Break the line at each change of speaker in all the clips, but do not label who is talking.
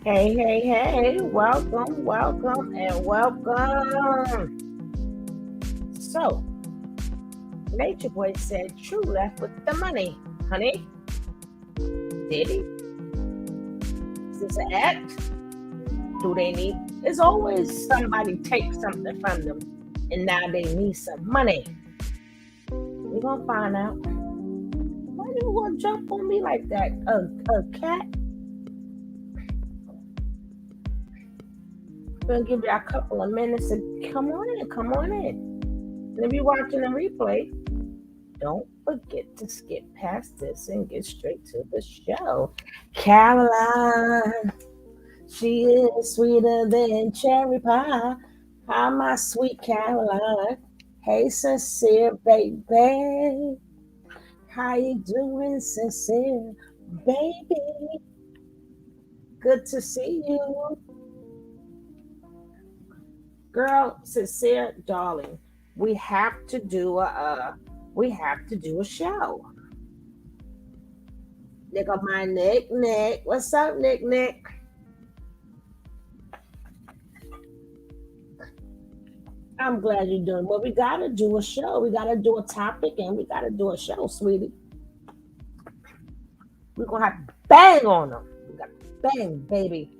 Hey, hey, hey, welcome, welcome, and welcome. So, Nature Boy said, True left with the money. Honey, did he? Is this an act? Do they need? There's always somebody take something from them, and now they need some money. We're gonna find out. Why you gonna jump on me like that? A cat? We're gonna give you a couple of minutes to come on in, come on in. And if you're watching the replay, don't forget to skip past this and get straight to the show. Caroline, she is sweeter than cherry pie. Hi, my sweet Caroline. Hey, sincere baby. How you doing, sincere baby? Good to see you, girl. Sincere darling. We have to do a show. Nigga, my Nick. What's up, Nick? I'm glad you're doing well. We gotta do a show. We gotta do a topic and we gotta do a show, sweetie. We're gonna have to bang on them. We got to bang, baby.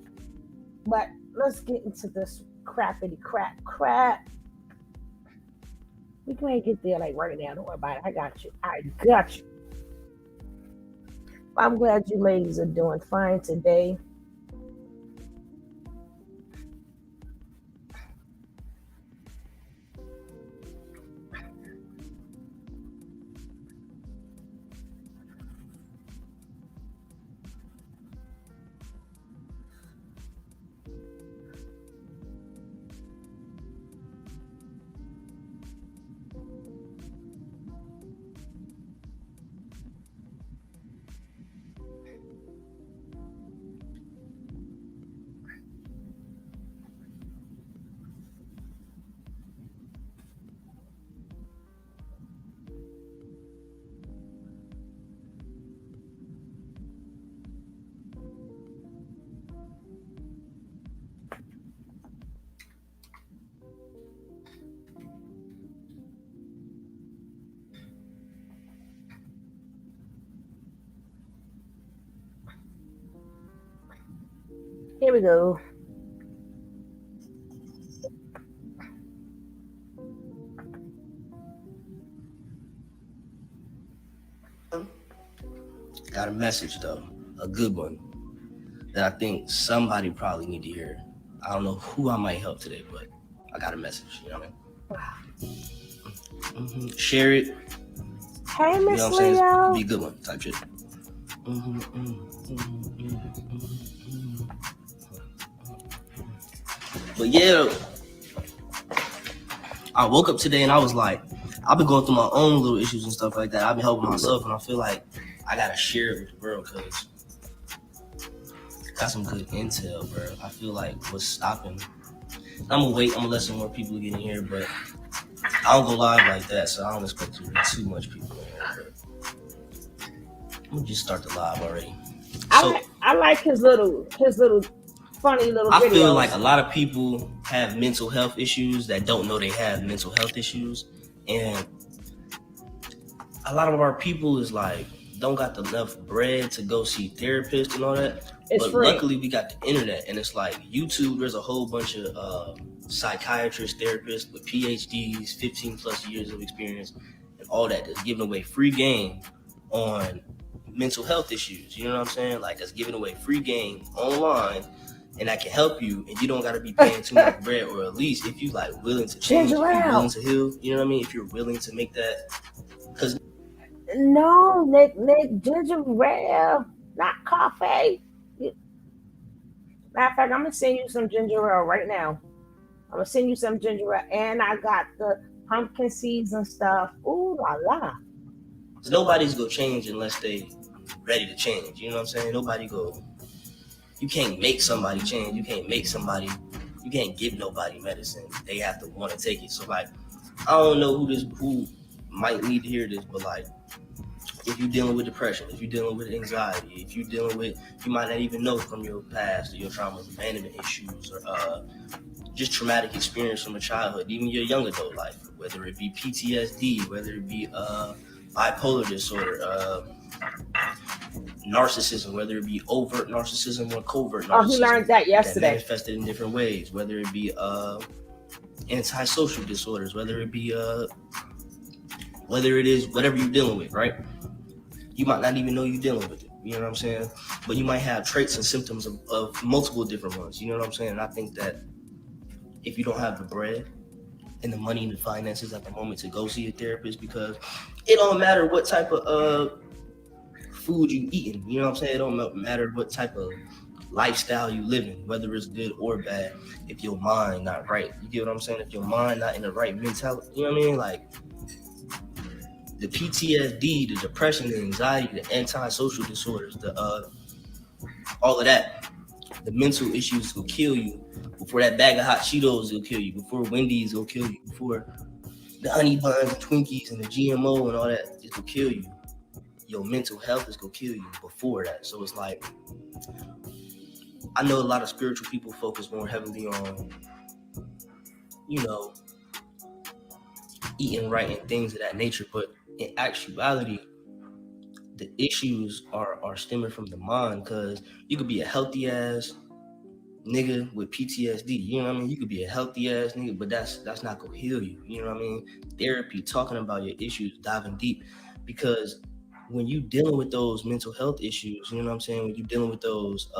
But let's get into this crappity crap. We can't get there like right now. Don't worry about it. I got you. I got you. I'm glad you ladies are doing fine today. Here we go.
Got a message though, a good one that I think somebody probably need to hear. I don't know who I might help today, but I got a message. You know what I mean? Share it.
Hey,
You know
Miss
what I'm saying?
Leo.
Be a good one type shit. But yeah, I woke up today and I was like, I've been going through my own little issues and stuff like that. I've been helping myself, and I feel like I gotta share it with the world because got some good intel, bro. I feel like what's stopping. I'm gonna wait. I'm gonna let some more people get in here, but I don't go live like that, so I don't expect to get too much people in here. But I'm gonna just start the live already. So
I like his little funny little
I feel
videos.
like a lot of people have mental health issues that don't know they have mental health issues, and a lot of our people is like don't got enough bread to go see therapists and all that.
It's
But
free.
luckily we got the internet, and it's like YouTube. There's a whole bunch of psychiatrists, therapists with PhDs, 15 plus years of experience, and all that that's giving away free game on mental health issues. You know what I'm saying? Like that's giving away free game online, and that can help you, and you don't got to be paying too much bread, or at least if you like willing to change, if you're willing to heal. You know what I mean? If you're willing to make that, because
No, Nick, ginger ale, not coffee. Matter of fact, I'm gonna send you some ginger ale right now. I'm gonna send you some ginger ale, and I got the pumpkin seeds and stuff. Ooh la la.
nobody's gonna change unless they ready to change. You know what I'm saying? Nobody go. You can't make somebody change. You can't make somebody. You can't give nobody medicine. They have to want to take it. So like, I don't know who might need to hear this, but like, if you're dealing with depression, if you're dealing with anxiety, if you're dealing with, you might not even know from your past or your trauma, abandonment issues, or just traumatic experience from a childhood, even your young adult life, whether it be PTSD, whether it be bipolar disorder, narcissism, whether it be overt narcissism or covert
Oh, he
narcissism
learned that
that
yesterday.
manifested in different ways, whether it be antisocial disorders, whether it be whether it is whatever you're dealing with, right? You might not even know you're dealing with it. You know what I'm saying? But you might have traits and symptoms of multiple different ones. You know what I'm saying? And I think that if you don't have the bread and the money and the finances at the moment to go see a therapist, because it don't matter what type of food you eating. You know what I'm saying? It don't matter what type of lifestyle you living, whether it's good or bad. If your mind not right, you get what I'm saying? If your mind not in the right mentality, you know what I mean? Like the PTSD, the depression, the anxiety, the antisocial disorders, the all of that, the mental issues will kill you. Before that bag of hot Cheetos will kill you. Before Wendy's will kill you. Before the honey buns, Twinkies, and the GMO and all that, it will kill you. Your mental health is gonna kill you before that. So it's like, I know a lot of spiritual people focus more heavily on, you know, eating right and things of that nature, but in actuality, the issues are stemming from the mind, because you could be a healthy ass nigga with PTSD. You know what I mean? You could be a healthy ass nigga, but that's not gonna heal you. You know what I mean? Therapy, talking about your issues, diving deep, because when you dealing with those mental health issues, you know what I'm saying? When you dealing with those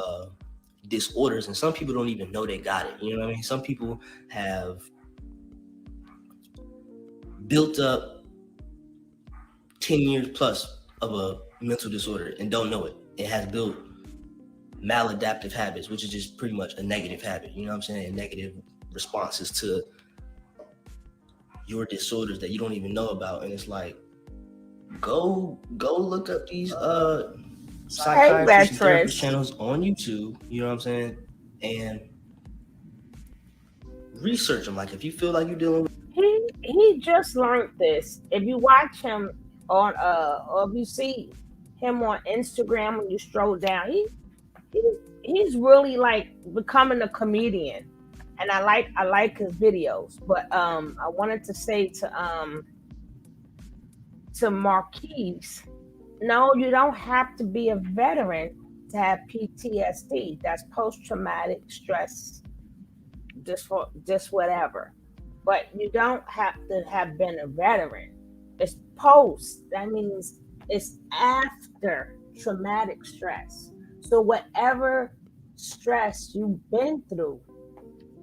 disorders, and some people don't even know they got it. You know what I mean? Some people have built up 10 years plus of a mental disorder and don't know it. It has built maladaptive habits, which is just pretty much a negative habit. You know what I'm saying? Negative responses to your disorders that you don't even know about. And it's like, go look up these psychiatrist and therapist channels on YouTube. You know what I'm saying? And research them. Like, if you feel like you're dealing with,
He just learned this. If you watch him on or if you see him on Instagram when you stroll down, he he's really like becoming a comedian. And I like his videos. But I wanted to say to Marquise, no, you don't have to be a veteran to have PTSD. That's post traumatic stress, just whatever. But you don't have to have been a veteran. It's post. That means it's after traumatic stress. So whatever stress you've been through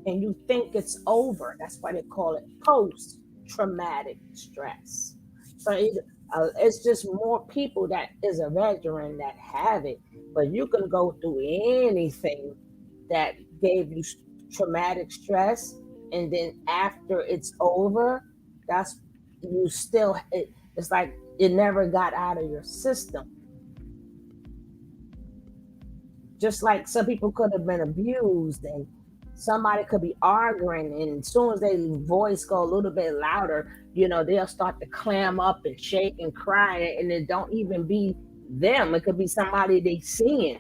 and you think it's over, that's why they call it post traumatic stress. So it's just more people that is a veteran that have it, but you can go through anything that gave you traumatic stress, and then after it's over, that's you still it's like it never got out of your system. Just like some people could have been abused, and somebody could be arguing, and as soon as their voice go a little bit louder, they'll start to clam up and shake and cry, and it don't even be them. It could be somebody they seeing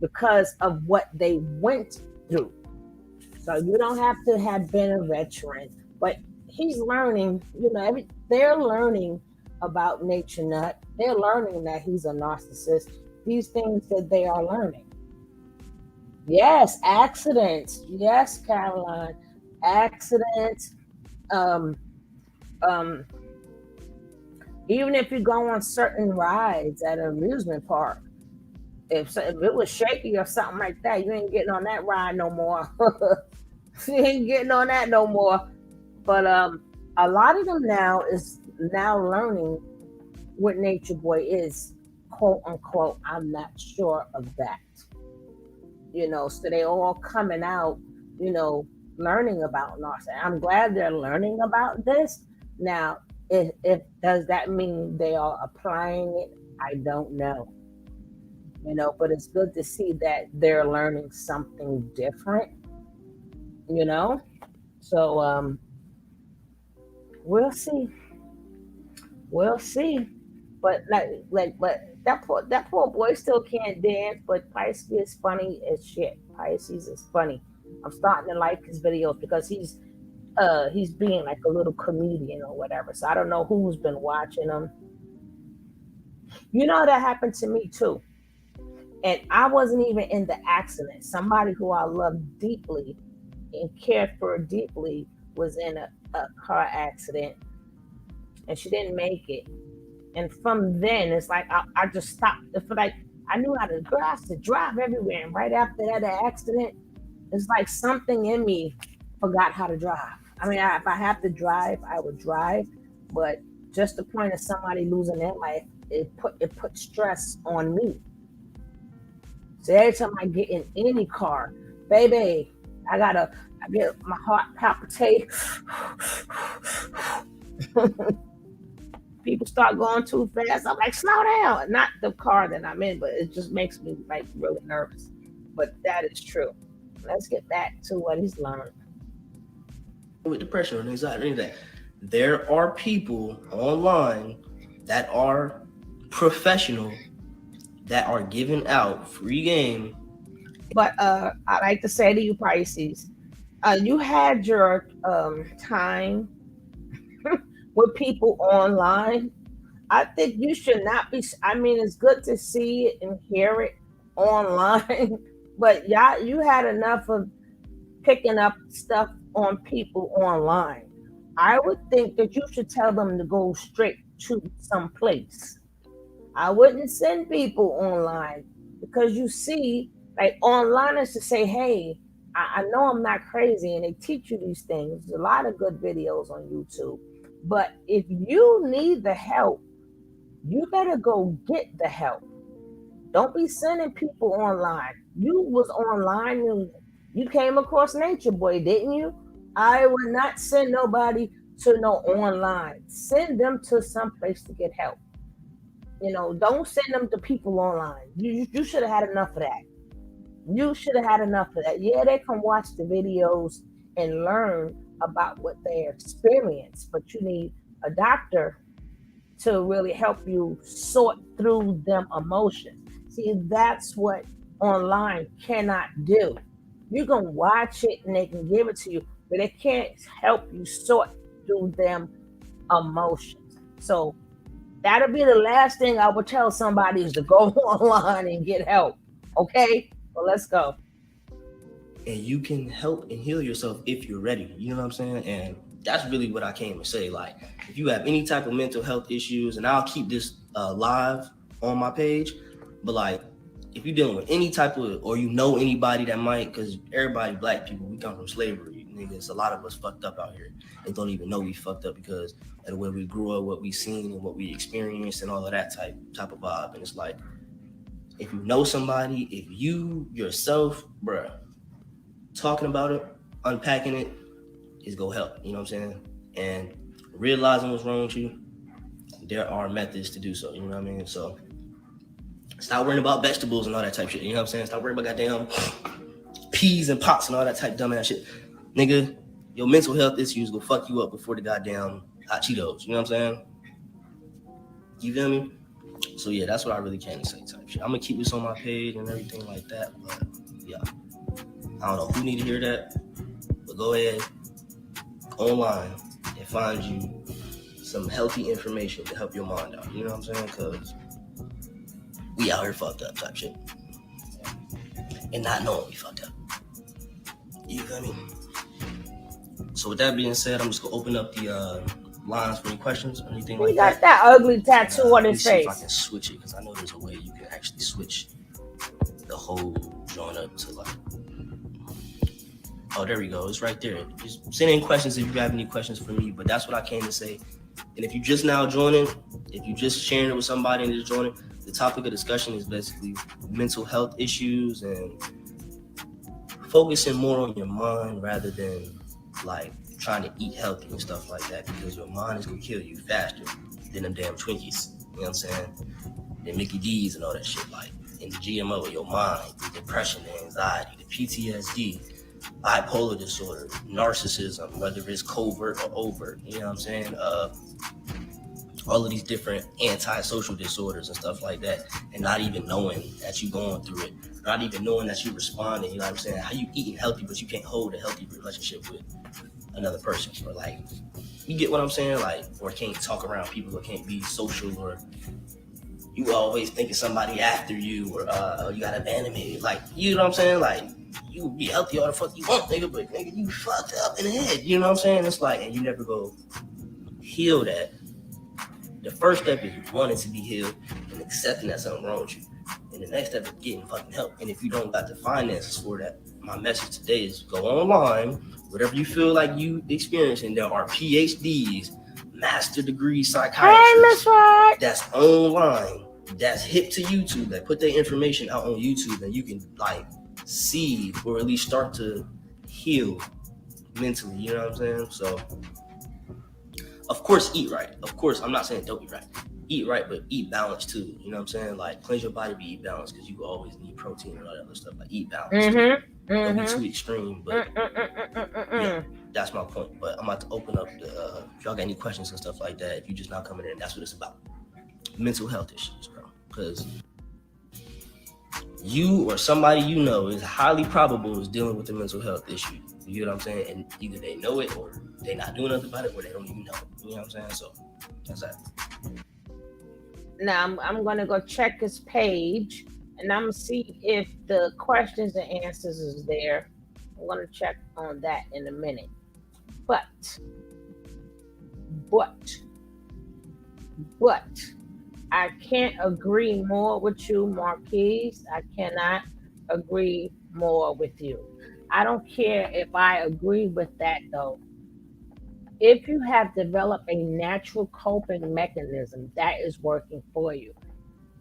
because of what they went through. So you don't have to have been a veteran, but he's learning. They're learning about Nature Nut. They're learning that he's a narcissist. These things that they are learning. Yes, accidents. Yes, Caroline, accidents. Um, um, Even if you go on certain rides at an amusement park, if it was shaky or something like that, you ain't getting on that ride no more. You ain't getting on that no more. But a lot of them now is now learning what Nature Boy is, quote unquote. I'm not sure of that. So they all coming out, learning about narcissism. I'm glad they're learning about this. Now, if does that mean they are applying it? I don't know. But it's good to see that they're learning something different, you know. So we'll see. We'll see. But but that poor boy still can't dance. But Pisces is funny as shit. Pisces is funny. I'm starting to like his videos because he's being like a little comedian or whatever. So I don't know who's been watching him. You know that happened to me too. And I wasn't even in the accident. Somebody who I love deeply and cared for deeply was in a car accident and she didn't make it. And from then, it's like I just stopped. It's like I knew how to drive, to drive everywhere. And right after that accident, it's like something in me forgot how to drive. I mean, if I have to drive, I would drive. But just the point of somebody losing their life, it put stress on me. So every time I get in any car, baby, I get my heart palpitate. People start going too fast. I'm like, slow down. Not the car that I'm in, but it just makes me like really nervous. But that is true. Let's get back to what he's learned.
With depression and anxiety, and that there are people online that are professional that are giving out free game.
But I like to say to you, Pisces, you had your time with people online. I think you should not be. I mean, it's good to see it and hear it online, but y'all, you had enough of picking up stuff on people online. I would think that you should tell them to go straight to some place. I wouldn't send people online because you see, like online is to say, hey, I know I'm not crazy and they teach you these things. There's a lot of good videos on YouTube. But if you need the help, you better go get the help. Don't be sending people online. You was online and you came across Natureboy, didn't you? I would not send nobody to no online. Send them to some place to get help. Don't send them to people online. You should have had enough of that. You should have had enough of that. Yeah, they can watch the videos and learn about what they experience, but you need a doctor to really help you sort through them emotions. See, that's what online cannot do. You can watch it and they can give it to you, but they can't help you sort through them emotions. So that'll be the last thing I would tell somebody is to go online and get help. Okay? Well, let's go.
And you can help and heal yourself if you're ready. You know what I'm saying? And that's really what I came to say. Like, if you have any type of mental health issues, and I'll keep this live on my page, but like, if you're dealing with any type of, or you know anybody that might, because everybody, black people, we come from slavery. Niggas, a lot of us fucked up out here and don't even know we fucked up because of the way we grew up, what we seen, and what we experienced, and all of that type of vibe. And it's like, if you know somebody, if you yourself, bruh, talking about it, unpacking it, is go help. You know what I'm saying? And realizing what's wrong with you, there are methods to do so. You know what I mean? So stop worrying about vegetables and all that type shit. You know what I'm saying? Stop worrying about goddamn peas and pots and all that type dumbass shit. Nigga, your mental health issues will fuck you up before the goddamn hot Cheetos. You know what I'm saying? You feel me? So yeah, that's what I really came to say type shit. I'm gonna keep this on my page and everything like that. But yeah, I don't know who need to hear that, but go ahead online and find you some healthy information to help your mind out. You know what I'm saying? Because we out here fucked up type shit. And not knowing we fucked up. You feel me? So with that being said, I'm just gonna open up the lines for any questions or anything like that.
He got that ugly tattoo on his face.
If I can switch it, because I know there's a way you can actually switch the whole joint up to like. Oh, there we go. It's right there. Just send in questions if you have any questions for me. But that's what I came to say. And if you just now joining, if you just sharing it with somebody and just joining, the topic of discussion is basically mental health issues and focusing more on your mind rather than like trying to eat healthy and stuff like that, because your mind is gonna kill you faster than them damn Twinkies. You know what I'm saying? Than Mickey D's and all that shit. Like in the GMO of your mind, the depression, the anxiety, the PTSD, bipolar disorder, narcissism, whether it's covert or overt. You know what I'm saying? all of these different antisocial disorders and stuff like that, and not even knowing that you're going through it, not even knowing that you're responding. You know what I'm saying? How you eating healthy, but you can't hold a healthy relationship with another person, or like, you get what I'm saying? Like, or can't talk around people, or can't be social, or you always thinking somebody after you, or you got abandonment. Like, you know what I'm saying? Like, you be healthy all the fuck you want, nigga, but nigga, you fucked up in the head. You know what I'm saying? It's like, and you never go heal that. The first step is wanting to be healed and accepting that something wrong with you. And the next step is getting fucking help. And if you don't got the finances for that, my message today is go online, whatever you feel like you experiencing. There are PhDs, master degree psychiatrists that's online, that's hip to YouTube, that put their information out on YouTube, and you can like see, or at least start to heal mentally. You know what I'm saying? So, of course, eat right. Of course, I'm not saying don't eat right. Eat right, but eat balanced too. You know what I'm saying? Like, cleanse your body, but eat balanced, because you always need protein and all that other stuff. Like, eat balanced. Don't be too extreme, but yeah, that's my point. But I'm about to open up the, if y'all got any questions and stuff like that, if you just not coming in, that's what it's about. Mental health issues, bro. Because you or somebody you know is highly probable is dealing with a mental health issue. You know what I'm saying? And either they know it, or they not doing nothing about it, or they don't even know it. You know what I'm saying? So that's that.
Now I'm gonna go check his page, and I'm gonna see if the questions and answers is there. I'm gonna check on that in a minute. But I can't agree more with you, Marquise. I cannot agree more with you. I don't care if I agree with that though. If you have developed a natural coping mechanism that is working for you,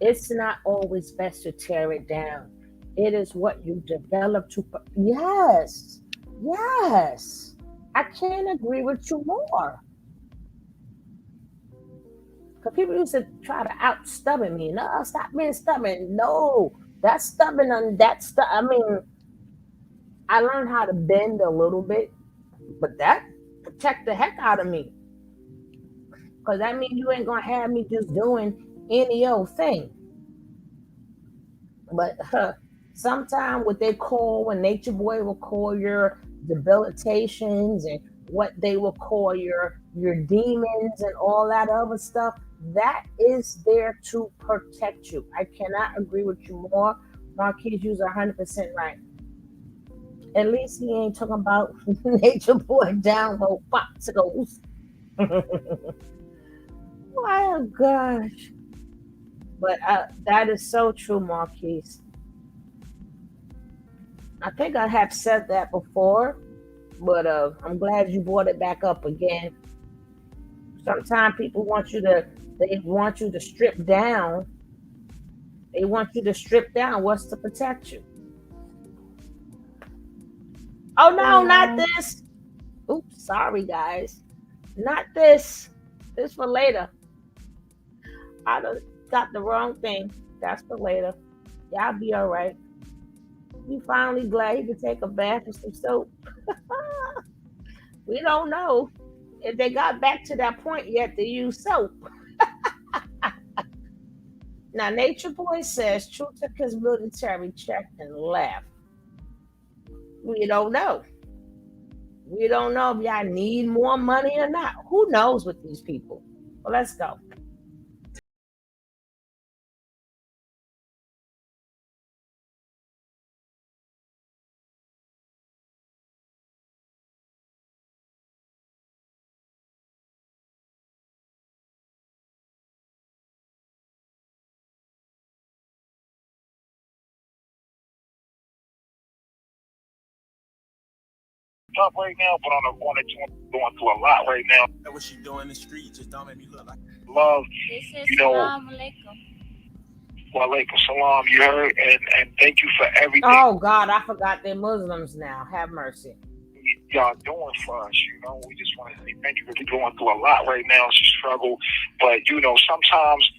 it's not always best to tear it down. It is what you develop to. Yes, yes. I can't agree with you more. Because people used to try to out stubborn me. No, stop being stubborn. No, that's stubborn. And that's I mean, I learned how to bend a little bit, but that protect the heck out of me. Because that means you ain't gonna have me just doing any old thing. But sometimes what they call, when Nature Boy will call your debilitations, and what they will call your demons and all that other stuff, that is there to protect you. I cannot agree with you more. Marquise, you're 100% right. At least he ain't talking about Nature Boy download popsicles. Oh gosh. But that is so true, Marquise. I think I have said that before, but I'm glad you brought it back up again. Sometimes people they want you to strip down. They want you to strip down what's to protect you. Oh no, not this. Oops, sorry guys. Not this. This for later. I done got the wrong thing. That's for later. Y'all be all right. You finally glad you can take a bath with some soap. We don't know if they got back to that point yet to use soap. Now, Nature Boy says True took his military check and left. We don't know. We don't know if y'all need more money or not. Who knows with these people? Well, let's go.
Up right now, but on a going through a lot right now.
That's what she doing in the street. Just don't make me look like
Love,
you know.
Walaikum salam, you heard, and thank you for everything.
Oh God, I forgot they're Muslims now. Have mercy.
Y'all doing for us, you know. We just want to say thank you for going through a lot right now. It's a struggle, but you know, sometimes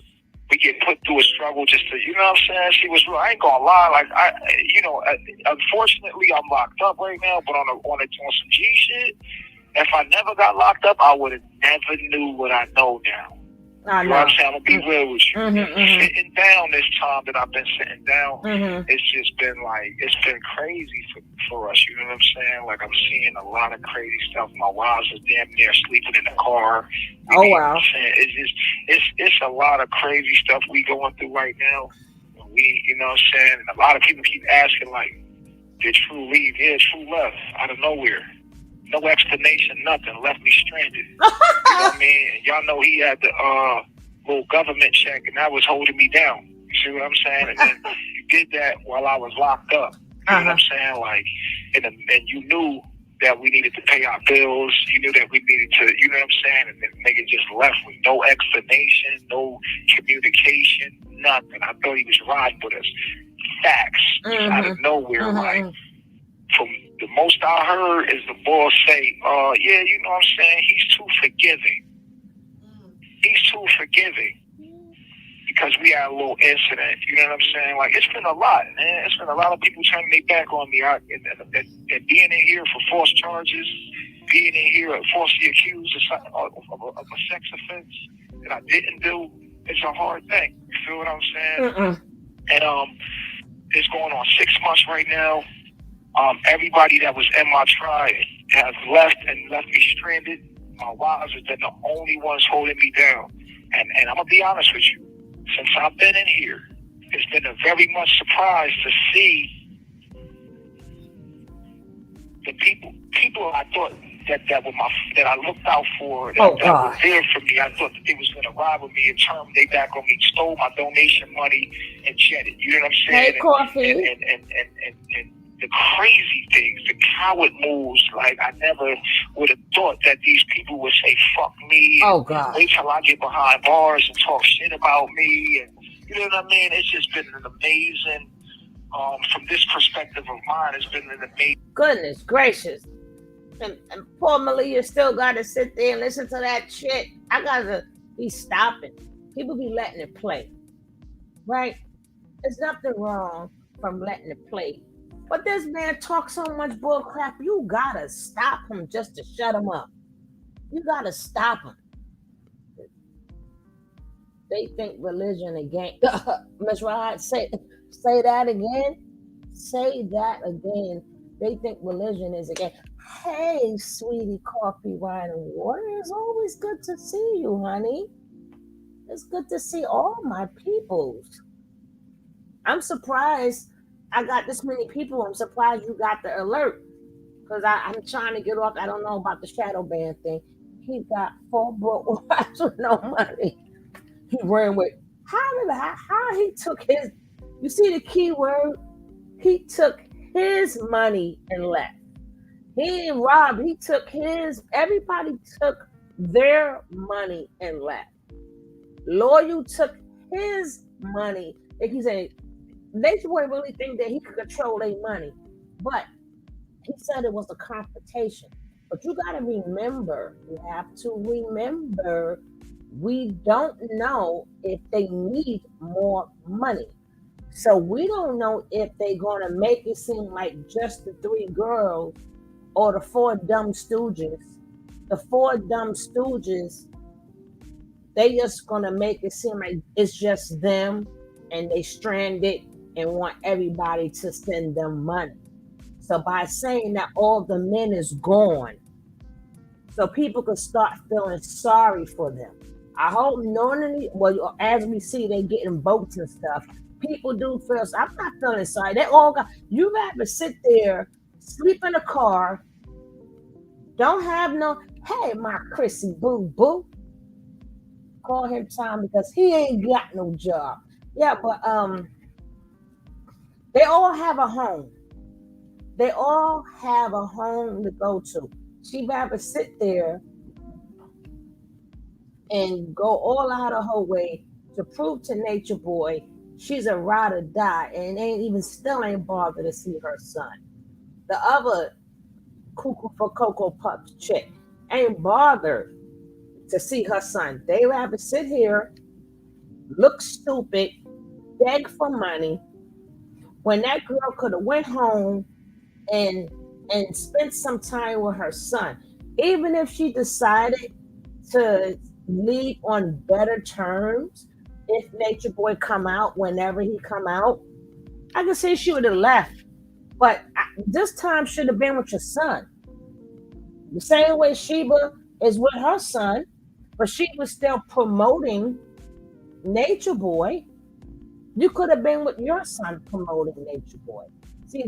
we get put through a struggle just to, you know what I'm saying? She was real. I ain't gonna lie, like unfortunately, I'm locked up right now. But on some G shit, if I never got locked up, I would have never knew what I know now.
I
You know what I'm
know.
saying? I'm gonna be real with you. Sitting down this time that I've been sitting down, it's just been like, it's been crazy for us. You know what I'm saying? Like, I'm seeing a lot of crazy stuff. My wives is damn near sleeping in the car.
Oh, wow.
It's just, it's a lot of crazy stuff we going through right now. You know what I'm saying? And a lot of people keep asking, like, did True leave? Yeah, True left out of nowhere. No explanation, nothing. Left me stranded. You know what I mean? And y'all know he had the little government check, and that was holding me down. You see what I'm saying? And then you did that while I was locked up. You know what I'm saying? Like, and you knew that we needed to pay our bills. You knew that we needed to, you know what I'm saying? And then nigga just left with no explanation, no communication, nothing. I thought he was riding with us. Facts. Out of nowhere, like, from the most I heard is the boss say, yeah, you know what I'm saying? He's too forgiving. He's too forgiving. Because we had a little incident, you know what I'm saying? Like, it's been a lot, man. It's been a lot of people turning their back on me. And being in here for false charges, being in here falsely accused of a sex offense that I didn't do, it's a hard thing. You feel what I'm saying? And it's going on 6 months right now. Everybody that was in my tribe has left me stranded. My wives have been the only ones holding me down. And I'm going to be honest with you. Since I've been in here, it's been a very much surprise to see the people I thought that I looked out for, that were there for me. I thought that they was going to ride with me and turn their back on me, stole my donation money and jetted. You know what I'm saying?
Hey, Coffee.
And the crazy things, the coward moves, like, I never would have thought that these people would say, fuck me.
Oh, God.
Wait till I get behind bars and talk shit about me. And you know what I mean? It's just been an amazing, from this perspective of mine, it's been an amazing.
Goodness gracious. And poor Malia still got to sit there and listen to that shit. I got to be stopping. People be letting it play. Right? There's nothing wrong from letting it play. But this man talks so much bull crap, you gotta stop him just to shut him up. You gotta stop him. They think religion again. Miss Rod, say that again. Say that again. They think religion is again. Hey, sweetie, coffee, wine, and water. It's always good to see you, honey. It's good to see all my peoples. I'm surprised I got this many people. I'm surprised you got the alert. Because I'm trying to get off. I don't know about the shadow ban thing. He got 4 broke wives with no money. He ran with. How he took his. You see the key word? He took his money and left. He didn't rob. He took his. Everybody took their money and left. Loyal took his money. Like he said, Natureboy really think that he could control their money, but he said it was a confrontation. But you got to remember, you have to remember, we don't know if they need more money. So we don't know if they're going to make it seem like just the 3 girls or the 4 dumb stooges. The 4 dumb stooges, they just going to make it seem like it's just them and they stranded and want everybody to send them money. So by saying that all the men is gone, so people can start feeling sorry for them. I hope well, as we see, they getting boats and stuff. People do feel, I'm not feeling sorry. They all got, you rather sit there, sleep in a car, don't have no, hey, my Chrissy boo boo. Call him Tom because he ain't got no job. Yeah, but they all have a home. They all have a home to go to. She rather sit there and go all out of her way to prove to Natureboy she's a ride or die and still ain't bothered to see her son. The other cuckoo for Cocoa Puffs chick ain't bothered to see her son. They rather sit here, look stupid, beg for money, when that girl could have went home and spent some time with her son. Even if she decided to leave on better terms if Nature Boy come out whenever he come out, I can say she would have left. But this time should have been with your son. The same way Sheba is with her son, but she was still promoting Nature Boy. You could have been with your son promoting Nature Boy. See,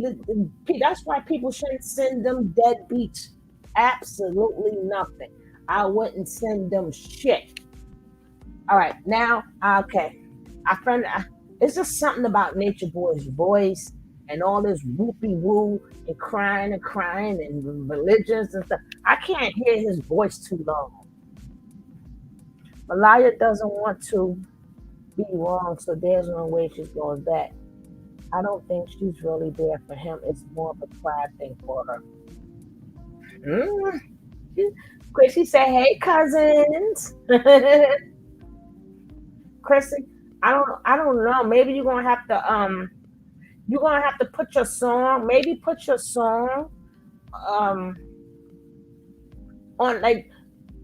that's why people shouldn't send them deadbeats absolutely nothing. I wouldn't send them shit. All right, now, okay. It's just something about Nature Boy's voice and all this whoopee woo and crying and religions and stuff. I can't hear his voice too long. Malaya doesn't want to be wrong, so there's no way she's going back. I don't think she's really there for him. It's more of a pride thing for her. Mm. Chrissy said, "Hey, cousins." Chrissy, I don't know. Maybe you're gonna have to put your song. Maybe put your song um on like.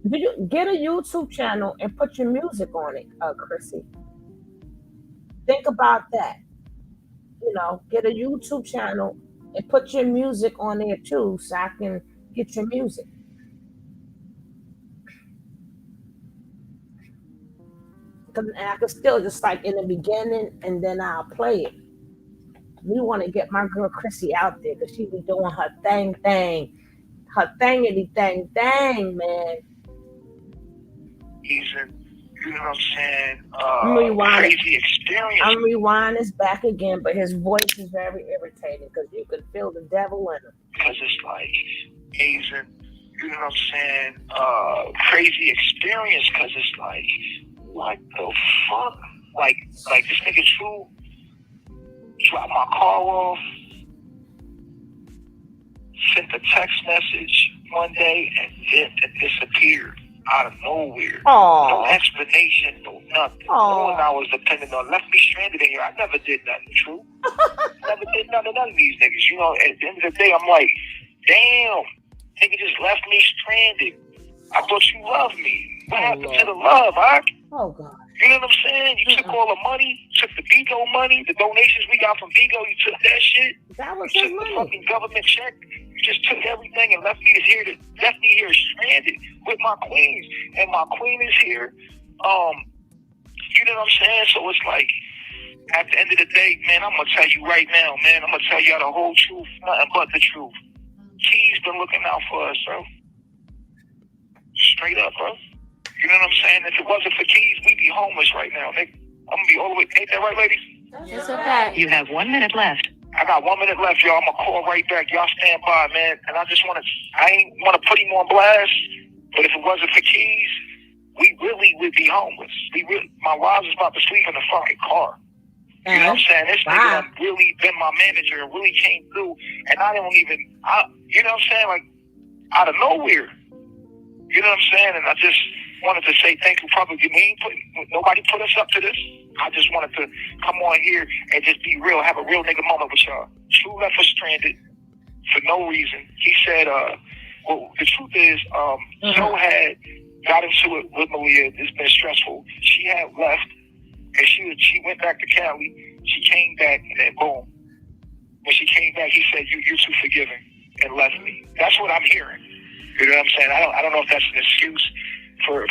Do you get a YouTube channel and put your music on it, Chrissy? Think about that. Get a YouTube channel and put your music on there too, so I can get your music. Cause I can still just like in the beginning, and then I'll play it. We want to get my girl Chrissy out there because she be doing her her thing, man.
Season, you know what I'm saying?
Rewind.
Crazy experience.
I'm rewind this back again, but his voice is very irritating because you can feel the devil in him.
Because it's like amazing, you know what I'm saying? Crazy experience because it's like, what the fuck? Like this nigga True dropped my car off, sent a text message one day, and then it disappeared out of nowhere.
Aww.
No explanation, no nothing. No one I was depending on left me stranded in here. I never did nothing, True. Never did none of these niggas. You know, at the end of the day, I'm like, damn, nigga just left me stranded. I thought you loved me. What happened to the love, huh?
Oh, God.
You know what I'm saying? You took all the money, took the Vigo money, the donations we got from Vigo, you took that shit.
That was
you
his
took
money.
The fucking government check. You just took everything and left me here stranded with my queens. And my queen is here. You know what I'm saying? So it's like, at the end of the day, man, I'm gonna tell you right now, man, I'm gonna tell you the whole truth, nothing but the truth. Key's been looking out for us, bro. Straight up, bro. You know what I'm saying? If it wasn't for Keys, we'd be homeless right now, nigga. I'm gonna be all the way. Ain't that right, ladies?
Yes, okay.
You have 1 minute left.
I got 1 minute left, y'all. I'm gonna call right back. Y'all stand by, man. And I ain't wanna put him on blast, but if it wasn't for Keys, we really would be homeless. My wives is about to sleep in the fucking car. You know what I'm saying? This nigga done really been my manager and really came through, and you know what I'm saying? Like, out of nowhere. You know what I'm saying? And I just wanted to say thank you. Nobody put us up to this. I just wanted to come on here and just be real, have a real nigga moment with y'all. True left us stranded for no reason. He said, well, the truth is, Joe had got into it with Malia. It's been stressful. She had left, and she went back to Cali. She came back, and then boom. When she came back, he said, you're too forgiving, and left me. That's what I'm hearing. You know what I'm saying? I don't know if that's an excuse for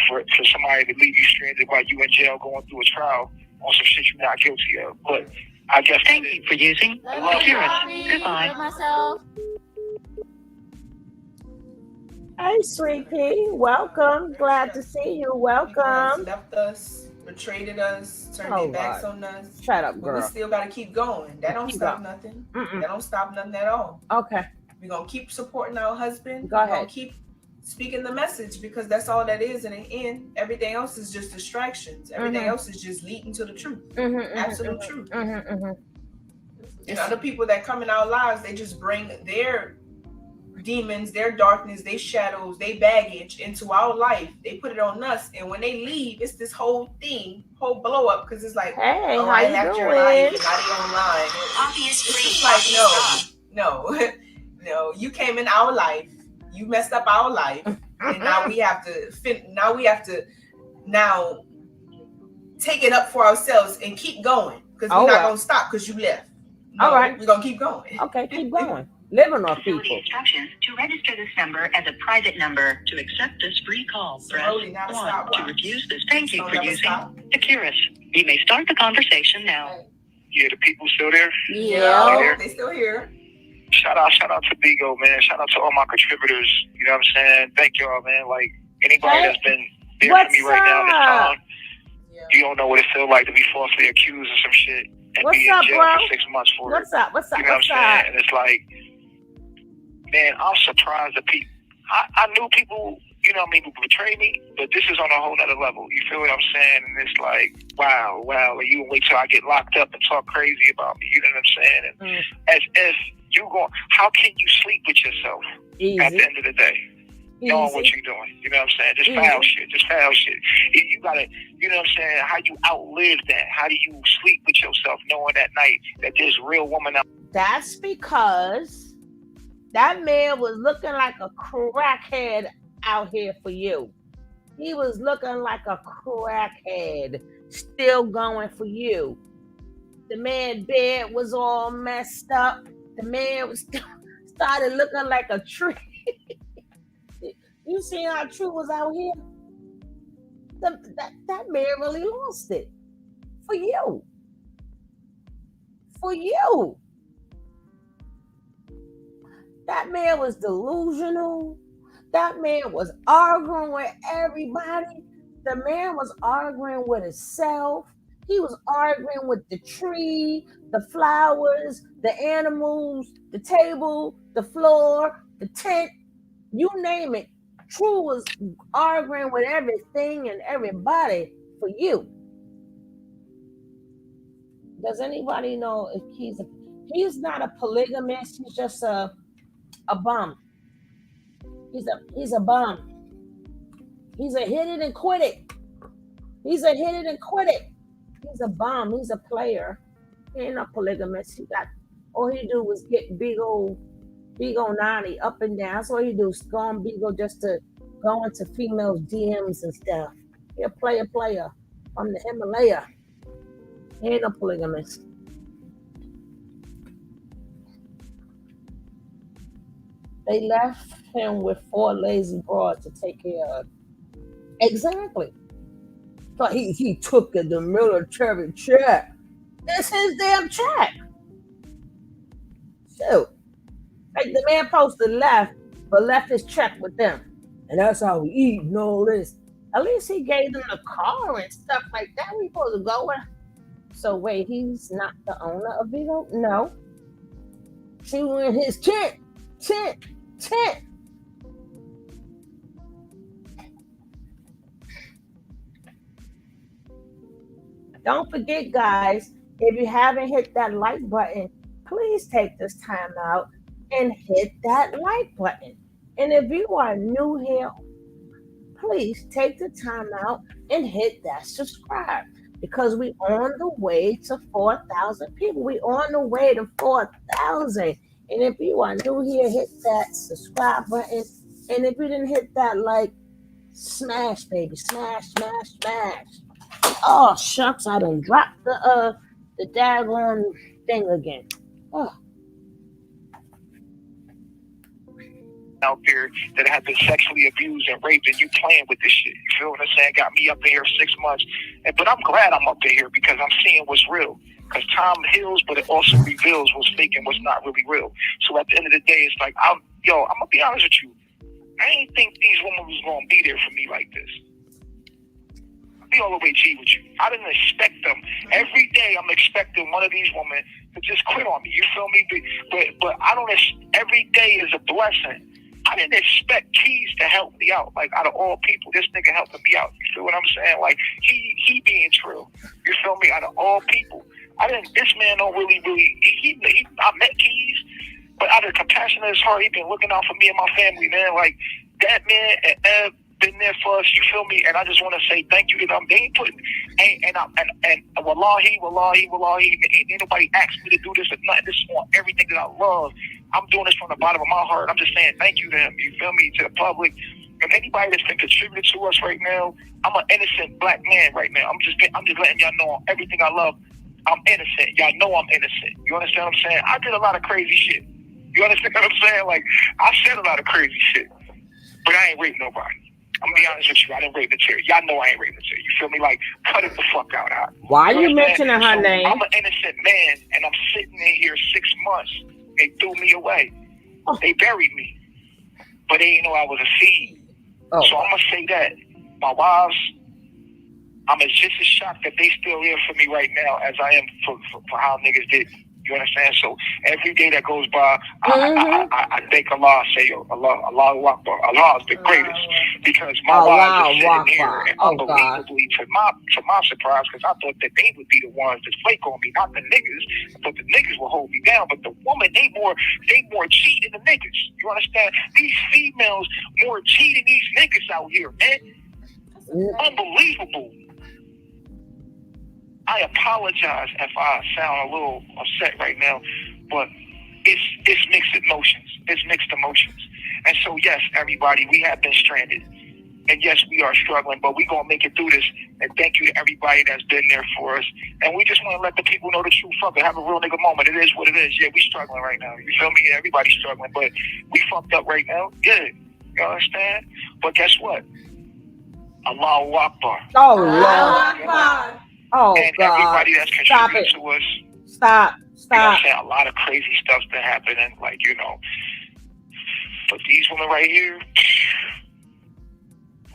somebody to leave you stranded while you in jail going through a trial on some shit you're not guilty of. But I guess
Thank you for using Securus. Goodbye.
Myself.
Hey, sweet pea. Welcome. Glad to see you. Welcome.
Left us, betrayed us, turned their backs on us.
Shut up,
But
girl.
we still got to keep going. That don't stop nothing.
Mm-mm.
That don't stop nothing at all.
Okay.
We're going to keep supporting our husband.
Go
We're
ahead.
going to keep speaking the message because that's all that is in the end. Everything else is just distractions. Everything else is just leading to the truth. Absolute truth. And other people that come in our lives, they just bring their demons, their darkness, their shadows, their baggage into our life. They put it on us. And when they leave, it's this whole blow up because it's like,
hey,
oh,
how
I
you
left
doing?
your life, not online. It's like, no, you came in our life, you messed up our life, and now we have to now take it up for ourselves and keep going, because we're not going to stop because you left. No, all right, we're going to keep going.
Okay, keep going. Living off
Facility
people.
Instructions: to register this number as a private number. To accept this free call, press 1. To refuse this, thank you for using Securus. You may start the conversation now.
Yeah, the people still there?
Yeah, they still here.
Shout out to Bigo, man. Shout out to all my contributors. You know what I'm saying? Thank y'all, man. Like, anybody that's been there for me right now this time, you don't know what it feels like to be falsely accused of some shit and be in jail for 6 months for it.
What's up?
You know what I'm saying? And it's like, man, I'm surprised that people, I knew people, you know what I mean, would betray me, but this is on a whole nother level. You feel what I'm saying? And it's like, wow, like, you wait till I get locked up and talk crazy about me. You know what I'm saying? And as if how can you sleep with yourself at the end of the day? Knowing what you're doing. You know what I'm saying? Just foul shit. You gotta, you know what I'm saying? How you outlive that? How do you sleep with yourself knowing that night that there's real woman out?
That's because that man was looking like a crackhead out here for you. He was looking like a crackhead, still going for you. The man's bed was all messed up. The man was started looking like a tree. You see how True was out here? That man really lost it. For you. That man was delusional. That man was arguing with everybody. The man was arguing with himself. He was arguing with the tree, the flowers, the animals, the table, the floor, the tent, you name it. True was arguing with everything and everybody for you. Does anybody know if he's not a polygamist? He's just a bum. He's a bum. He's a hit it and quit it. He's a bum. He's a player. He ain't a polygamist. All he do was get big old 90 up and down. That's all he do is go on Bigo just to go into females' DMs and stuff. He a player from the Himalaya. He ain't a polygamist. They left him with 4 lazy broads to take care of. Exactly. But he took the military check. That's his damn check. So, like the man supposed to left, but left his check with them. And that's how we eat and all this. At least he gave them the car and stuff like that. We supposed to go with. So wait, he's not the owner of Bigo? No. She in his tent. Don't forget, guys, if you haven't hit that like button, please take this time out and hit that like button. And if you are new here, please take the time out and hit that subscribe, because we're on the way to 4,000 people. We're on the way to 4,000. And if you are new here, hit that subscribe button. And if you didn't hit that like, smash, baby. Smash. Oh, shucks, I done dropped the daggone thing again. Oh.
Out there that have been sexually abused and raped, and you playing with this shit. You feel what I'm saying? Got me up in here 6 months. But I'm glad I'm up in here because I'm seeing what's real. Because time heals, but it also reveals what's fake and what's not really real. So at the end of the day, it's like, I'm going to be honest with you. I didn't think these women was going to be there for me like this. I'll be all the way G with you. I didn't expect them. Every day I'm expecting one of these women to just quit on me. You feel me? But I don't, every day is a blessing. I didn't expect Keys to help me out. Like, out of all people, this nigga helping me out. You feel what I'm saying? Like, he being true. You feel me? Out of all people. This man don't really, I met Keys, but out of the compassion of his heart, he been looking out for me and my family, man. Like, that man and Eb been there for us, you feel me? And I just want to say thank you to them. They ain't putting, and wallahi, ain't nobody asked me to do this or nothing. This is on everything that I love. I'm doing this from the bottom of my heart. I'm just saying thank you to him. You feel me? To the public, And anybody that's been contributing to us right now, I'm an innocent black man right now. I'm just letting y'all know everything I love. I'm innocent. Y'all know I'm innocent. You understand what I'm saying? I did a lot of crazy shit. You understand what I'm saying? Like, I said a lot of crazy shit, but I ain't raped nobody. I'm gonna be honest with you. I didn't rape material. Y'all know I ain't rape material. You feel me? Like, cut it the fuck out.
Why are you mentioning her name?
I'm an innocent man, and I'm sitting in here 6 months. They threw me away. They buried me, but they didn't know I was a seed. So I'm gonna say that my wives, I'm just as shocked that they still here for me right now as I am for how niggas did. You understand? So every day that goes by, I thank Allah. Say, yo, Allah Akbar. Allah is the greatest, because my wives are sitting here, and unbelievably, to my surprise, because I thought that they would be the ones that flake on me, not the niggas. I thought the niggas would hold me down, but the woman, they more cheating than the niggas. You understand? These females more cheating these niggas out here, man. Unbelievable. I apologize if I sound a little upset right now, but it's mixed emotions. It's mixed emotions. And so, yes, everybody, we have been stranded. And yes, we are struggling, but we're going to make it through this. And thank you to everybody that's been there for us. And we just want to let the people know the truth. Fuck it, have a real nigga moment. It is what it is. Yeah, we struggling right now. You feel me? Yeah, everybody's struggling, but we fucked up right now. Yeah, you understand? But guess what? Allahu Akbar.
Oh, Lord. Oh,
and
God.
Everybody that's contributed to us.
Stop.
You know what I'm saying? A lot of crazy stuff's been happening, like, you know. But these women right here,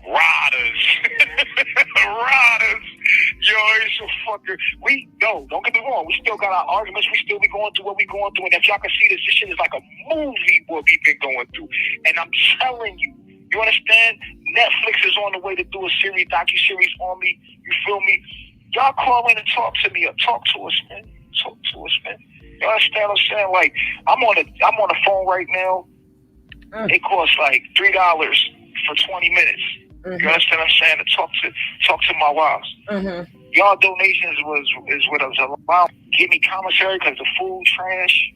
rotters. Rotters. Yo, it's a fucker. Don't get me wrong. We still got our arguments. We still be going through what we going through. And if y'all can see this shit is like a movie what we've been going through. And I'm telling you, you understand? Netflix is on the way to do a docu-series on me. You feel me? Y'all call in and talk to me or talk to us, man. Talk to us, man. You understand what I'm saying? Like, I'm on the phone right now. It costs like $3 for 20 minutes. You understand what I'm saying? To talk to my wives. Y'all donations is what I was about. Give me commissary because the food trash.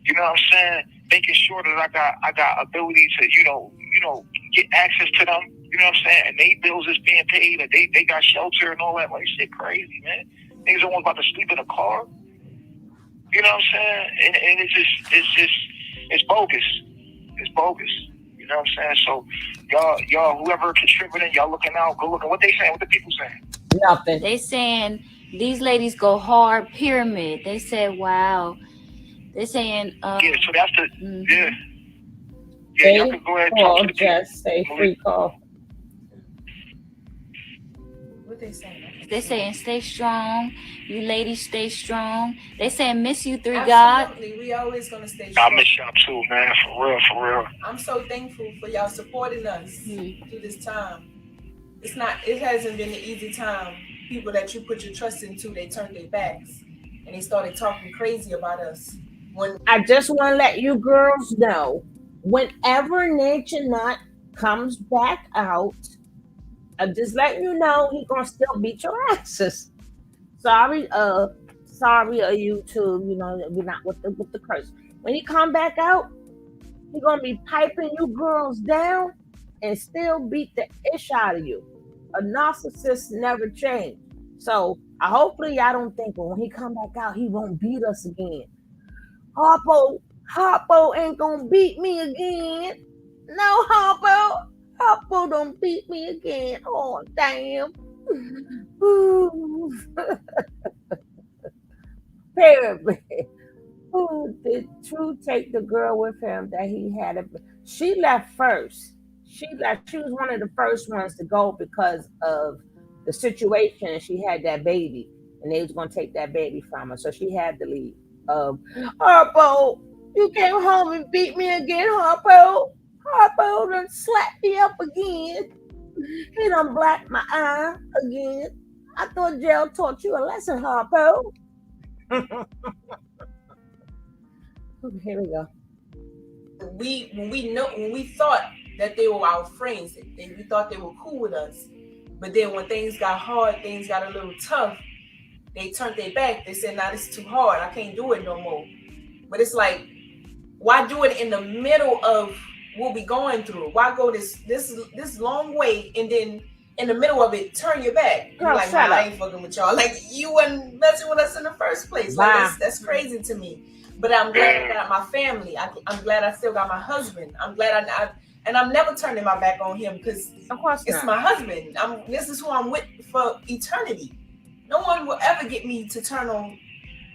You know what I'm saying? Making sure that I got ability to, you know, get access to them. You know what I'm saying? And they bills is being paid, and they got shelter and all that. Like, shit crazy, man. Niggas don't want about to sleep in a car. You know what I'm saying? And it's bogus. It's bogus. You know what I'm saying? So y'all, whoever contributing, y'all looking out, go looking. What they saying? What the people saying?
Nothing.
They saying these ladies go hard. Pyramid. They said, wow. They saying,
yeah. So that's the yeah. Y'all can go ahead and talk to the people.
Just say free call.
What they saying?
They saying stay strong. You ladies stay strong. They saying miss you, God.
Absolutely. We always gonna stay strong.
I miss y'all too, man. For real.
I'm so thankful for y'all supporting us through this time. It hasn't been an easy time. People that you put your trust into, they turned their backs and they started talking crazy about us.
I just want to let you girls know, whenever Nature Nut comes back out, I'm just letting you know he's gonna still beat your asses. Sorry, YouTube. You know we're not with the curse. When he come back out, he's gonna be piping you girls down and still beat the ish out of you. A narcissist never change. So hopefully y'all don't think when he come back out he won't beat us again. Harpo ain't gonna beat me again. No, Harpo don't beat me again. Oh, damn. Pyramid. Did True take the girl with him that he had? She left first. She was one of the first ones to go because of the situation. She had that baby, and they was going to take that baby from her. So she had to leave. Harpo, you came home and beat me again, Harpo. Harpo done slapped me up again. He done blacked my eye again. I thought jail taught you a lesson, Harpo. Here we go.
When we thought that they were our friends, we thought they were cool with us. But then when things got hard, things got a little tough, they turned their back. They said, nah, this is too hard. I can't do it no more. But it's like, why do it in the middle of we'll be going through? Why go this long way and then in the middle of it turn your back? You're
Girl,
like,
shut
nah, I
up.
ain't fucking with y'all. Like you wasn't messing with us in the first place. Like that's crazy to me. But I'm glad I got my family. I'm glad I still got my husband. I'm glad and I'm never turning my back on him because it's my husband. This is who I'm with for eternity. No one will ever get me to turn on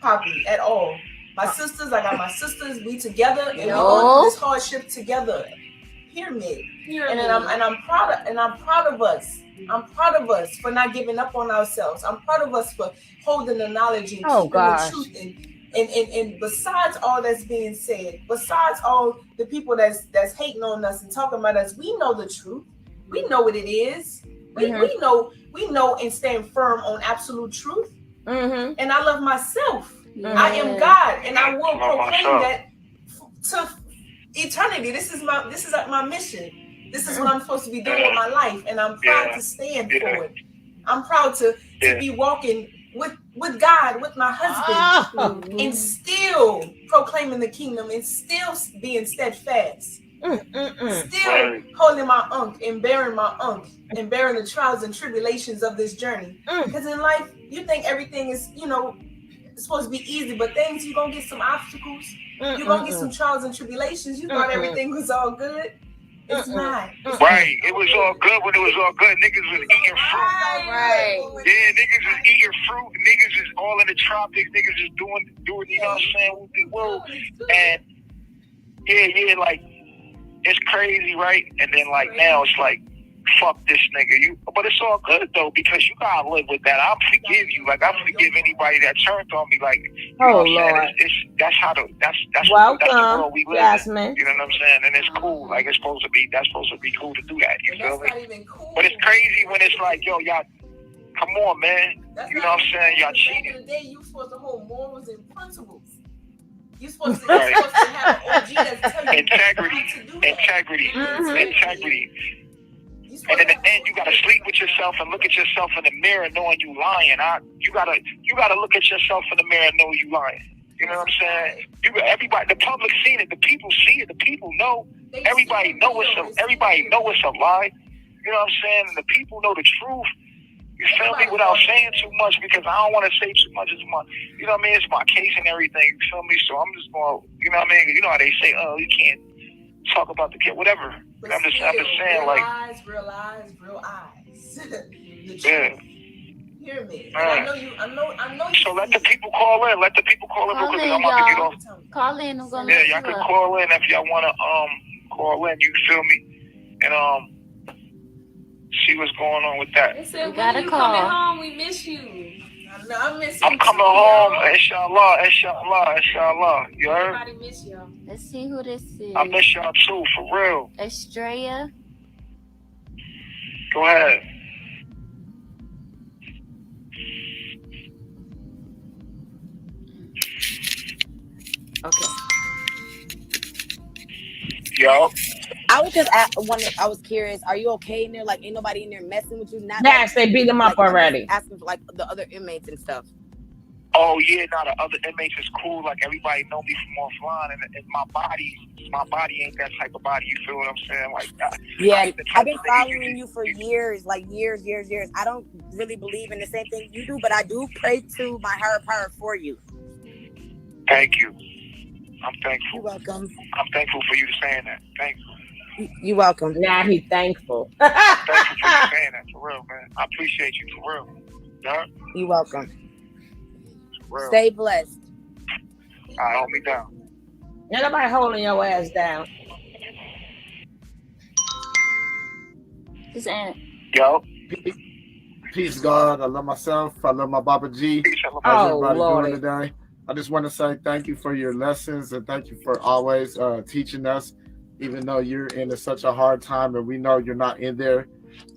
Poppy at all. My sisters, I got my sisters. We together and we go through this hardship together. Pyramid. And I'm proud of us. I'm proud of us for not giving up on ourselves. I'm proud of us for holding the knowledge and keeping the truth. And besides all that's being said, besides all the people that's hating on us and talking about us, we know the truth. We know what it is. We know and stand firm on absolute truth. And I love myself. I am God, and I will proclaim that to eternity. This is my mission. This is what I'm supposed to be doing with my life, and I'm proud to stand for it. I'm proud to be walking with God, with my husband, and still proclaiming the kingdom, and still being steadfast, still holding my unk and bearing my unk and bearing the trials and tribulations of this journey. Because in life, you think everything is, it's supposed to be easy, but things, you're gonna get some obstacles, you're gonna get some trials and tribulations. You thought everything was all good. It's not.
Right. It was all good when it was all good. Niggas was eating fruit.
Right.
Yeah, niggas was eating fruit. Niggas is all in the tropics. Niggas is doing, you know what I'm saying, whoop and yeah, like, it's crazy, right? And then, like, now it's like, fuck this nigga. But it's all good, though, because you gotta live with that. I forgive you. Like, I forgive anybody that turned on me. Like, you know what I'm saying? That's the world we live
Jasmine.
in. You know what I'm saying? And it's cool. Like, that's supposed to be cool to do that. You feel me? But it's crazy when it's like, yo, y'all, come on, man. You know what I'm saying? Y'all cheating.
Back in the day, you supposed to hold morals and principles. You're supposed to have an OG that's telling you
integrity. And in the end, you gotta sleep with yourself and look at yourself in the mirror, knowing you lying. You gotta look at yourself in the mirror and know you lying. You know what I'm saying? Everybody, the public seen it, the people see it, the people know. Everybody know it's a lie. You know what I'm saying? And the people know the truth. You feel me? Without saying too much, because I don't want to say too much. It's my, you know what I mean? It's my case and everything. You feel me? So I'm just going, you know what I mean? You know how they say, oh, you can't talk about the kid, whatever.
But
I'm just saying,
like, real eyes.
Yeah.
Hear me? I know you.
So let the people call in. Real quick, because I'm about to get off.
Call in. I'm gonna.
Yeah, y'all can call in if y'all wanna call in. You feel me? And see what's going on with that.
They said, when you coming home, we miss you.
I miss you.
I'm coming home, inshallah. You heard?
Everybody miss y'all.
Let's see who this is.
I miss y'all too, for real.
Estrella.
Go ahead.
Okay.
Yo.
I was just I was curious. Are you okay in there? Like, ain't nobody in there messing with you? Not
yes, they beat them up already.
Asking for like the other inmates and stuff.
Oh yeah, now the other inmates is cool. Like, everybody know me from offline, and my body ain't that type of body. You feel what I'm saying? Like,
yeah, I've been following you for years, like years. I don't really believe in the same thing you do, but I do pray to my higher power for you.
Thank you. I'm thankful.
You're welcome.
I'm thankful for you saying that. Thank you.
You're welcome.
Now he's thankful.
Thank you for saying that, for real, man. I appreciate you, for real. Yeah?
You're welcome.
For real.
Stay blessed.
All right, hold me down.
Ain't nobody holding your ass down.
Yo.
Peace, God. I love myself. I love my Baba G. How's everybody doing today? I just want to say thank you for your lessons and thank you for always teaching us, even though you're in such a hard time and we know you're not in there.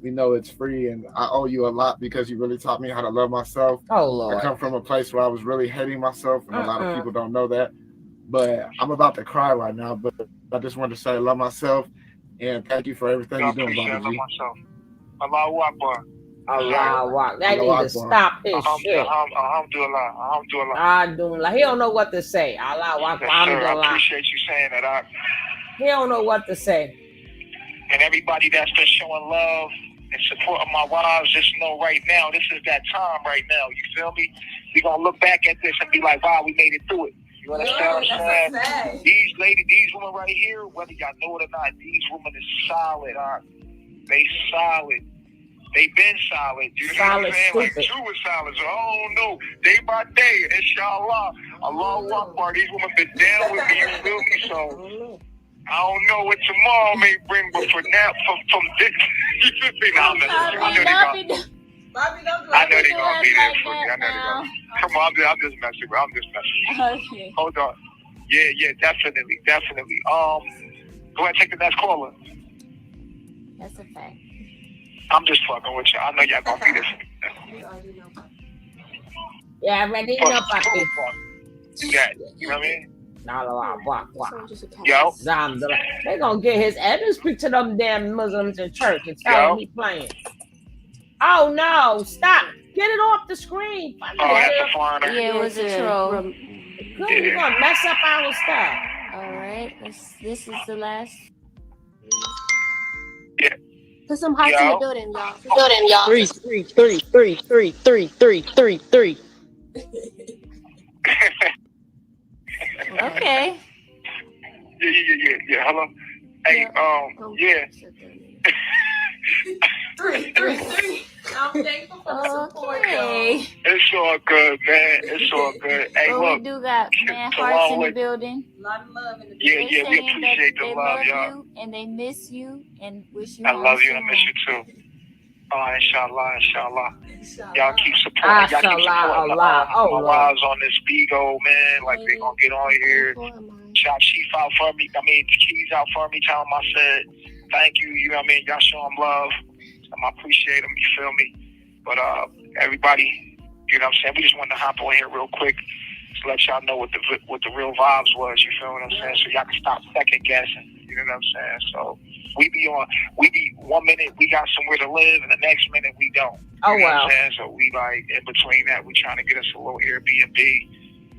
We know it's free, and I owe you a lot because you really taught me how to love myself.
Oh, Lord.
I come from a place where I was really hating myself, and a lot of people don't know that. But I'm about to cry right now, but I just want to say I love myself, and thank you for everything you're doing, Baba G.
I love myself. Allahu Akbar.
Allah, that needs to stop his shit.
Alhamdulillah.
He don't know what to say. Allah,
yes, sir. I appreciate you saying that.
He don't know what to say.
And everybody that's been showing love and supporting my wives, just know right now, this is that time right now. You feel me? We're going to look back at this and be like, wow, we made it through it. You understand what I'm saying? These ladies, these women right here, whether y'all know it or not, these women is solid. They solid. They been solid. You know what I'm saying? Like true is solid. So I don't know. Day by day, inshallah, Allahu Akbar. These women been down with me. You feel me? So I don't know what tomorrow may bring, but for now, from this, you feel me? I know they're gonna. I know they're gonna be there for me. I know they're gonna. Come on, I'm just messing, bro. I'm just messing.
Okay.
Hold on. Yeah, definitely. Go ahead, take the next caller.
That's a fact.
I'm just fucking with you. I know y'all gonna be this.
Yeah, I already know, papi.
Do that. You know what I mean?
Yo. They gonna get his address, speak to them damn Muslims in church and tell them he playing. Oh no, stop. Get it off the screen.
Oh, that's a foreigner.
Yeah, it was a troll.
Good, you're gonna mess up our stuff.
All right, this is the last.
Yeah.
Put some hearts in the building, y'all. 3, 3, 3, 3, 3, 3, 3, 3, 3.
Okay.
Yeah. Hello. Hey, yeah.
3. I'm thankful for the support, y'all.
It's all good, man. It's all good. Hey,
well,
look.
We do got man hearts in the building.
A lot of love in the
building. Yeah, we appreciate the love, y'all.
You and they miss you and wish you.
I love you and I miss you too. Inshallah. Y'all keep supporting. Y'all keep supporting my wives on this Bigo, man. Like they gonna get on here, shout Chief out for me. I mean, Keys out for me. Tell them I said thank you. You know what I mean? Y'all show them love. I appreciate them. You feel me? But everybody, you know what I'm saying? We just wanted to hop on here real quick to let y'all know what the real vibes was. You feel what I'm saying? So y'all can stop second guessing. You know what I'm saying? So. We be 1 minute we got somewhere to live and the next minute we don't.
Oh,
you know
wow.
what I'm saying? So we like in between that we trying to get us a little Airbnb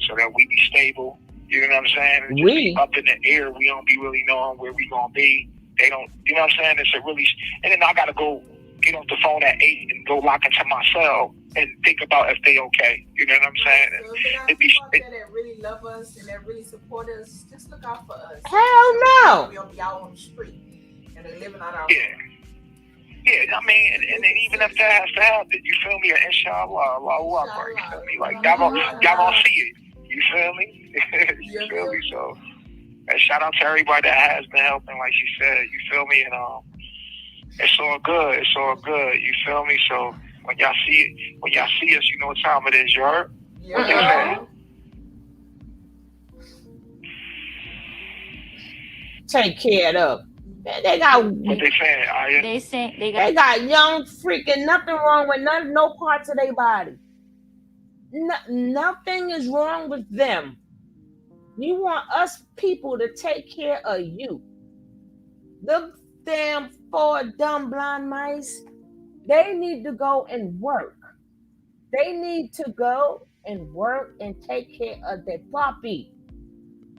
so that we be stable. You know what I'm saying? And just be up in the air, we don't be really knowing where we gonna be. They don't, you know what I'm saying? It's a really, and then I gotta go get off the phone at 8 and go lock into my cell and think about if they okay. You know what I'm saying?
That really love us and that really support us, just look out for us.
Hell no.
We'll be out on the street. They're living on our
Yeah, I mean, and then even if that has to happen, you feel me? Inshallah, Allahu Akbar, you feel me? Like, y'all gonna see it, you feel me? You feel me? So, and shout out to everybody that has been helping, like she said, you feel me? And it's all good, you feel me? So, when y'all see us, you know what time it is, you heard?
Yeah.
Take care of. They got
what they saying, Aya?
They got young freaking nothing wrong with no parts of their body. Nothing is wrong with them. You want us people to take care of you. The damn 4 dumb blind mice, they need to go and work. They need to go and work and take care of their puppy.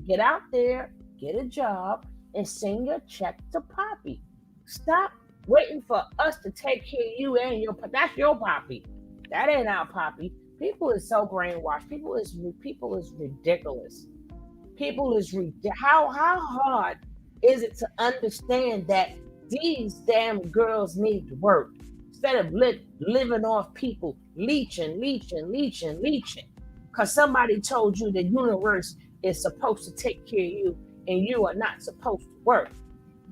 Get out there, get a job, and send your check to Poppy. Stop waiting for us to take care of you and that's your Poppy. That ain't our Poppy. People is so brainwashed. People is ridiculous. How hard is it to understand that these damn girls need to work instead of living off people, leeching? Because somebody told you the universe is supposed to take care of you and you are not supposed to work.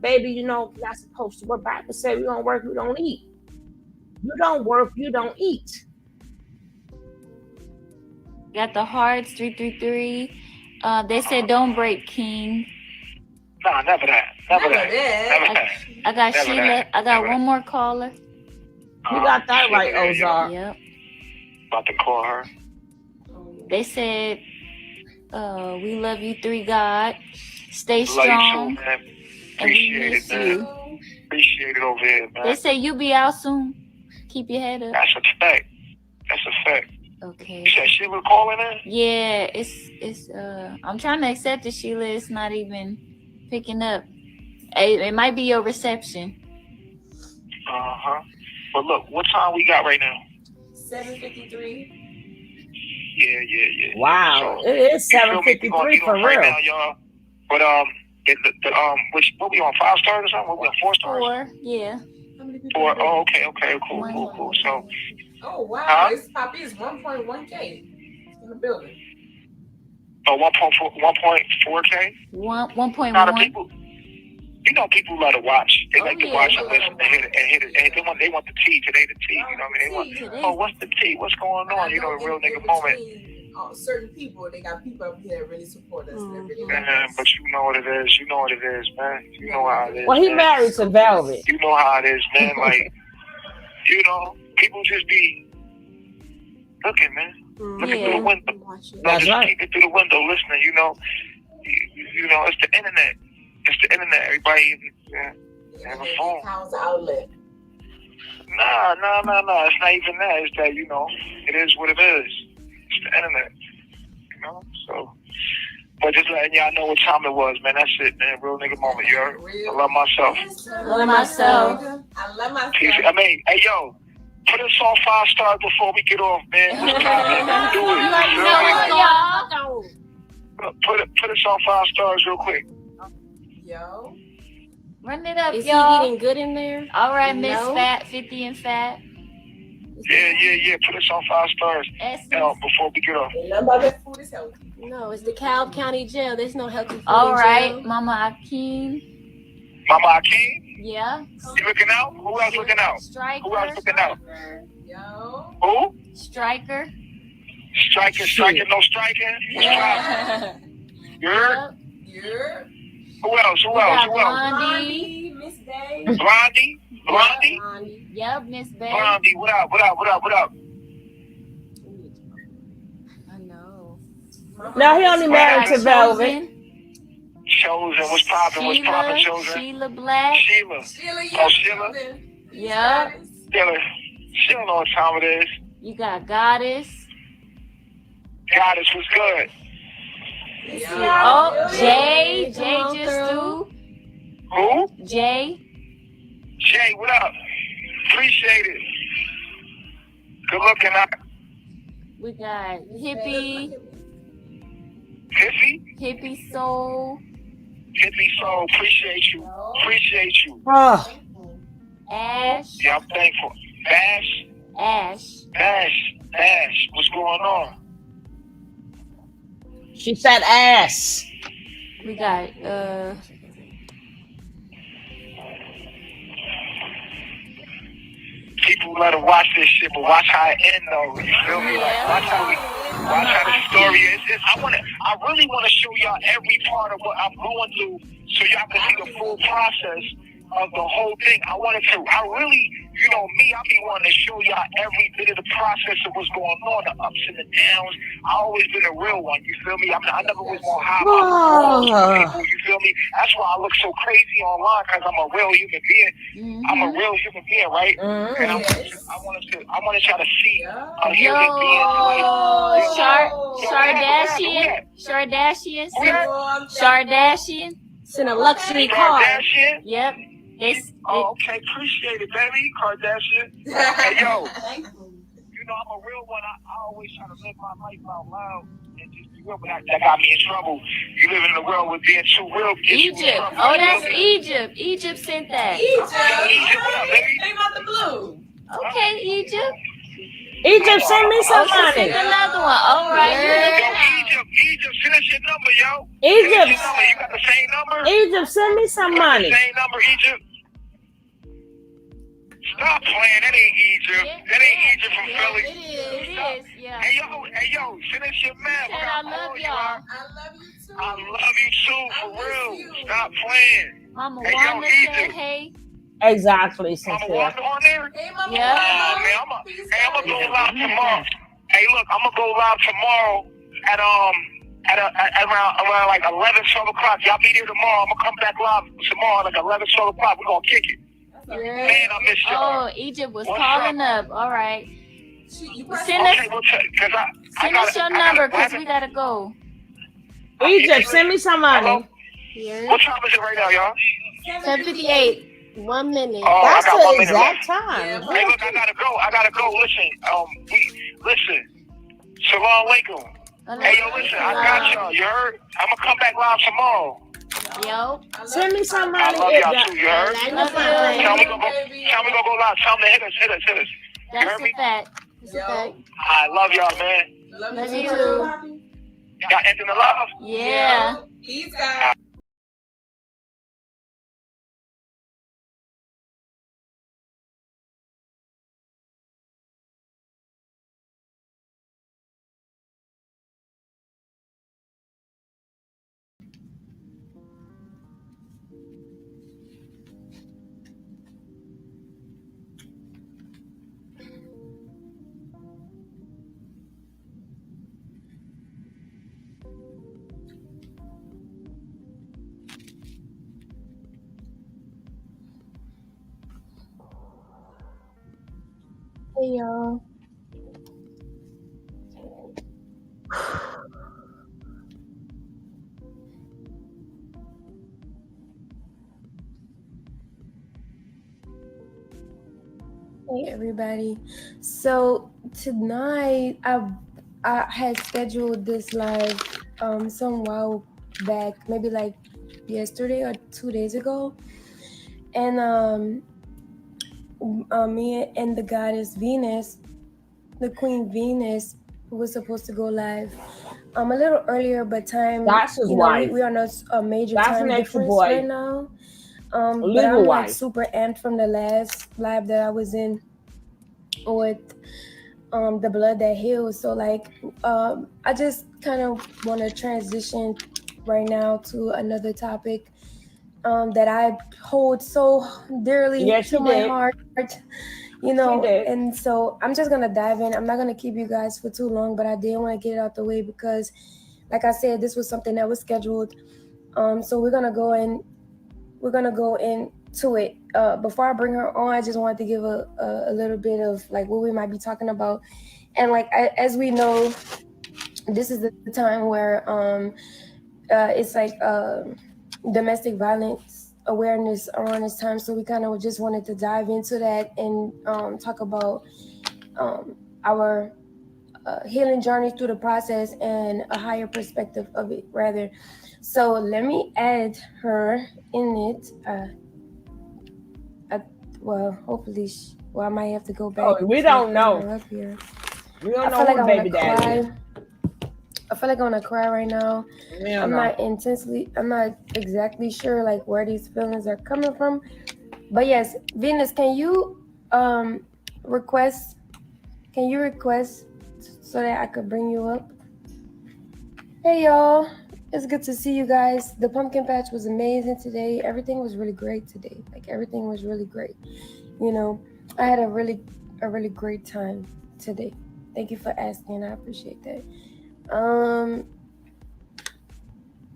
Baby, you know, you're not supposed to work. Bible says we don't work, we don't eat. You don't work, you don't eat.
Got the hearts, 333. They said don't break, King.
Nah, never that.
I got
never
Sheila.
That.
I got
Never
one more caller.
You got that right, Ozark.
Yep.
About to call her.
They said, we love you, 3 God. Stay
Love
strong.
you too, man. Appreciate it, man. Appreciate it over here, man.
They say you be out soon. Keep your head up.
That's a fact.
Okay.
You said Sheila calling in?
Yeah, it's I'm trying to accept it, Sheila. It's not even picking up. It might be your reception.
But look, what time we got right now?
7:53.
Yeah.
Wow,
So,
it is 7:53 for real.
Right now, y'all. But what we on 5 stars or something? What we on 4 stars?
4, yeah.
4. Oh, okay, cool. So.
Oh wow, this Poppy is 1.1K in the building.
Oh, 1.4K.
1.1.
People love to watch. They like to watch and listen and hit it. They want the tea today. The tea, you know what I mean? They want. Oh, what's the tea? What's going on? You know, a real nigga moment.
Certain people, they got people up here that really support us.
But you know what it is. You know what it is, man. You know how it is.
Well, he married to Velvet.
You know how it is, man. Like, people just be looking, man. Looking through the window.
That's right.
Keep it through the window, listening. You know, it's the internet. Everybody have a phone.
How's the outlet?
Nah. It's not even that. It's that, it is what it is. It's the internet. So. But just letting y'all know what time it was, man. That's it, man. Real nigga moment, you heard? I love myself.
I love myself.
Peace. Hey, yo. Put us on 5 stars before we get off, man. Do it. Put us on 5 stars real quick.
Yo.
Run it up,
Is
y'all.
he eating good in there?
All right, Miss Fat, 50 and Fat.
Yeah. Put us on 5 stars before we get off.
Food is healthy.
No, it's the Cobb County Jail. There's no healthy food.
All
in
right,
jail.
Mama Akeem.
Mama Akeem?
Yeah.
You looking out? Who else looking out?
Striker.
Who else looking out?
Yo.
Who?
Striker.
Striker, no striking?
Yeah.
You heard?
Yeah.
Who else?
Blondie.
Miss Bay.
Blondie?
Yep, Miss Bay.
Blondie, what up?
I know.
No, he only married to Velvet.
Chosen, what's poppin', Chosen?
Sheila Black.
Sheila.
Yeah.
Sheila?
Yep.
She don't know what time it is.
You got Goddess.
Goddess was good.
Oh, Jay just do.
Who?
Jay,
what up? Appreciate it. Good looking out.
we got Hippie Soul.
Hippie Soul, appreciate you.
Oh,
Ash.
Yeah, I'm thankful. Ash, what's going on?
she said ass.
We got
People let her watch this shit, but watch how it end though. You feel me? Like, watch how the story is. I really want to show y'all every part of what I'm going through, so y'all can see the full process of the whole thing. I really, me, I be wanting to show y'all every bit of the process of what's going on, the ups and the downs. I always been a real one, you feel me? I never was gonna hide my people, you feel me? That's why I look so crazy online, because I'm a real human being.
Mm-hmm.
I'm a real human being, right?
Mm-hmm.
And I want to try to see a human being.
Shardashian.
It's in a luxury car.
Kardashian?
Yep.
Okay, appreciate it, baby. Kardashian. Hey, yo. I'm a real one. I always try to live my life out loud and just be real, but that got me in trouble. You live in the world with being too real.
Egypt. Oh, that's Egypt. Egypt sent that.
Egypt, what up, baby?
Came out the blue.
Okay, Egypt.
Egypt, send me some money.
Send another one. All right.
Egypt, send us your number, yo.
Egypt.
You got the same number?
Egypt, send me some money.
Same number, Egypt. Stop playing. That ain't Egypt. That ain't Egypt from Philly.
It is. Yeah.
Hey, yo, send us your man.
I love y'all.
I
I
love you too.
love you too, for real. Stop playing.
Mama
Hey, yo,
Wanda said,
Egypt.
hey.
Exactly,
Mama
Cynthia.
Wanda on there?
Hey, Mama.
Yeah.
Oh, man, I'm gonna go live tomorrow. Hey, look, I'm gonna go live tomorrow at around like 11, 12 o'clock. Y'all be there tomorrow. I'm gonna come back live tomorrow like 11, 12 o'clock. We're gonna kick it. Man, I miss y'all.
Oh, Egypt was calling up. All right. Send us your number because we gotta go.
Egypt, send me some money.
Here.
What time is it right now, y'all?
7:58. 1 minute.
Oh,
That's
I got
the
1 minute
exact
left.
time.
Yeah,
Hey, look, I gotta go. Listen. Shalom alaikum. Hey, yo, listen, I got y'all. You heard? I'm gonna come back live tomorrow.
Yo.
Send me some
I
money.
love y'all too. You heard?
Love
Tell me go live. Tell me hit us. You
That's
heard
a
me?
fact. That's a fact.
I love y'all, man.
Love
Love
you
you
too.
too.
Y'all ending the love?
Yeah.
Peace, guys.
Hey y'all. Hey everybody. So tonight I had scheduled this live some while back, maybe like yesterday or 2 days ago. And me and the goddess Venus, the Queen Venus, was supposed to go live a little earlier, but time,
That's his
you know,
wife.
we are not a major
That's
time difference
Natureboy.
right now. But
Legal
I'm like
wife.
super amped from the last live that I was in with the blood that heals. So like I just kind of want to transition right now to another topic that I hold so dearly
Yes,
to
she
my
did.
heart, you
She
know.
did.
And so I'm just gonna dive in. I'm not gonna keep you guys for too long, but I did want to get it out the way because, like I said, this was something that was scheduled. So we're gonna go into it. Before I bring her on, I just wanted to give a little bit of like what we might be talking about. And like as we know, this is the time where it's like domestic violence awareness around this time. So we kind of just wanted to dive into that and talk about our healing journey through the process and a higher perspective of it rather. So let me add her in it. Well, hopefully, I might have to go back.
Oh, we don't know.
Up here.
We don't
I
know
feel like
who
I
baby
want to
daddy
cry.
is.
I feel like I want to cry right now. I'm not exactly sure like where these feelings are coming from. But yes, Venus, can you request so that I could bring you up? Hey y'all, it's good to see you guys. The pumpkin patch was amazing today. Everything was really great today. Like everything was really great. You know, I had a really great time today. Thank you for asking. I appreciate that.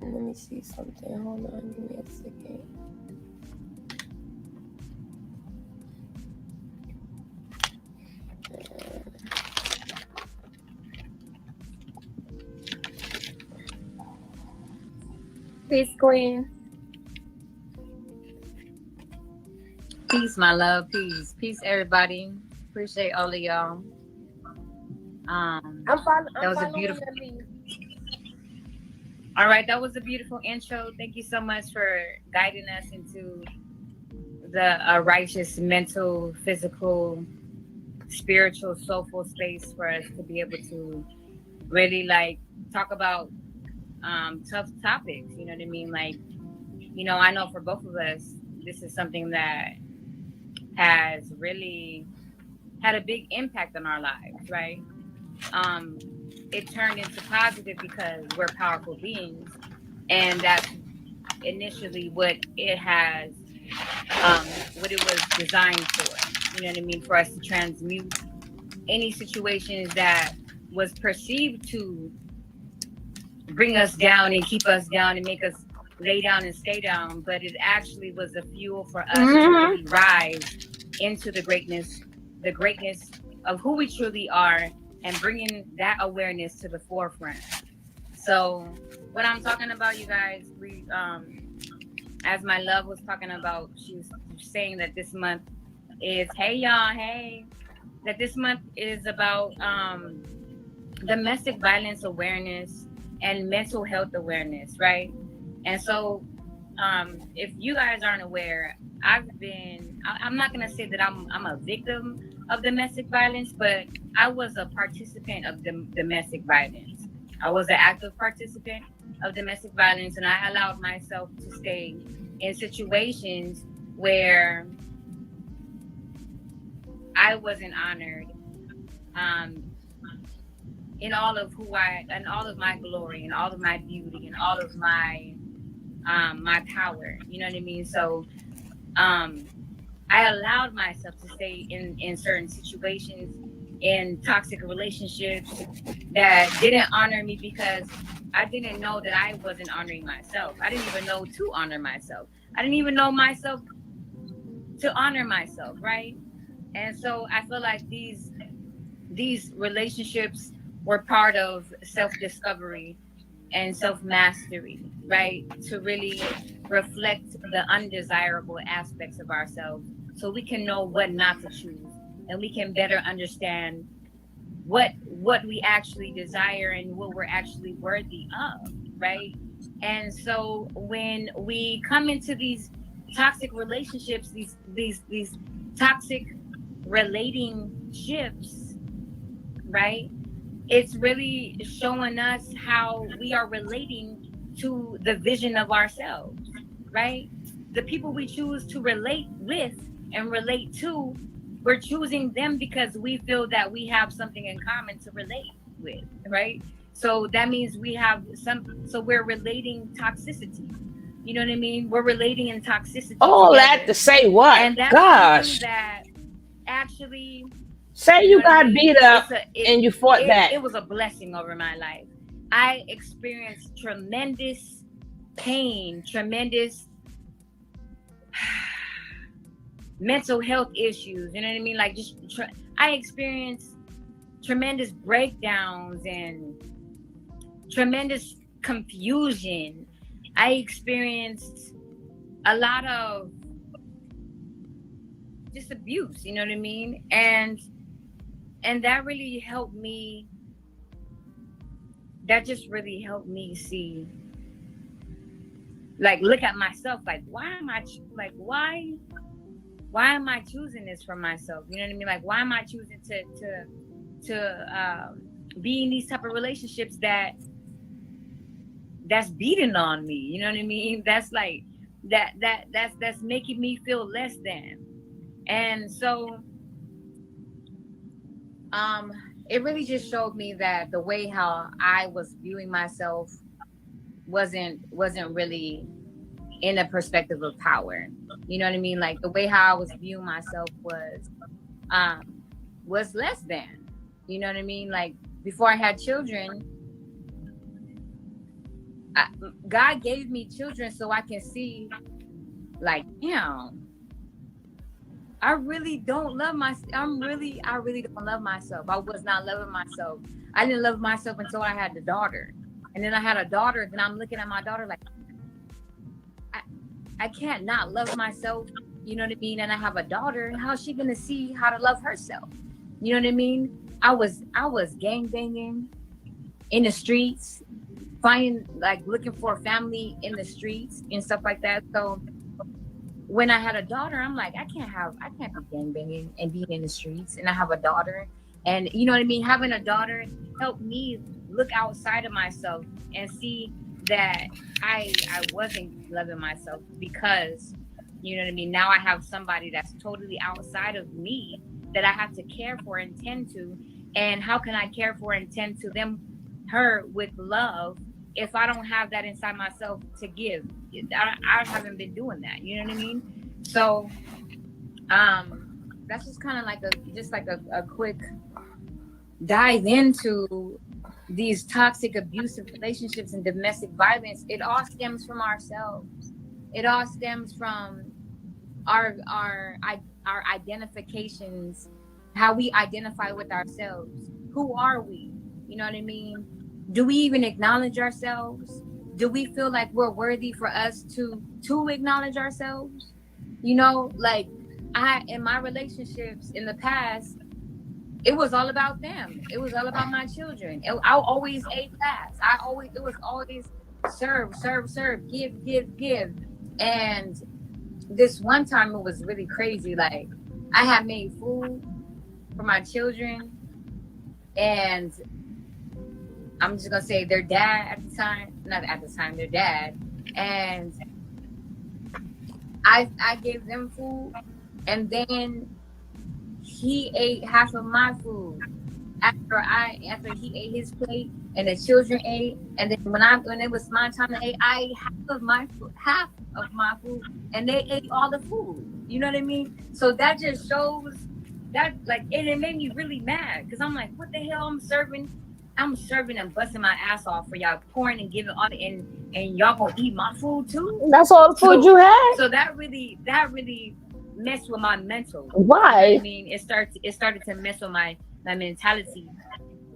Let me see something. Hold on, give me a second. Peace, Queen.
Peace, my love. Peace, everybody. Appreciate all of y'all. That was a beautiful. All right, that was a beautiful intro. Thank you so much for guiding us into the righteous, mental, physical, spiritual, soulful space for us to be able to really like talk about tough topics. You know what I mean? Like, you know, I know for both of us, this is something that has really had a big impact on our lives, right? It turned into positive because we're powerful beings, and that's initially what it has, what it was designed for. You know what I mean? For us to transmute any situations that was perceived to bring us down and keep us down and make us lay down and stay down, but it actually was a fuel for us to really rise into the greatness of who we truly are and bringing that awareness to the forefront. So what I'm talking about, you guys, as my love was talking about, she was saying that this month is, hey y'all, hey, that this month is about domestic violence awareness and mental health awareness, right? And so if you guys aren't aware, I'm not going to say that I'm a victim of domestic violence, but I was a participant of domestic violence. I was an active participant of domestic violence, and I allowed myself to stay in situations where I wasn't honored in all of and all of my glory, and all of my beauty, and all of my power. You know what I mean? So I allowed myself to stay in certain situations, in toxic relationships that didn't honor me, because I didn't know that I wasn't honoring myself. I didn't even know to honor myself. I didn't even know myself to honor myself, right? And so I feel like these relationships were part of self-discovery and self-mastery, right? To really reflect the undesirable aspects of ourselves, so we can know what not to choose, and we can better understand what we actually desire and what we're actually worthy of, right? And so when we come into these toxic relationships, these toxic relating shifts, right? It's really showing us how we are relating to the vision of ourselves, right? The people we choose to relate with and relate to, we're choosing them because we feel that we have something in common to relate with, right? So that means we have so we're relating toxicity. You know what I mean? We're relating in toxicity.
All
together.
that to say what?
And that's
Gosh.
something that actually,
say you got beat up and you fought back.
It was a blessing over my life. I experienced tremendous pain, tremendous mental health issues. You know what I mean? Like I experienced tremendous breakdowns and tremendous confusion. I experienced a lot of just abuse. You know what I mean? And that really helped me. That just really helped me see, like, look at myself. Like, why am I choosing this for myself? You know what I mean? Like, why am I choosing to be in these type of relationships that's beating on me? You know what I mean? That's like that's making me feel less than. And so it really just showed me that the way how I was viewing myself wasn't really in a perspective of power. You know what I mean? Like, the way how I was viewing myself was less than. You know what I mean? Like, before I had children, God gave me children so I can see, like, I really don't love myself. I really don't love myself. I was not loving myself. I didn't love myself until I had the daughter. And then I had a daughter, and I'm looking at my daughter like, I can't not love myself. You know what I mean? And I have a daughter. How's she gonna see how to love herself? You know what I mean? I was gangbanging in the streets, looking for a family in the streets and stuff like that. So when I had a daughter, I'm like, I can't be gangbanging and being in the streets, and I have a daughter. And you know what I mean? Having a daughter helped me look outside of myself and see that I wasn't loving myself, because, you know what I mean, now I have somebody that's totally outside of me that I have to care for and tend to. And how can I care for and tend to her with love if I don't have that inside myself to give? I haven't been doing that. You know what I mean? So that's just kind of like a quick dive into these toxic, abusive relationships and domestic violence. It all stems from ourselves. It all stems from our identifications, how we identify with ourselves. Who are we? You know what I mean? Do we even acknowledge ourselves? do we feel like we're worthy for us to acknowledge ourselves? You know, like in my relationships in the past, it was all about them. It was all about my children. I always ate last. It was always serve, give. And this one time it was really crazy. Like, I had made food for my children, and I'm just gonna say their dad their dad, and I gave them food, and then he ate half of my food after he ate his plate, and the children ate, and then when it was my time to eat, I ate half of my food, and they ate all the food. You know what I mean? So that just shows that, like, and it made me really mad, because I'm like, what the hell? I'm serving and busting my ass off for y'all, pouring and giving all the, and y'all gonna eat my food too?
That's all the food you had?
So that really messed with my mental.
Why?
You know what I mean? It started to mess with my mentality.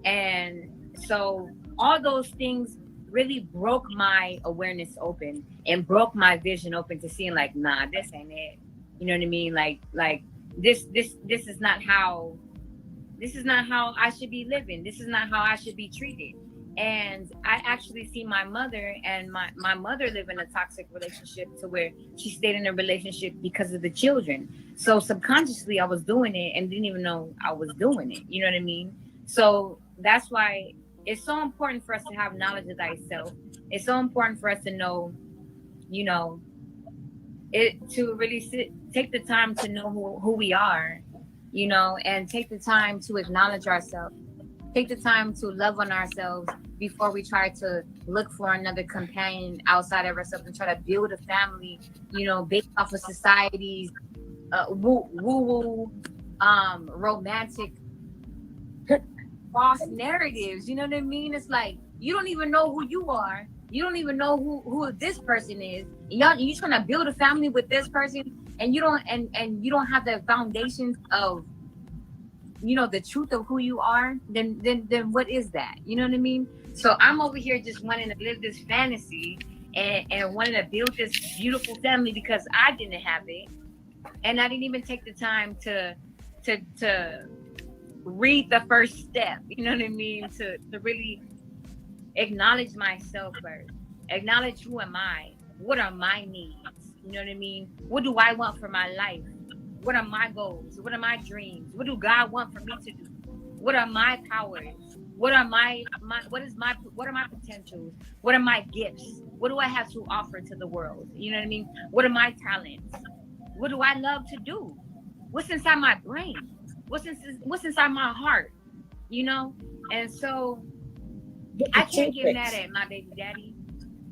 And so all those things really broke my awareness open and broke my vision open to seeing, like, nah, this ain't it. You know what I mean? Like this is not how I should be living. This is not how I should be treated. And I actually see my mother and my mother live in a toxic relationship, to where she stayed in a relationship because of the children. So subconsciously I was doing it and didn't even know I was doing it. You know what I mean? So that's why it's so important for us to have knowledge of thyself. It's so important for us to know, you know, to really take the time to know who we are, you know, and take the time to acknowledge ourselves. Take the time to love on ourselves before we try to look for another companion outside of ourselves and try to build a family, you know, based off of society's woo-woo, romantic, false narratives. You know what I mean? It's like, you don't even know who you are. You don't even know who this person is. You're trying to build a family with this person, and you don't have the foundations of, you know, the truth of who you are. Then what is that? You know what I mean? So I'm over here just wanting to live this fantasy and wanting to build this beautiful family because I didn't have it, and I didn't even take the time to read the first step. You know what I mean? To really acknowledge myself first. Acknowledge, who am I? What are my needs? You know what I mean? What do I want for my life? What are my goals? What are my dreams? What do God want for me to do? What are my powers? What are my potentials? What are my gifts? What do I have to offer to the world? You know what I mean? What are my talents? What do I love to do? What's inside my brain? What's inside my heart? You know? And so I can't get mad at my baby daddy,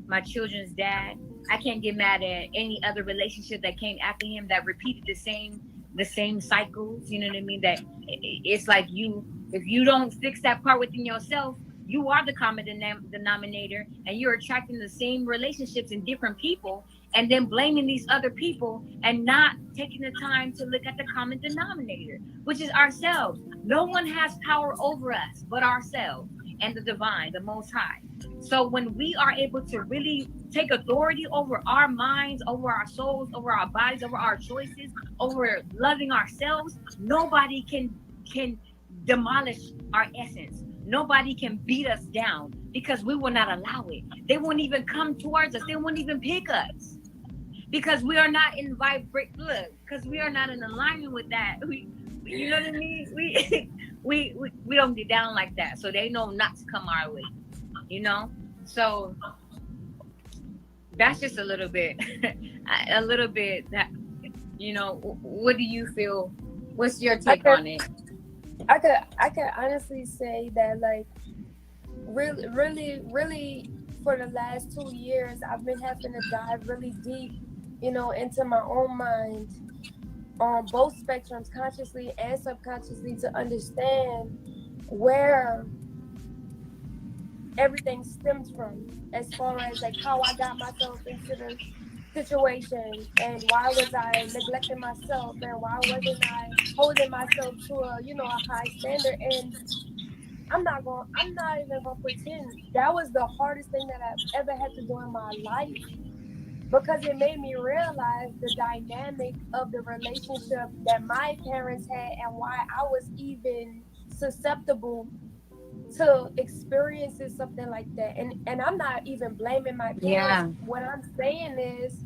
my children's dad. I can't get mad at any other relationship that came after him that repeated the same cycles. You know what I mean? That it's like, if you don't fix that part within yourself, you are the common denominator, and you're attracting the same relationships in different people, and then blaming these other people and not taking the time to look at the common denominator, which is ourselves. No one has power over us but ourselves and the divine, the Most High. So when we are able to really take authority over our minds, over our souls, over our bodies, over our choices, over loving ourselves, nobody can demolish our essence. Nobody can beat us down, because we will not allow it. They won't even come towards us. They won't even pick us, because we are not in because we are not in alignment with that. You know what I mean? We don't get down like that, so they know not to come our way. You know, so that's just a little bit that, you know. What do you feel? What's your take on it?
I could honestly say that, like, really for the last 2 years, I've been having to dive really deep, you know, into my own mind on both spectrums, consciously and subconsciously, to understand where everything stems from, as far as like how I got myself into the situation, and why was I neglecting myself, and why wasn't I holding myself to a high standard. And I'm not even gonna pretend that was the hardest thing that I've ever had to do in my life, because it made me realize the dynamic of the relationship that my parents had and why I was even susceptible to experiencing something like that. And I'm not even blaming my parents.
Yeah.
What I'm saying is,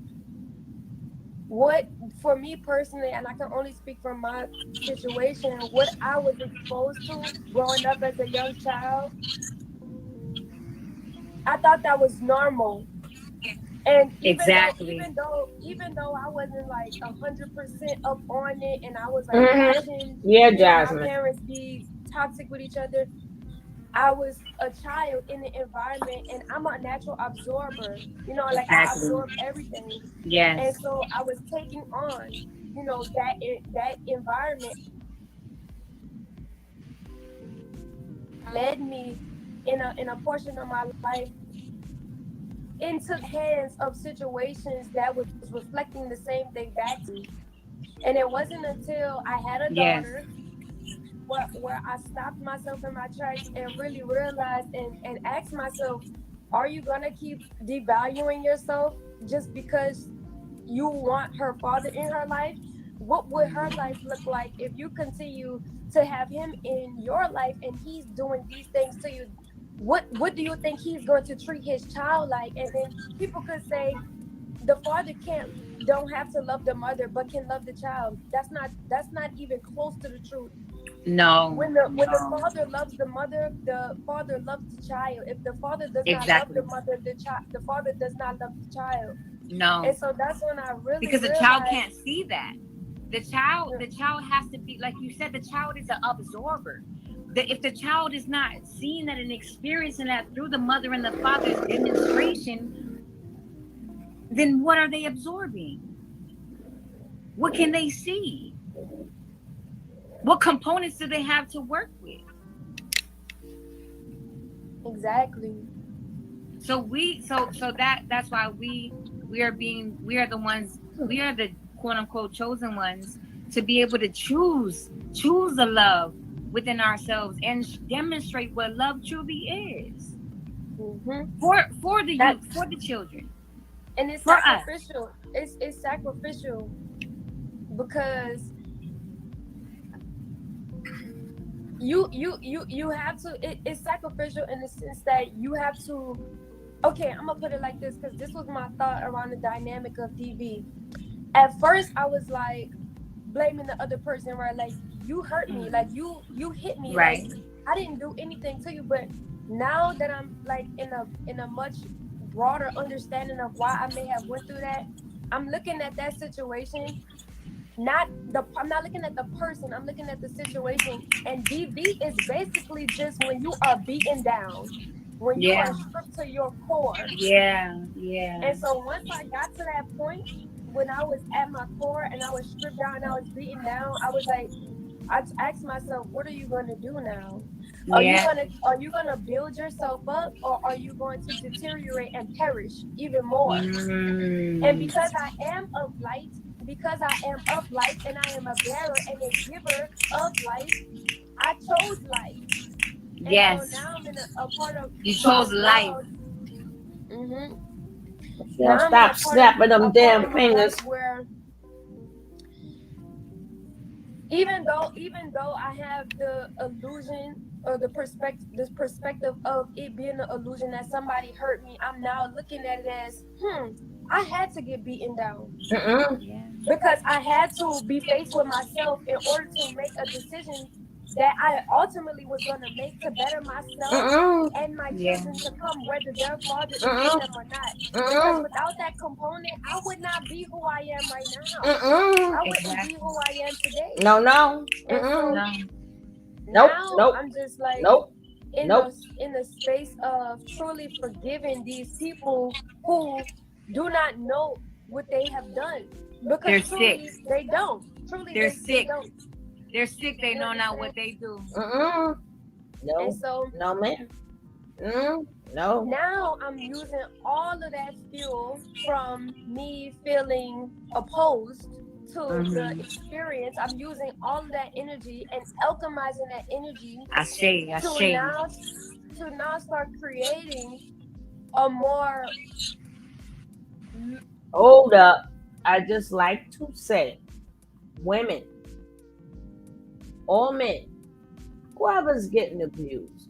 what for me personally, and I can only speak from my situation, what I was exposed to growing up as a young child, I thought that was normal. And
Exactly.
even though I wasn't like 100% up on it, and I was like
Mm-hmm.
watching
Yeah,
my
Jasmine.
parents be toxic with each other, I was a child in the environment, and I'm a natural absorber. Like I
Exactly.
absorb everything,
Yes.
and so I was taking on, that environment led me in a portion of my life into the hands of situations that was reflecting the same thing back to me. And it wasn't until I had a
Yes.
daughter where I stopped myself in my tracks and really realized and asked myself, are you gonna keep devaluing yourself just because you want her father in her life? What would her life look like if you continue to have him in your life and he's doing these things to you? What do you think he's going to treat his child like? And then people could say the father don't have to love the mother but can love the child. That's not even close to the truth.
No.
When the father loves the mother, the father loves the child. If the father does not love
Exactly.
the mother, the father does not love the child.
No.
And so that's when I really
Because the
realized,
child can't see that. The child has to be, like you said, the child is an absorber. If the child is not seeing that and experiencing that through the mother and the father's demonstration, then what are they absorbing? What can they see? What components do they have to work with?
exactly.
So that's why we are the quote unquote chosen ones to be able to choose the love within ourselves and demonstrate what love truly is.
Mm-hmm.
For the youth, for the children,
and it's
for
sacrificial. It's sacrificial because you have to. It's sacrificial in the sense that you have to. Okay, I'm gonna put it like this because this was my thought around the dynamic of DV. At first, I was like blaming the other person, right? Like, you hurt me, like you hit me,
right.
like I didn't do anything to you. But now that I'm like in a much broader understanding of why I may have went through that, I'm looking at that situation. I'm not looking at the person, I'm looking at the situation. And DV is basically just when you are beaten down, when you are stripped to your core.
Yeah.
And so once I got to that point, when I was at my core and I was stripped down and I was beaten down, I was like, I asked myself, what are you going to do now? Are you gonna build yourself up, or are you going to deteriorate and perish even more? And because I am of light, and I am a bearer and a giver of life, I chose life. And so now I'm in a part of
you chose life.
Mm-hmm.
Yeah, stop snapping them damn fingers.
Where even though I have the illusion or this perspective of it being an illusion that somebody hurt me, I'm now looking at it as, I had to get beaten down. Because I had to be faced with myself in order to make a decision that I ultimately was going to make to better myself and my children to come, whether their father is with them or not. Because without that component, I would not be who I am right now. I wouldn't be who I am today.
No.
Now I'm just like in the space of truly forgiving these people who do not know what they have done. Because truly, they don't. Truly,
they're
sick.
They don't. They're sick. They know not what they do.
No.
And so,
no, man. No.
Now I'm using all of that fuel from me feeling opposed to the experience. I'm using all of that energy and alchemizing that energy to now start creating a more.
Hold up. I just like to say, women, all men, whoever's getting abused,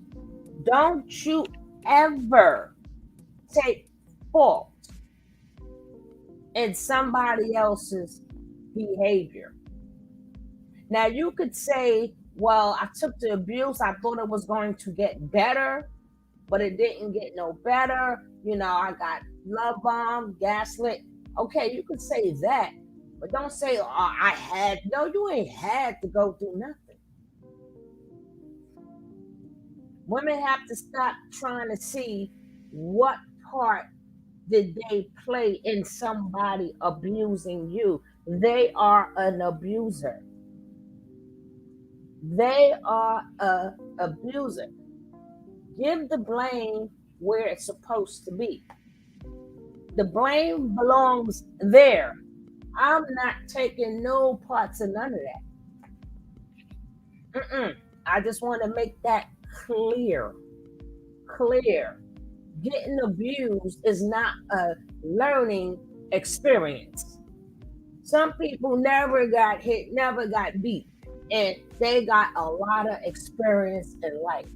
don't you ever take fault in somebody else's behavior. Now, you could say, well, I took the abuse, I thought it was going to get better, but it didn't get no better. You know, I got love bombed, gaslit. Okay, you could say that, but don't say, oh, I had. No, you ain't had to go through nothing. Women have to stop trying to see what part did they play in somebody abusing you. They are an abuser. They are an abuser. Give the blame where it's supposed to be. The blame belongs there. I'm not taking no parts of none of that. I just want to make that clear. Getting abused is not a learning experience. Some people never got hit, never got beat, and they got a lot of experience in life.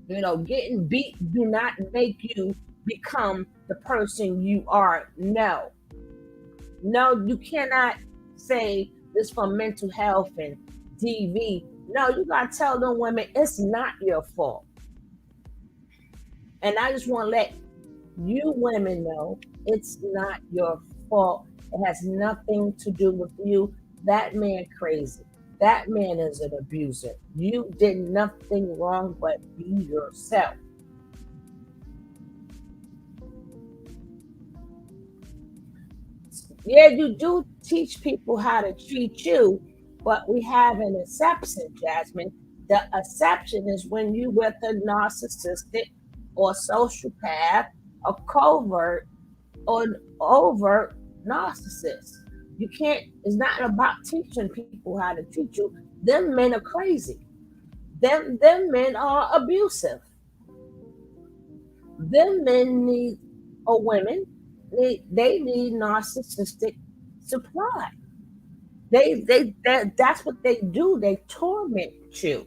You know, getting beat do not make you become the person you are. No, you cannot say this for mental health and DV. No, you gotta tell them women it's not your fault. And I just want to let you women know it's not your fault. It has nothing to do with you. That man crazy. That man is an abuser. You did nothing wrong but be yourself. Yeah, you do teach people how to treat you, but we have an exception, Jasmine. The exception is when you with a narcissistic or sociopath, a covert or an overt narcissist. You can't, it's not about teaching people how to treat you. Them men are crazy. Them men are abusive. Them men need, or women, they need narcissistic supply. That's what they do. They torment you.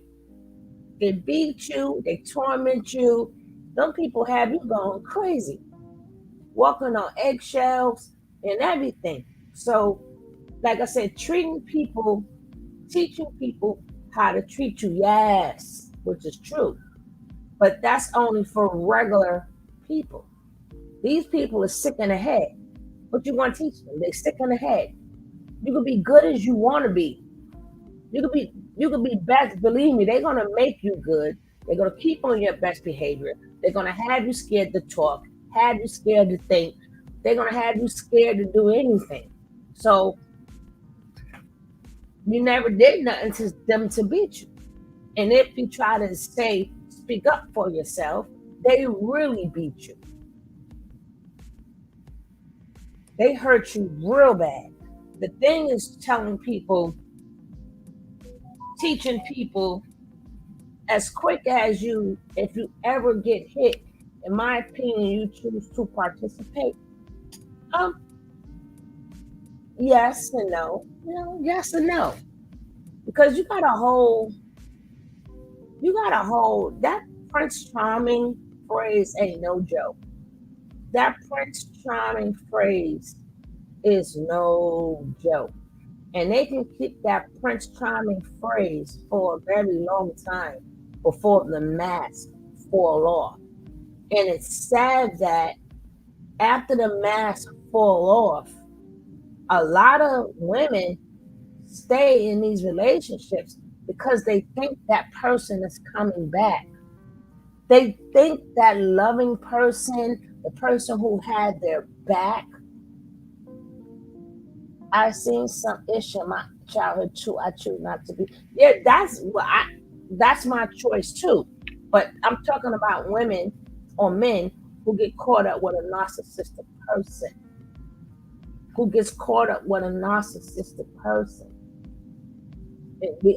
They beat you. They torment you. Some people have you going crazy, walking on eggshells and everything. So, like I said, teaching people how to treat you, yes, which is true. But that's only for regular people. These people are sick in the head. What you want to teach them? They're sick in the head. You can be good as you want to be. You could be best. Believe me, they're gonna make you good. They're gonna keep on your best behavior. They're gonna have you scared to talk, have you scared to think. They're gonna have you scared to do anything. So you never did nothing to them to beat you. And if you try to speak up for yourself, they really beat you. They hurt you real bad. The thing is teaching people as quick as if you ever get hit, in my opinion, you choose to participate. Yes and no. Yes and no. Because you got a whole that Prince Charming phrase ain't no joke. That Prince Charming phrase is no joke. And they can keep that Prince Charming phrase for a very long time before the mask fall off. And it's sad that after the mask fall off, a lot of women stay in these relationships because they think that person is coming back. They think that loving person, the person who had their back. I've seen some issue in my childhood too. I choose not to be. Yeah, that's my choice too. But I'm talking about women or men who get caught up with a narcissistic person. who gets caught up with a narcissistic person.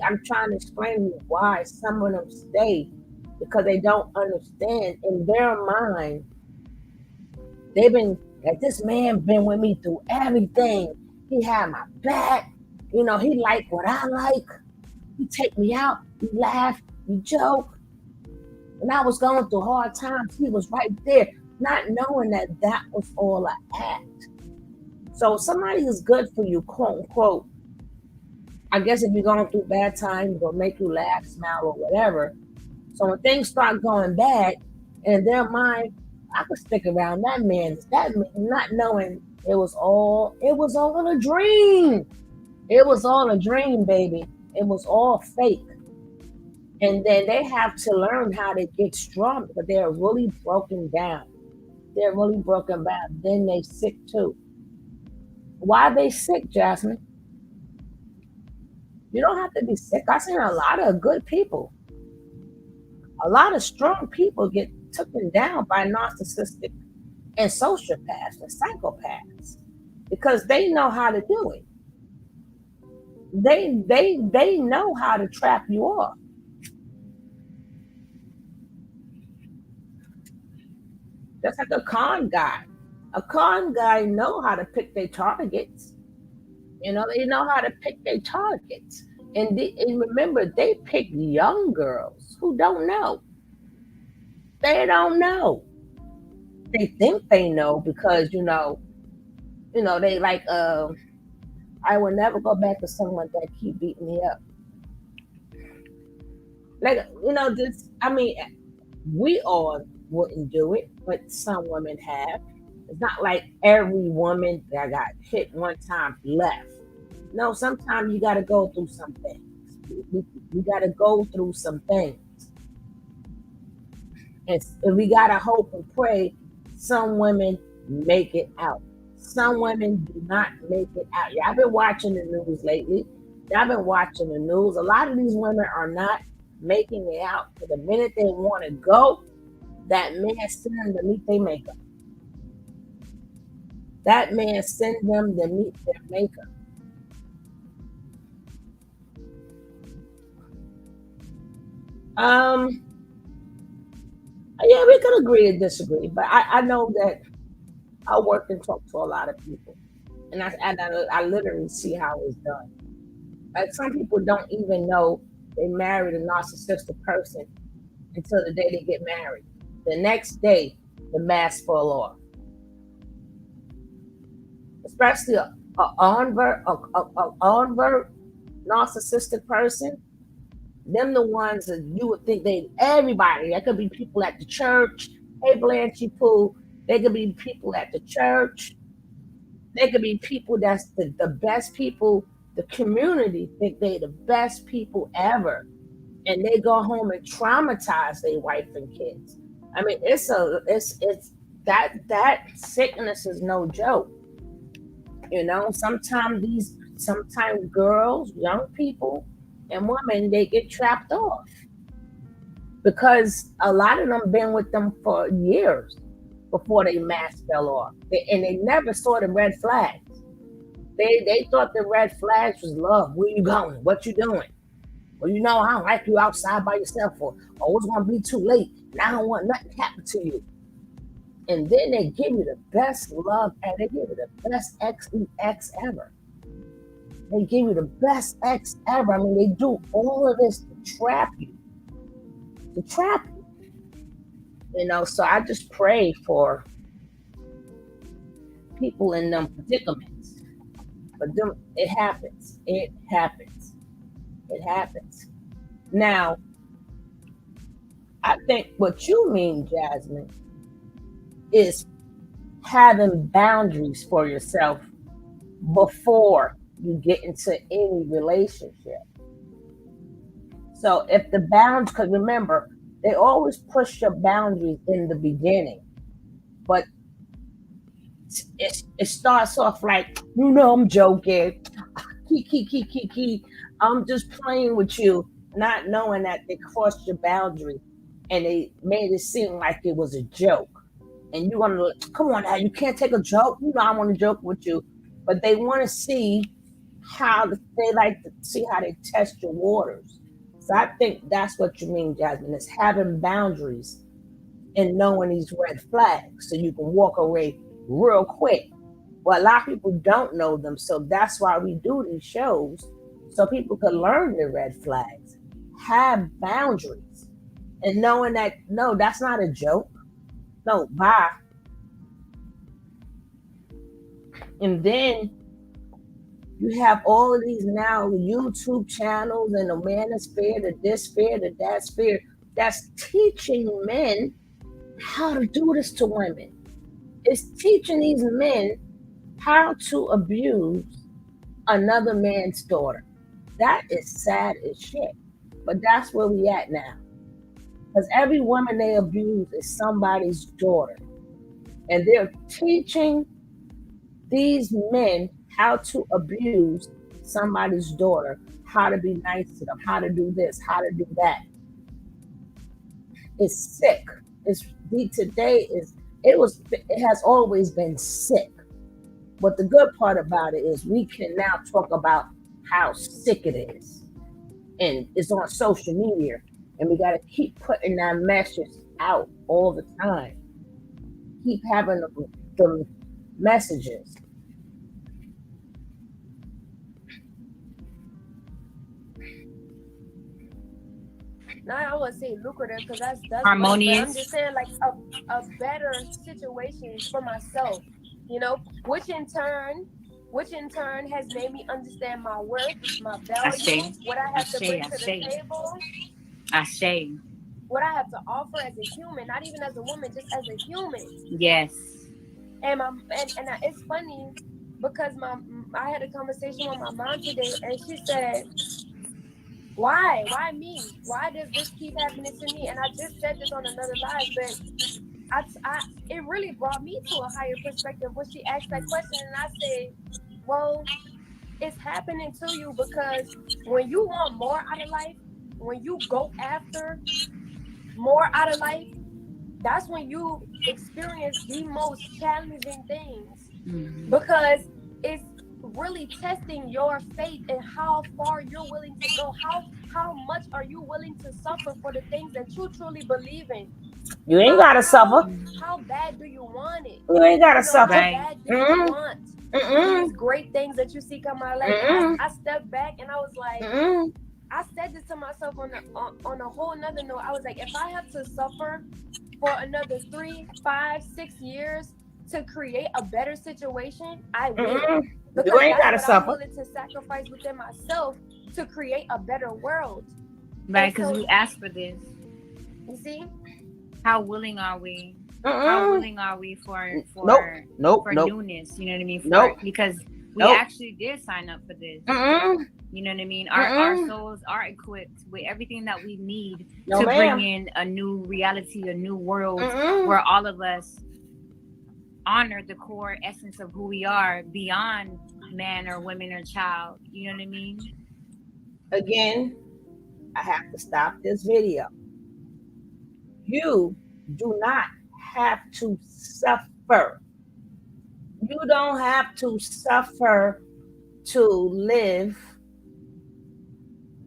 I'm trying to explain to you why some of them stay, because they don't understand. In their mind, they've been like, this man been with me through everything. He had my back. You know, he liked what I like. He take me out. We laugh. We joke. When I was going through hard times, he was right there, not knowing that that was all an act. So somebody is good for you, quote unquote. I guess if you're going through bad times, they'll make you laugh, smile, or whatever. So when things start going bad, in their mind, I could stick around that man, not knowing it was all a dream. It was all a dream, baby. It was all fake. And then they have to learn how to get strong, but they're really broken down. They're really broken down. Then they sick too. Why are they sick, Jasmine? You don't have to be sick. I've seen a lot of good people. A lot of strong people get taken down by narcissistic and sociopaths and psychopaths because they know how to do it. They know how to trap you off. Just like a con guy. A con guy know how to pick their targets. You know, they know how to pick their targets. And remember, they pick young girls who don't know. They don't know. They think they know because, you know, they like, I will never go back to someone that keep beating me up. Like, we all wouldn't do it, but some women have. It's not like every woman that got hit one time left. No, sometimes you got to go through some things. We got to go through some things. And we got to hope and pray some women make it out. Some women do not make it out. Y'all been watching the news lately. Y'all been watching the news. A lot of these women are not making it out. For the minute they want to go, that man send them to meet their maker. That man send them to meet their maker. Yeah, we could agree and disagree, but I know that I work and talk to a lot of people, and I literally see how it's done. Like some people don't even know they married a narcissistic person until the day they get married. The next day, the mask fall off. Especially an onvert narcissistic person. Them the ones that you would think everybody. That could be people at the church. Hey, Blanchie Pooh. They could be people at the church. They could be people that's the best people. The community think they the best people ever. And they go home and traumatize their wife and kids. I mean, it's that sickness is no joke. You know, sometimes girls, young people, and women, they get trapped off because a lot of them been with them for years before they mask fell off, and they never saw the red flags. They thought the red flags was love. Where you going? What you doing? Well, you know, I don't like you outside by yourself, or it's gonna be too late, and I don't want nothing to happen to you. And then they give you the best love, and they give you the best ex ever. They give you the best ex ever. I mean, they do all of this to trap you. You know, so I just pray for people in them predicaments. But them, it happens. It happens. It happens. Now, I think what you mean, Jasmine, is having boundaries for yourself before you get into any relationship. So if the boundaries, because remember, they always push your boundaries in the beginning, but it starts off like, you know, I'm joking, I'm just playing with you, not knowing that they crossed your boundary and they made it seem like it was a joke. And you're gonna come on now, you can't take a joke. You know I want to joke with you. but they want to see they like to see how they test your waters. So I think that's what you mean, Jasmine, is having boundaries and knowing these red flags so you can walk away real quick. Well, a lot of people don't know them, so that's why we do these shows, so people can learn the red flags, have boundaries, and knowing that no, that's not a joke. No, bye. And then you have all of these now YouTube channels and the manosphere, the this sphere, the that sphere, that's teaching men how to do this to women. It's teaching these men how to abuse another man's daughter. That is sad as shit. But that's where we at now. Because every woman they abuse is somebody's daughter. And they're teaching these men how to abuse somebody's daughter, how to be nice to them, how to do this, how to do that. It's sick. It has always been sick. But the good part about it is we can now talk about how sick it is. And it's on social media. And we got to keep putting that message out all the time. Keep having the messages.
Now I would say lucrative because that's
harmonious.
I'm just saying like a better situation for myself, you know, which in turn has made me understand my worth, my value, what I have to bring to the table. What I have to offer as a human, not even as a woman, just as a human.
Yes.
And it's funny because I had a conversation with my mom today, and she said, Why me? Why does this keep happening to me? And I just said this on another live, but it really brought me to a higher perspective when she asked that question. And I said, well, it's happening to you because when you want more out of life, when you go after more out of life, that's when you experience the most challenging things, because it's really testing your faith and how far you're willing to go. How much are you willing to suffer for the things that you truly believe in?
You ain't gotta suffer.
How bad do you want it?
You ain't gotta suffer.
How bad do you want these great things that you see come out of life? And I stepped back and I was like, I said this to myself on a whole nother note. I was like, if I have to suffer for another 3, 5, 6 years to create a better situation, I will. Because
you ain't gotta suffer.
I'm willing to sacrifice within myself to create a better world.
Right, because we asked for this.
You see?
How willing are we? How willing are we for newness? You know what I mean? Because we actually did sign up for this. You know what I mean? Our souls are equipped with everything that we need to bring in a new reality, a new world where all of us honor the core essence of who we are beyond man or woman or child. You know what I mean?
Again, I have to stop this video. You do not have to suffer. You don't have to suffer to live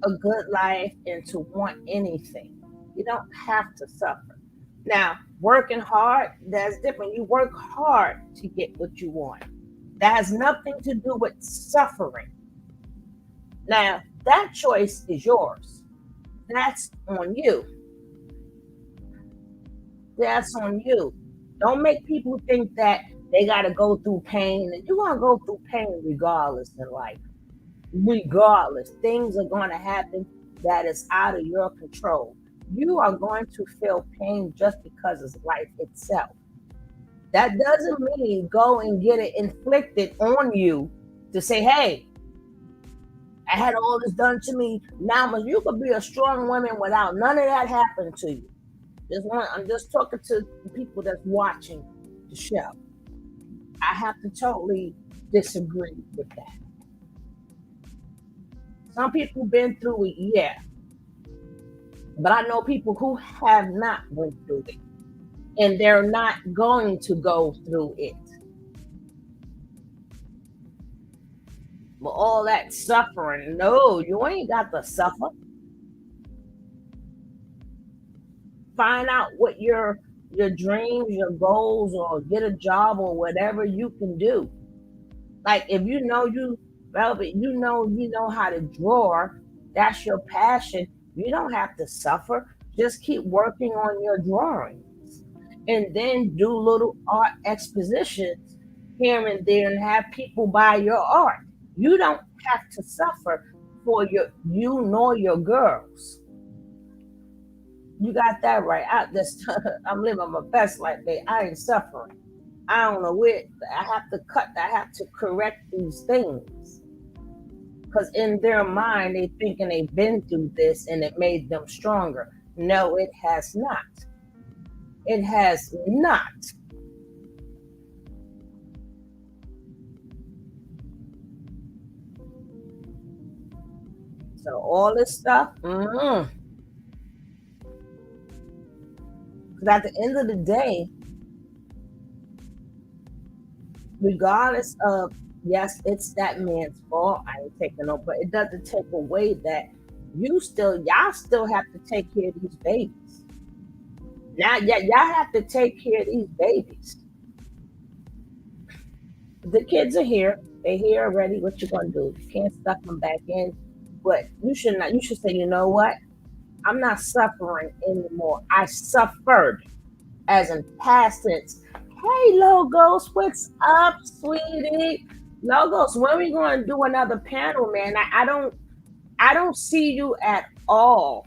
a good life and to want anything. You don't have to suffer. Now, working hard, that's different. You work hard to get what you want. That has nothing to do with suffering. Now, that choice is yours. That's on you. That's on you. Don't make people think that they got to go through pain. And you're going to go through pain regardless in life. Regardless. Things are going to happen that is out of your control. You are going to feel pain just because it's life itself. That doesn't mean go and get it inflicted on you to say, hey, I had all this done to me. Now you could be a strong woman without none of that happening to you. I'm just talking to the people that's watching the show. I have to totally disagree with that. Some people been through it, yeah. But I know people who have not went through it. And they're not going to go through it. But all that suffering, no, you ain't got to suffer. Find out what your dreams, your goals, or get a job or whatever you can do. Like if you know Velvet, you know how to draw. That's your passion. You don't have to suffer. Just keep working on your drawings, and then do little art expositions here and there, and have people buy your art. You don't have to suffer for you nor your girls. You got that right. I'm living my best life, babe. I ain't suffering. I don't know where I have to correct these things. Because in their mind, they thinking they've been through this and it made them stronger. No, it has not. It has not. So all this stuff, because at the end of the day, regardless of, yes, it's that man's fault, I ain't taking no, but it doesn't take away that y'all still have to take care of these babies. Now, y'all have to take care of these babies. The kids are here. They're here already. What you gonna do? You can't stuff them back in. But you should not. You should say, you know what? I'm not suffering anymore. I suffered, as in past tense. Hey, Logos, what's up, sweetie? Logos, when are we going to do another panel, man? I don't see you at all.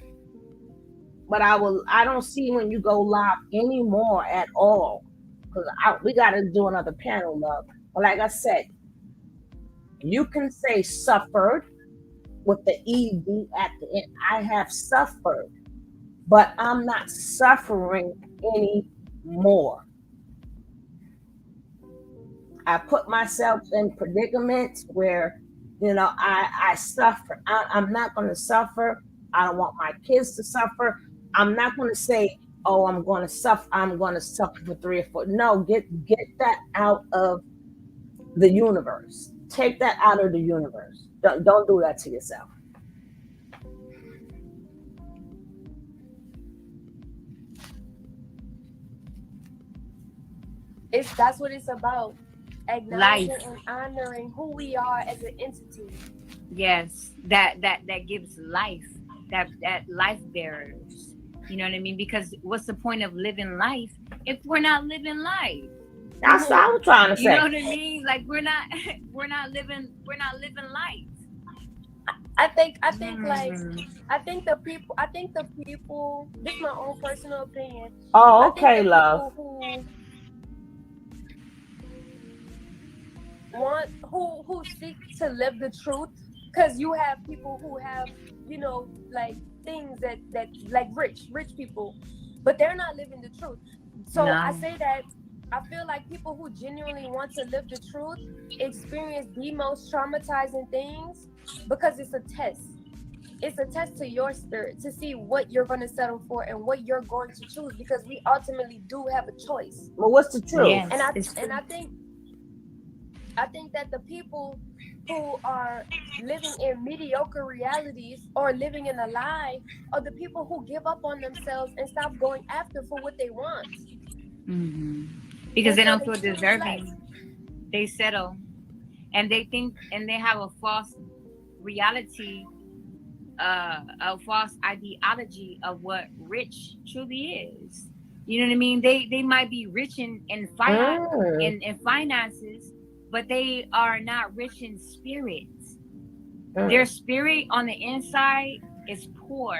But I don't see when you go live anymore at all. Because we got to do another panel, love. But like I said, you can say suffered with the ED at the end. I have suffered, but I'm not suffering anymore. I put myself in predicaments where, I suffer. I'm not going to suffer. I don't want my kids to suffer. I'm not going to say, oh, I'm going to suffer. I'm going to suffer for 3 or 4. No, get that out of the universe. Take that out of the universe. Don't do that to yourself.
That's what it's about. Acknowledging and honoring who we are as an entity.
Yes, that gives life, that life bearers. You know what I mean? Because what's the point of living life if we're not living life?
That's what I was trying to say.
You know what I mean? Like we're not living life.
I think the people, this is my own personal opinion.
Oh, okay, love.
Who seek to live the truth, because you have people who have like things that like rich people, but they're not living the truth. So no. I say that I feel like people who genuinely want to live the truth experience the most traumatizing things, because it's a test. It's a test to your spirit to see what you're going to settle for and what you're going to choose, because we ultimately do have a choice.
Well, what's the truth?
Yes, and I think that the people who are living in mediocre realities or living in a lie are the people who give up on themselves and stop going after for what they want.
Mm-hmm. Because they don't feel deserving. They settle, and they think, and they have a false reality, a false ideology of what rich truly is. You know what I mean? They might be rich in finances, but they are not rich in spirit. Their spirit on the inside is poor.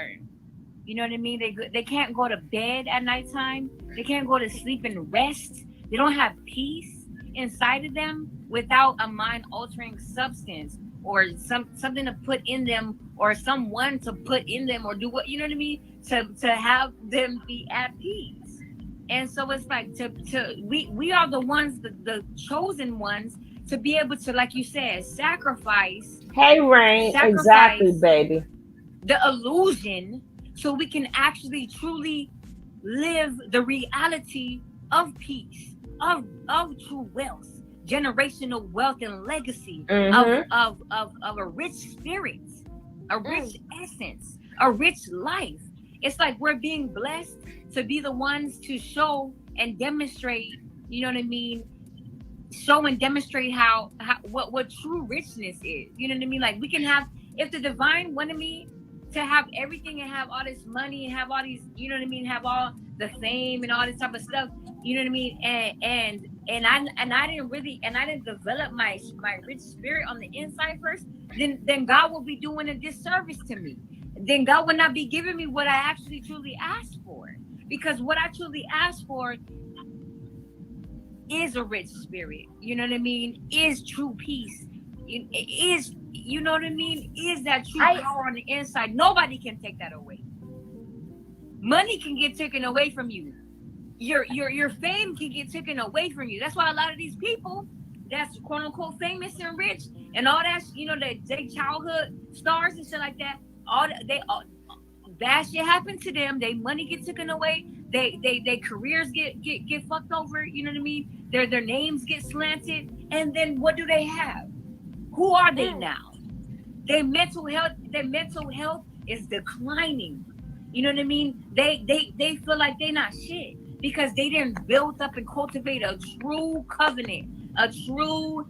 You know what I mean? They can't go to bed at nighttime. They can't go to sleep and rest. They don't have peace inside of them without a mind-altering substance or something to put in them, or someone to put in them, or do what, you know what I mean? To have them be at peace. And so it's like we are the ones, the chosen ones, to be able to, like you said, sacrifice.
Hey, Rain, exactly, baby.
The illusion, so we can actually truly live the reality of peace, of true wealth, generational wealth and legacy of a rich spirit, a rich essence, a rich life. It's like we're being blessed to be the ones to show and demonstrate, you know what I mean? Show and demonstrate what true richness is. You know what I mean? Like we can have, if the divine wanted me to have everything and have all this money and have all these, you know what I mean, have all the fame and all this type of stuff, you know what I mean? And I didn't develop my rich spirit on the inside first, then God will be doing a disservice to me. Then God will not be giving me what I actually truly asked for. Because what I truly asked for is a rich spirit, you know what I mean? Is true peace. It is, you know what I mean? Is that true power on the inside? Nobody can take that away. Money can get taken away from you. Your fame can get taken away from you. That's why a lot of these people that's quote unquote famous and rich and all that, you know, they childhood stars and shit like that. Bad shit happened to them. Their money get taken away. They careers get fucked over. You know what I mean? Their names get slanted. And then what do they have? Who are they now? Their mental health is declining. You know what I mean? They feel like they're not shit because they didn't build up and cultivate a true covenant, a true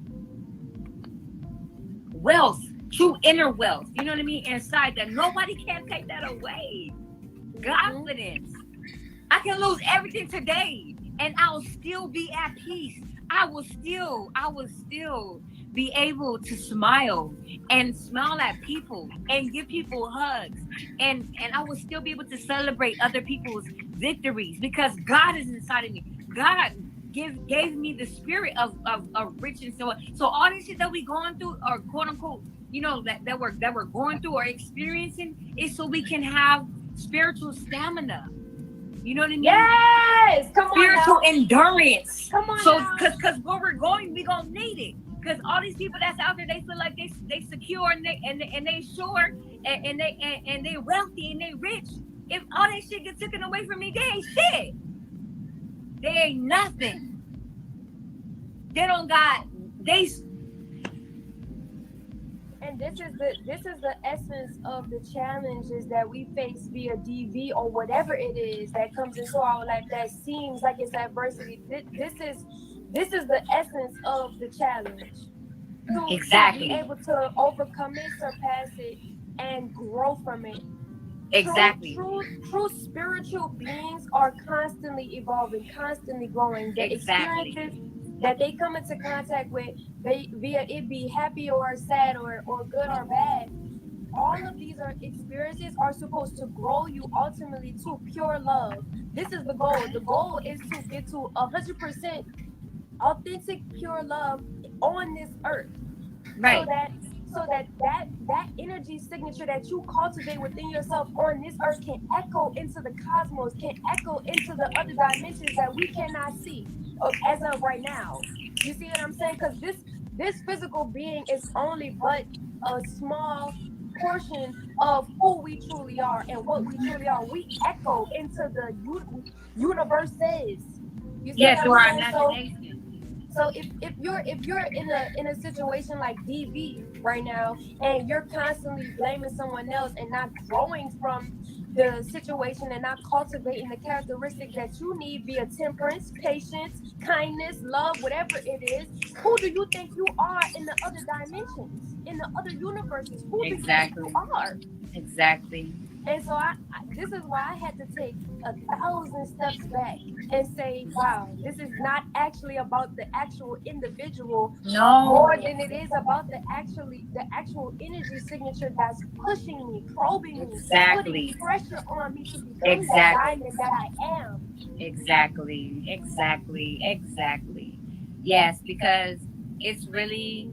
wealth, true inner wealth. You know what I mean? Inside that nobody can take that away. Confidence. I can lose everything today and I'll still be at peace. I will still be able to smile at people and give people hugs. And I will still be able to celebrate other people's victories because God is inside of me. God gave me the spirit of richness. So all this shit that we going through, or quote unquote, you know, that we're going through or experiencing, is so we can have spiritual stamina. You know what I mean?
Yes, come on.
Spiritual endurance.
Come on.
So, cause where we're going, we gonna need it. Cause all these people that's out there, they feel like they secure and they sure and they wealthy and they rich. If all that shit gets taken away from me, they ain't shit. They ain't nothing. They don't got
And this is the essence of the challenges that we face via DV or whatever it is that comes into our life that seems like it's adversity. This is the essence of the challenge.
Exactly.
To be able to overcome it, surpass it, and grow from it.
Exactly.
True spiritual beings are constantly evolving, constantly growing. The experiences that they come into contact with, via it be happy or sad or good or bad, all of these experiences are supposed to grow you ultimately to pure love. This is the goal. The goal is to get to 100% authentic, pure love on this earth.
Right.
So that energy signature that you cultivate within yourself on this earth can echo into the cosmos, can echo into the other dimensions that we cannot see as of right now. You see what I'm saying? Because this physical being is only but a small portion of who we truly are and what we truly are. We echo into the universes. You see
yes,
what I'm
our
saying? So if you're in a situation like DV right now and you're constantly blaming someone else and not growing from the situation and not cultivating the characteristics that you need via temperance, patience, kindness, love, whatever it is, who do you think you are in the other dimensions, in the other universes? Who do you think you are?
Exactly.
And so this is why I had to take 1,000 steps back and say, wow, this is not actually about the actual individual more than it is about the actual energy signature that's pushing me, probing me, putting pressure on me to become the diamond that I am.
Exactly. Yes, because it's really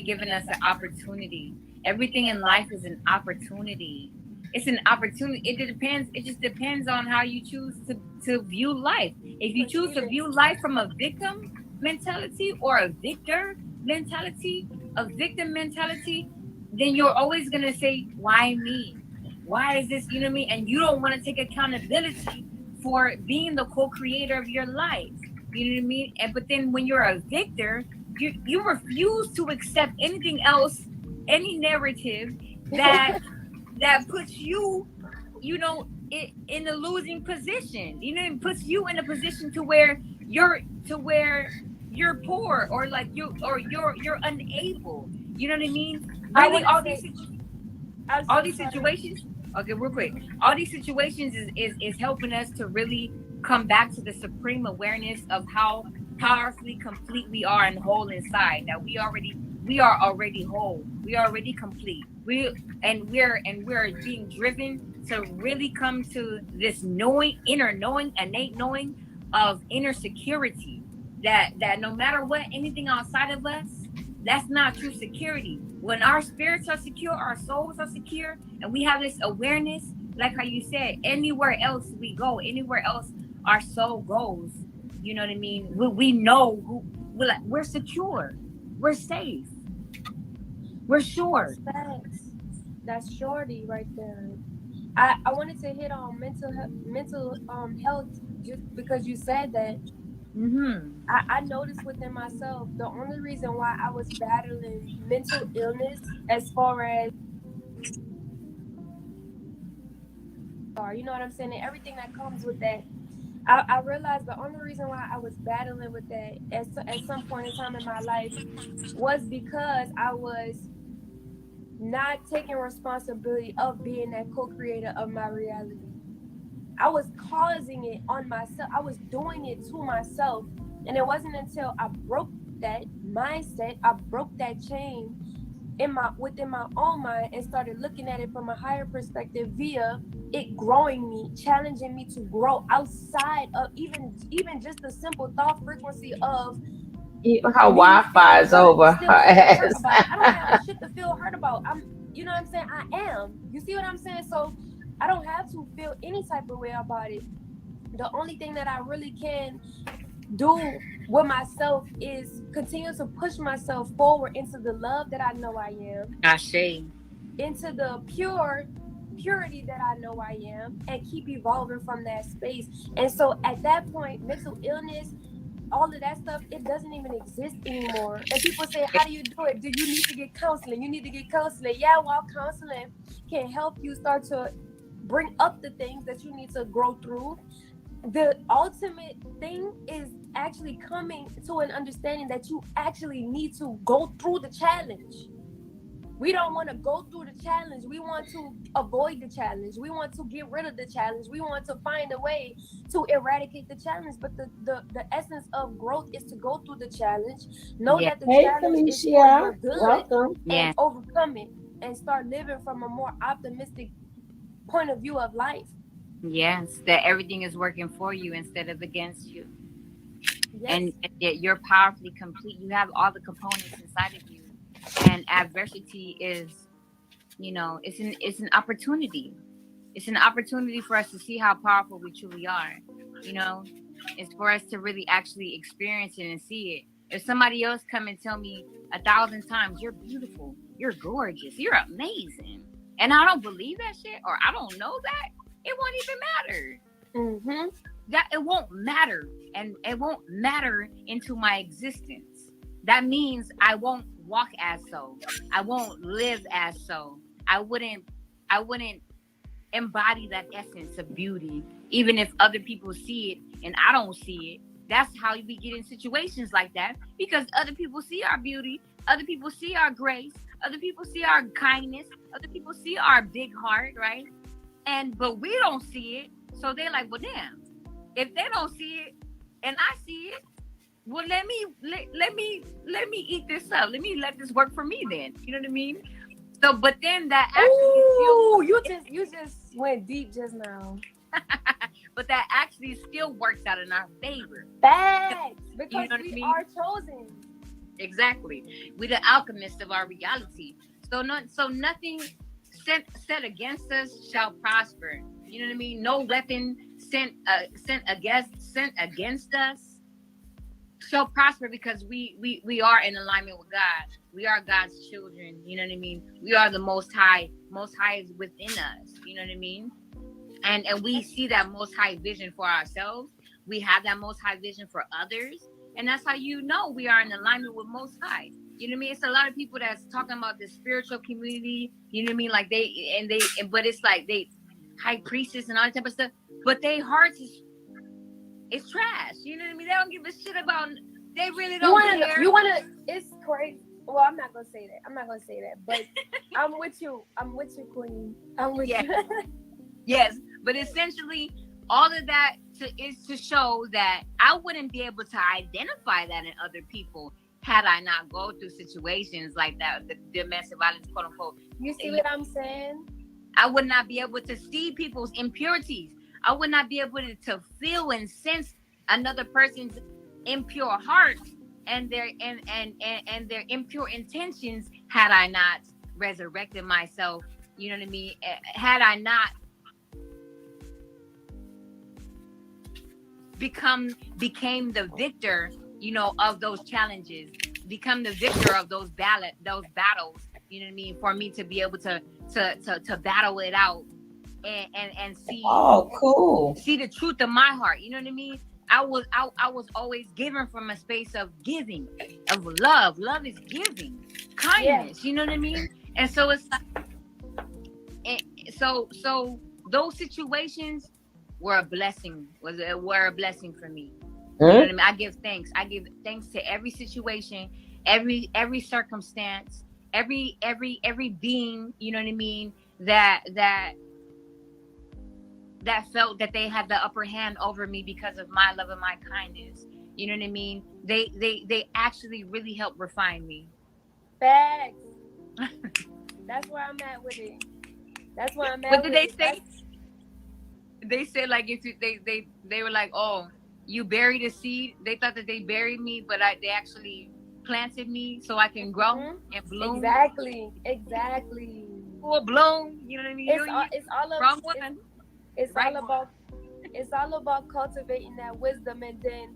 giving us an opportunity. Everything in life is an opportunity. It's an opportunity. It just depends on how you choose to view life. If you choose to view life from a victim mentality or a victor mentality, a victim mentality, then you're always going to say, why me? Why is this, you know what I mean? And you don't want to take accountability for being the co-creator of your life. You know what I mean? But then when you're a victor, you refuse to accept anything else, any narrative that puts you, in a losing position. It puts you in a position to where you're poor, or like you're unable. You know what I mean? Really, all these situations. Okay, real quick. All these situations is helping us to really come back to the supreme awareness of how powerfully complete we are and whole inside. That we are already whole. We are already complete. We're being driven to really come to this inner knowing, innate knowing of inner security. That no matter what, anything outside of us, that's not true security. When our spirits are secure, our souls are secure, and we have this awareness, like how you said, anywhere else we go, anywhere else our soul goes, you know what I mean? We know we're secure, we're safe, we're sure.
That's shorty right there. I wanted to hit on mental health just because you said that. I noticed within myself the only reason why I was battling mental illness, as far as you know what I'm saying, and everything that comes with that, I realized the only reason why I was battling with that at some point in time in my life was because I was not taking responsibility of being that co-creator of my reality. I was causing it on myself. I was doing it to myself. And it wasn't until I broke that mindset, I broke that chain within my own mind and started looking at it from a higher perspective via it growing me, challenging me to grow outside of even just the simple thought frequency of
her Wi-Fi is over her ass.
I don't have shit to feel hurt about. You know what I'm saying? I am. You see what I'm saying? So I don't have to feel any type of way about it. The only thing that I really can do with myself is continue to push myself forward into the love that I know I am.
I see.
Into the purity that I know I am, and keep evolving from that space. And so at that point, mental illness, all of that stuff, it doesn't even exist anymore. And people say, how do you do it? Do you need to get counseling? You need to get counseling. Yeah, well, counseling can help you start to bring up the things that you need to grow through. The ultimate thing is actually coming to an understanding that you actually need to go through the challenge. We don't want to go through the challenge. We want to avoid the challenge. We want to get rid of the challenge. We want to find a way to eradicate the challenge. But the essence of growth is to go through the challenge, know that the challenge is for your good,
welcome,
and overcome it, and start living from a more optimistic point of view of life.
Yes, that everything is working for you instead of against you. Yes. And yet you're powerfully complete. You have all the components inside of you. And adversity is, it's an opportunity. It's an opportunity for us to see how powerful we truly are. It's for us to really actually experience it and see it. If somebody else come and tell me 1,000 times, you're beautiful, you're gorgeous, you're amazing, and I don't believe that shit, or I don't know that, it won't even matter. That it won't matter, and it won't matter into my existence. That means I won't walk as so. I won't live as so. I wouldn't embody that essence of beauty, even if other people see it and I don't see it. That's how we get in situations like that, because other people see our beauty, other people see our grace, other people see our kindness, other people see our big heart, right? But we don't see it. So they're like, well, damn, if they don't see it and I see it, well, let me eat this up. Let this work for me then. You know what I mean? So, but then that actually
you just went deep just now.
But that actually still works out in our favor.
Facts, because we are chosen.
Exactly. We're the alchemists of our reality. So nothing set against us shall prosper. You know what I mean? No weapon sent against us shall prosper, because we are in alignment with God. We are God's children. You know what I mean? We are the Most High. Most High is within us. You know what I mean? And we see that Most High vision for ourselves. we have that most high vision for others, and that's how you know we are in alignment with most high. You know what I mean? It's a lot of people that's talking about the spiritual community, you know what I mean? Like but it's like they high priestess and all that type of stuff, but their hearts it's trash. You know what I mean? They don't give a shit about, they really don't care.
You wanna, it's crazy. Well, I'm not gonna say that, but I'm with you, queen. I'm with you.
Yes, but essentially all of that is to show that I wouldn't be able to identify that in other people had I not go through situations like that, the domestic violence, quote unquote.
You see what I'm saying?
I would not be able to see people's impurities. I would not be able to feel and sense another person's impure heart and their and their impure intentions had I not resurrected myself. You know what I mean? Had I not became the victor, you know, of those challenges, become the victor of those battles, you know what I mean, for me to be able to battle it out and see see the truth of my heart, you know what I mean? I was always given from a space of giving, of love. Love is giving, kindness, you know what I mean? And so it's like, and so those situations were a blessing, were a blessing for me. You know what I mean? I give thanks to every situation, every circumstance, every being, you know what I mean, that felt that they had the upper hand over me because of my love and my kindness. You know what I mean? They actually really helped refine me.
Facts. That's where I'm at with it. That's where I'm at.
What did they say? They said like if they were like, oh, you buried a seed. They thought that they buried me, but they actually planted me so I can grow and bloom.
Exactly.
Full bloom. You know what I mean?
It's all about cultivating that wisdom, and then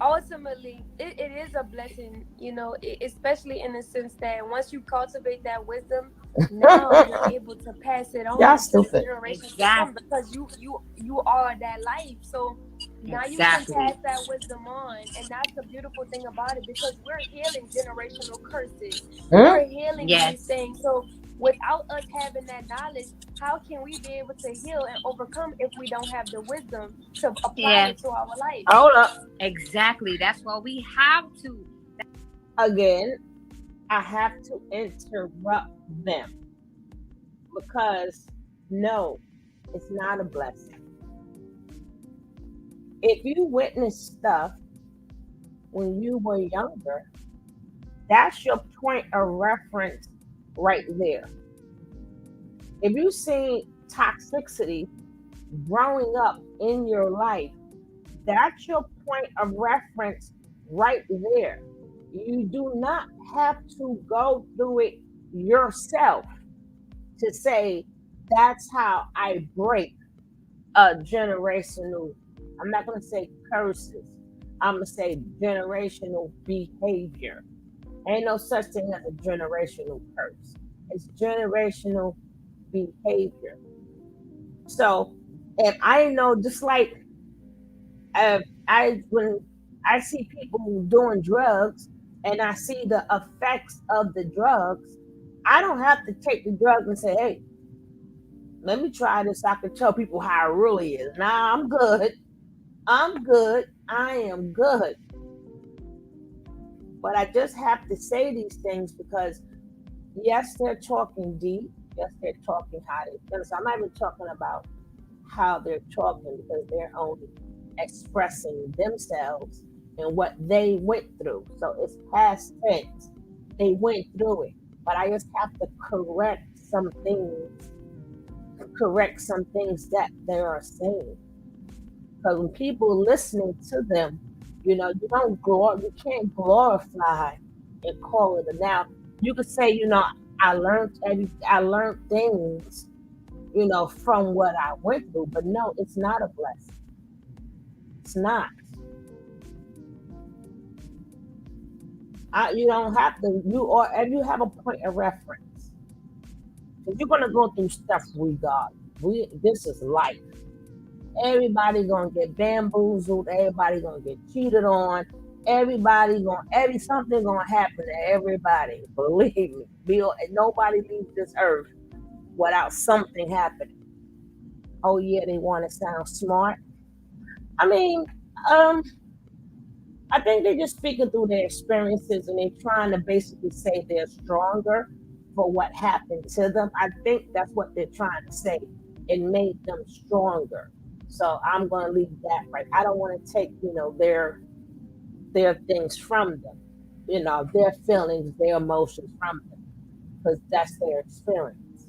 ultimately it is a blessing, you know, especially in the sense that once you cultivate that wisdom, now you're able to pass it on to the generations to come, because you are that life. So now you can pass that wisdom on, and that's the beautiful thing about it, because we're healing generational curses. We're healing these things. So without us having that knowledge, how can we be able to heal and overcome if we don't have the wisdom to apply it to our life?
Hold up.
Exactly. That's why we have to.
Again, I have to interrupt them, because no, it's not a blessing. If you witnessed stuff when you were younger, that's your point of reference right there. If you see toxicity growing up in your life, that's your point of reference right there. You do not have to go through it yourself to say that's how I break a generational, I'm not going to say curses, I'm going to say generational behavior. Ain't no such thing as a generational curse. It's generational behavior. So, and I know, just like when I see people doing drugs and I see the effects of the drugs, I don't have to take the drugs and say, hey, let me try this so I can tell people how it really is. Nah, I'm good. I am good. But I just have to say these things because, yes, they're talking deep. Yes, they're talking how they feel. So I'm not even talking about how they're talking, because they're only expressing themselves and what they went through. So it's past tense. They went through it. But I just have to correct some things that they are saying. Because when people listening to them, you know, you can't glorify and call it a now. You could say, you know, I learned things, you know, from what I went through, but no, it's not a blessing. It's not. You don't have to. If you have a point of reference, if you're gonna go through stuff, this is life, Everybody gonna get bamboozled. Everybody gonna get cheated on. Something gonna happen to everybody. Believe me. Nobody leaves this earth without something happening. Oh yeah, they want to sound smart. I mean, I think they're just speaking through their experiences and they're trying to basically say they're stronger for what happened to them. I think that's what they're trying to say. It made them stronger. So I'm going to leave that right. I don't want to take, their things from them, their feelings, their emotions from them, because that's their experience.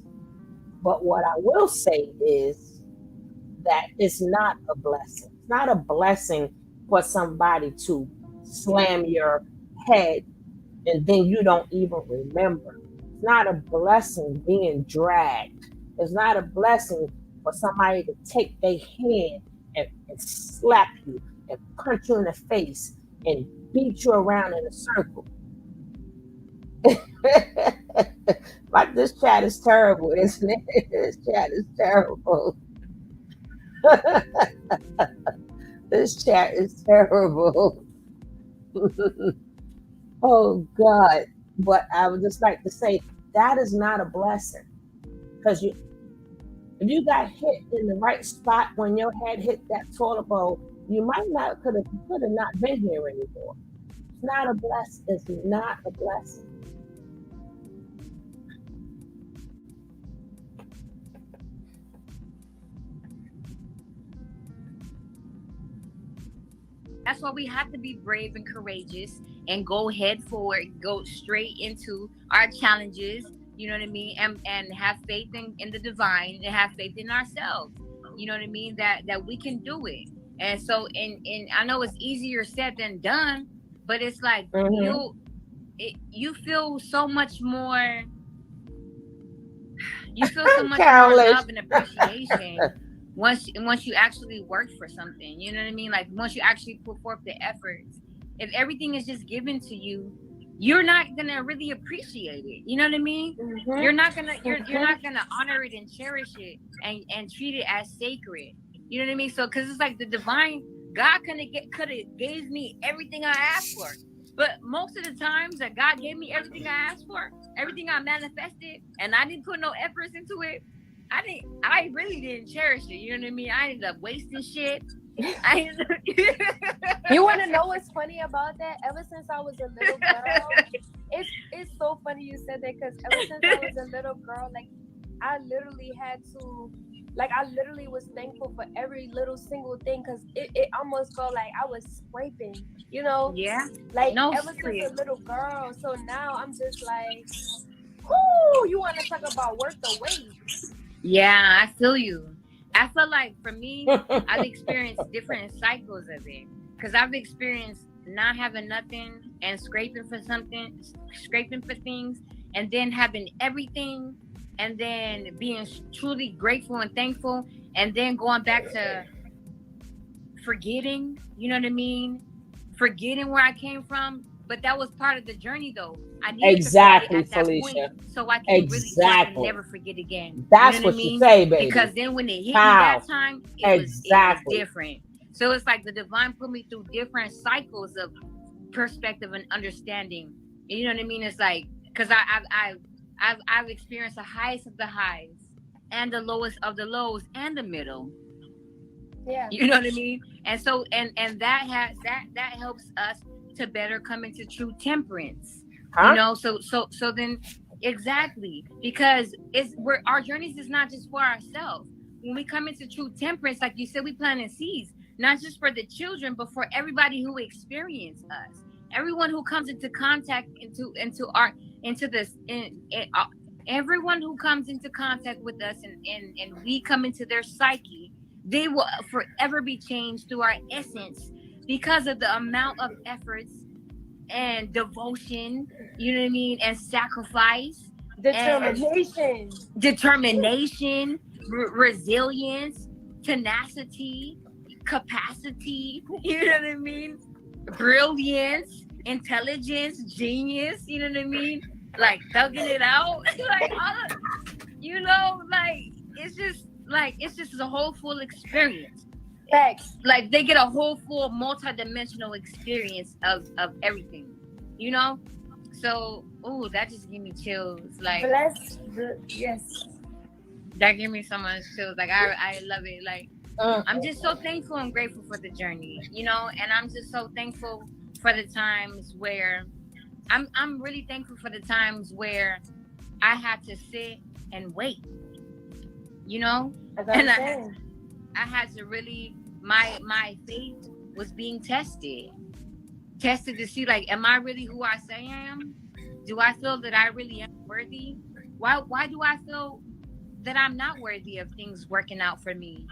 But what I will say is that it's not a blessing. It's not a blessing for somebody to slam your head and then you don't even remember. It's not a blessing being dragged. It's not a blessing for somebody to take their hand and slap you and punch you in the face and beat you around in a circle. Like, this chat is terrible, isn't it? This chat is terrible. This chat is terrible. Oh God. But I would just like to say that is not a blessing. Because if you got hit in the right spot when your head hit that toilet bowl, you could have not been here anymore. It's not a blessing. It's not a blessing.
That's why we have to be brave and courageous and go head forward, go straight into our challenges, you know what I mean? And have faith in the divine and have faith in ourselves. You know what I mean? That we can do it. And so and I know it's easier said than done, but it's like you feel so much more more love and appreciation once you actually work for something, you know what I mean? Like once you actually put forth the efforts. If everything is just given to you, you're not gonna really appreciate it. You know what I mean? Mm-hmm. You're not gonna honor it and cherish it and treat it as sacred. You know what I mean? So because it's like the divine God could have gave me everything I asked for. But most of the times that God gave me everything I asked for, everything I manifested, and I didn't put no efforts into it, I really didn't cherish it. You know what I mean? I ended up wasting shit.
You want to know what's funny about that? Ever since I was a little girl, it's so funny you said that, because ever since I was a little girl, like I literally was thankful for every little single thing, because it almost felt like I was scraping, you know?
Yeah.
Like ever since a little girl. So now I'm just like, whoo, you want to talk about worth the wait?
Yeah, I feel you. I feel like for me, I've experienced different cycles of it, because I've experienced not having nothing and scraping for things, and then having everything, and then being truly grateful and thankful, and then going back to forgetting, you know what I mean? Forgetting where I came from. But that was part of the journey, though. I needed to forget at that point, so I can never forget again.
That's
you know
what you say, baby.
Because then when it hit me that time, it was different. So it's like the divine put me through different cycles of perspective and understanding. You know what I mean? It's like, because I've experienced the highest of the highs and the lowest of the lows and the middle.
Yeah.
You know what I mean? And so and that helps us to better come into true temperance. You know, so then exactly, because our journeys is not just for ourselves. When we come into true temperance, like you said, we planting seeds, not just for the children, but for everybody who experience us. Everyone who comes into contact everyone who comes into contact with us and we come into their psyche, they will forever be changed through our essence, because of the amount of efforts and devotion, you know what I mean, and sacrifice, determination, resilience, tenacity, capacity, you know what I mean, brilliance, intelligence, genius, you know what I mean, like thugging it out, like all of, you know, like it's just a whole full experience. Like they get a whole full multi-dimensional experience of everything, you know. So that just gave me chills. Like
yes,
that gave me so much chills. Like I love it. Like I'm just so thankful and grateful for the journey, you know. And I'm just so thankful for the times where I'm really thankful for the times where I had to sit and wait, you know. And I had to really, my faith was being tested to see, like, am I really who I say I am? Do I feel that I really am worthy? Why do I feel that I'm not worthy of things working out for me?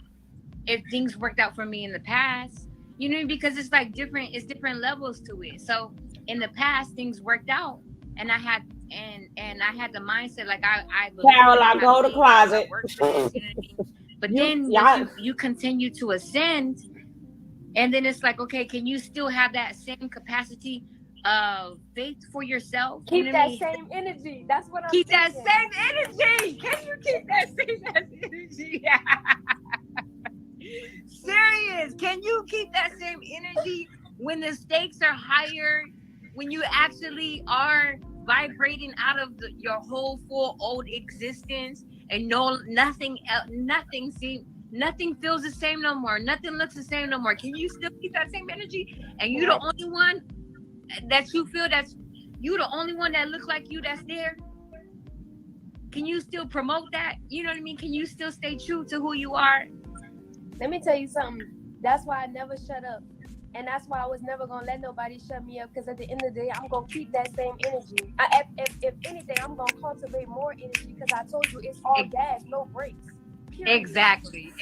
If things worked out for me in the past, you know, because it's like different levels to it. So in the past, things worked out, and I had the mindset, like I
Carol, I go to closet.
You know what I mean? But then you continue to ascend, and then it's like, okay, can you still have that same capacity of faith for yourself?
Keep that same energy. That's what I'm
keep
thinking.
that same energy. Can you keep that same energy? Serious. Can you keep that same energy when the stakes are higher? When you actually are vibrating out of your whole full old existence, and nothing feels the same no more. Nothing looks the same no more. Can you still keep that same energy? And you the only one that you feel you the only one that looks like you that's there? Can you still promote that? You know what I mean? Can you still stay true to who you are?
Let me tell you something. That's why I never shut up. And that's why I was never going to let nobody shut me up, because at the end of the day, I'm going to keep that same energy. If anything, I'm going to cultivate more energy, because I told you it's all gas, no brakes. Period.
Exactly.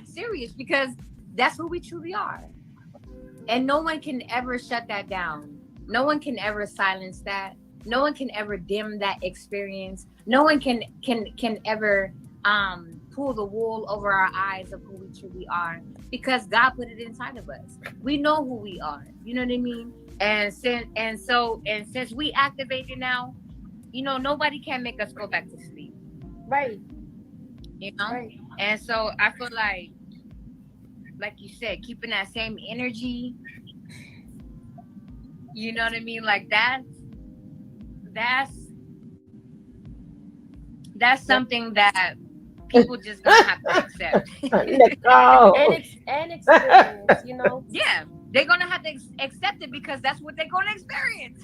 Serious, because that's who we truly are. And no one can ever shut that down. No one can ever silence that. No one can ever dim that experience. No one can ever pull the wool over our eyes of who we truly are, because God put it inside of us. We know who we are. You know what I mean? And since we activated now, you know, nobody can make us go back to sleep.
Right.
You know?
Right.
And so I feel like you said, keeping that same energy, you know what I mean? Like that's something that people just gonna have to accept.
and experience, you know?
Yeah, they're gonna have to accept it, because that's what they're gonna experience.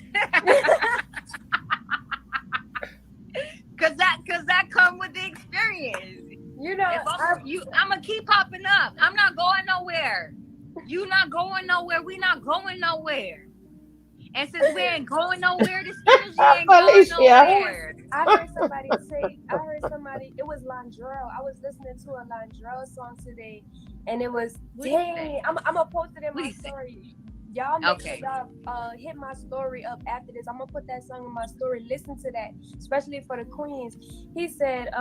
Cause that come with the experience.
You know,
I'm gonna keep popping up. I'm not going nowhere. You not going nowhere. We not going nowhere. And since we ain't going nowhere, this energy ain't going nowhere.
I heard somebody, it was Landrell. I was listening to a Landrell song today, and it was, dang, I'm gonna post it in my story. Y'all make sure y'all hit my story up after this. I'm gonna put that song in my story. Listen to that, especially for the queens. He said,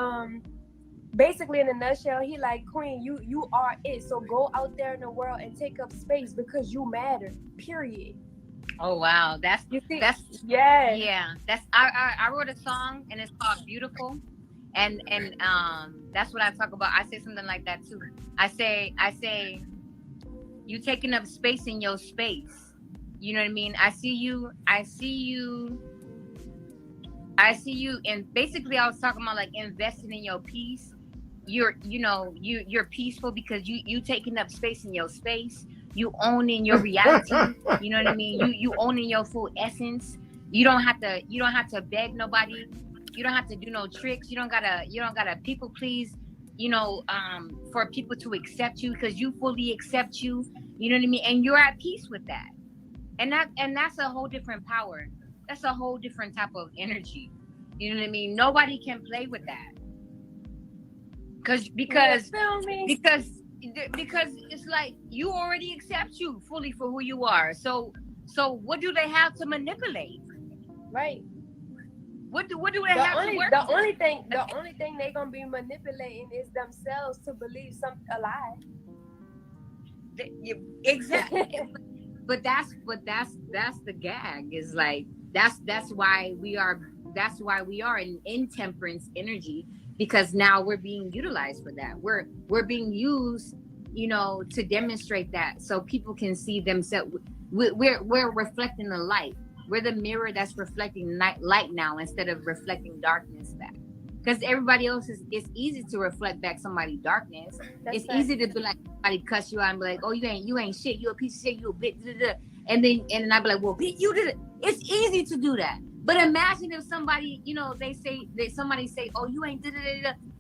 basically in a nutshell, he like, queen, you are it. So go out there in the world and take up space, because you matter. Period.
Oh wow, that's
yeah.
That's I wrote a song, and it's called Beautiful, and that's what I talk about. I say something like that too. I say you taking up space in your space. You know what I mean? I see you, and basically I was talking about like investing in your peace. You're peaceful because you taking up space in your space. You owning your reality. You know what I mean? You owning your full essence. You don't have to beg nobody. You don't have to do no tricks. You don't gotta people please, you know, for people to accept you, because you fully accept you. You know what I mean? And you're at peace with that. And that's a whole different power. That's a whole different type of energy. You know what I mean? Nobody can play with that. Because it's like you already accept you fully for who you are. So what do they have to manipulate?
Right.
What do they have to work?
The only thing they're gonna be manipulating is themselves to believe a lie.
Exactly. but that's the gag. Is like that's why we are in intemperance energy, because now we're being utilized for that. We're being used, you know, to demonstrate that, so people can see themselves. We're reflecting the light. We're the mirror that's reflecting light now instead of reflecting darkness back. Because everybody else it's easy to reflect back somebody's darkness. It's easy to be like, somebody cuss you out and be like, oh, you ain't shit, you a piece of shit, you a bitch, and then I'd be like, well, bitch, you did it. It's easy to do that. But imagine if somebody, you know, somebody say, oh, you ain't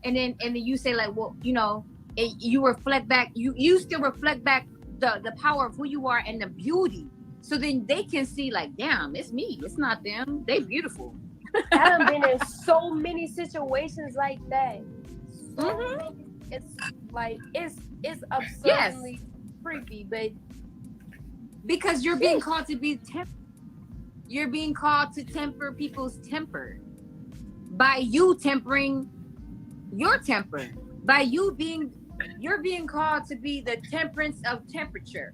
and then you say like, well, you know, you reflect back, you still reflect back the power of who you are and the beauty. So then they can see like, damn, it's me, it's not them. They beautiful.
I've been in so many situations like that. It's like it's absurdly creepy, but
because you're being called to be you're being called to temper people's temper by you tempering your temper, by you're being called to be the temperance of temperature.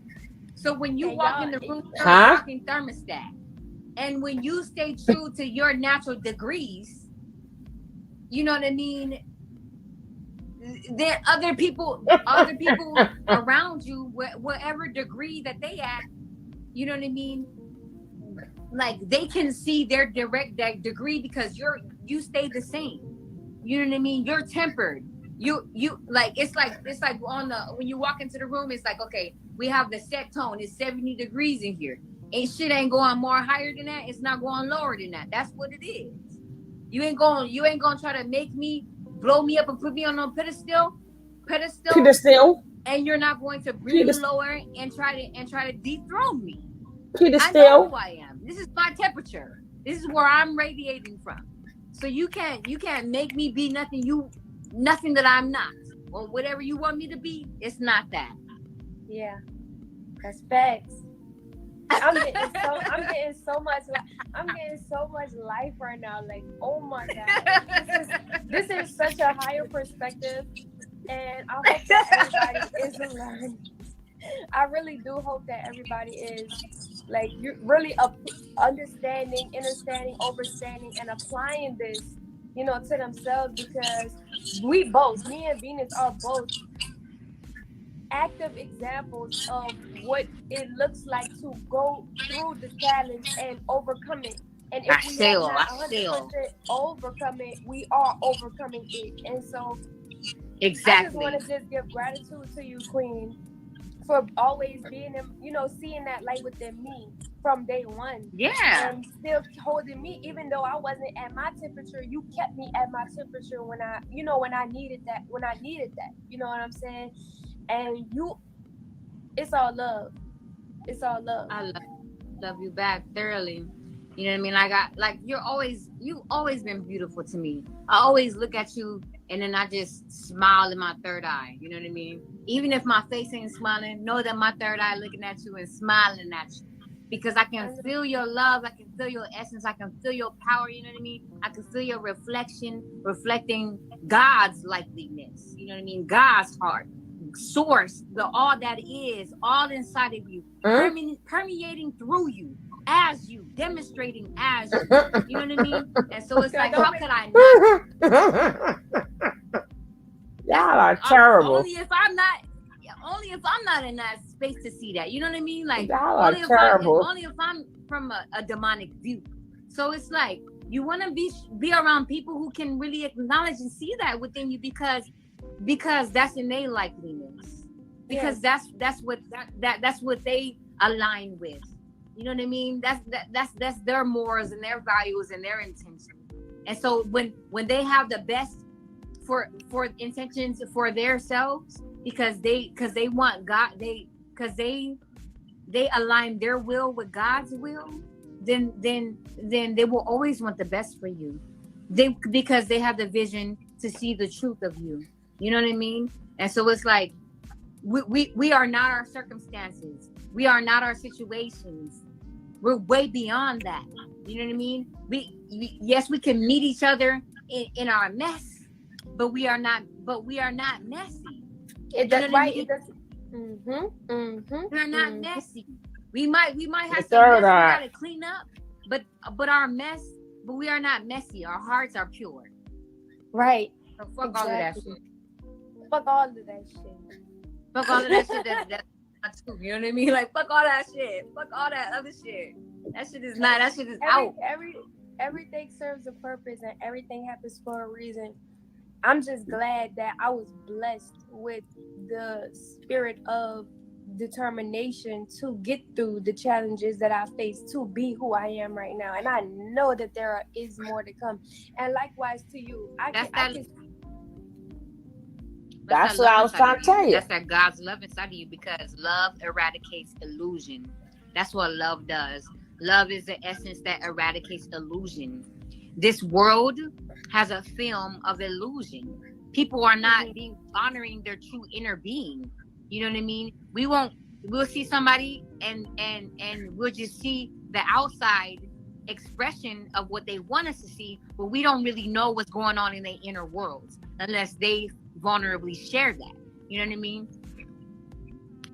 So when you walk in the room, you're a walking thermostat. And when you stay true to your natural degrees, you know what I mean? There other people around you, whatever degree that they at, you know what I mean? Like they can see their direct degree because you stay the same. You know what I mean? You're tempered. You like it's like on the when you walk into the room, it's like, okay, we have the set tone. It's 70 degrees in here. Ain't going more higher than that. It's not going lower than that. That's what it is. You ain't gonna try to make me blow me up and put me on a pedestal, and you're not going to bring me lower and try to dethrone me. I know who I am. This is my temperature. This is where I'm radiating from. So you can't make me be nothing that I'm not. Or whatever you want me to be, it's not that.
Yeah, that's facts. I'm getting so much life right now. Like, oh my God, this is such a higher perspective, and I hope that everybody is learning. I really do hope that everybody is like you're really understanding, overstanding, and applying this, you know, to themselves, because me and Venus are both active examples of what it looks like to go through the challenge and overcome it. And if we have not 100% overcome it, we are overcoming it. And so
exactly,
I just want to just give gratitude to you, Queen, for always being, you know, seeing that light within me from day one.
Yeah.
And still holding me, even though I wasn't at my temperature, you kept me at my temperature when I needed that, you know what I'm saying? And it's all love. It's all love.
I love you back thoroughly. You know what I mean? You've always been beautiful to me. I always look at you and then I just smile in my third eye. You know what I mean? Even if my face ain't smiling, know that my third eye looking at you and smiling at you. Because I can feel your love, I can feel your essence, I can feel your power, you know what I mean? I can feel your reflecting God's likeliness, you know what I mean? God's heart, source, the all that is, all inside of you, permeating through you, as you, demonstrating as you, you know what I mean? And so it's like, how could I not?
Y'all are terrible.
Only if I'm not in that space to see that, you know what I mean? Like,
y'all are terrible.
Only if I'm from a demonic view. So it's like you want to be around people who can really acknowledge and see that within you, because that's in their likeliness. Because that's what they align with. You know what I mean? That's their morals and their values and their intentions. And so when they have the best for intentions for themselves, because they want God, because they align their will with God's will, then they will always want the best for you. Because they have the vision to see the truth of you. You know what I mean? And so it's like we are not our circumstances. We are not our situations. We're way beyond that. You know what I mean? Yes, we can meet each other in our mess, but we are not messy.
That's right.
We're not messy. We might have some mess we gotta clean up, but our mess, but we are not messy. Our hearts are pure.
Right.
So fuck all of that shit.
Fuck all of that shit.
Fuck all of that shit. That's not true. You know what I mean? Like fuck all that shit. Fuck all that other shit. That shit is not. That shit is out.
Everything serves a purpose and everything happens for a reason. I'm just glad that I was blessed with the spirit of determination to get through the challenges that I faced to be who I am right now. And I know that there is more to come. And likewise to you.
That's what I was trying to tell you.
That's that God's love inside of you, because love eradicates illusion. That's what love does. Love is the essence that eradicates illusion. This world has a film of illusion. People are not honoring their true inner being. You know what I mean? We'll see somebody and we'll just see the outside expression of what they want us to see, but we don't really know what's going on in their inner worlds unless they vulnerably share that. You know what I mean?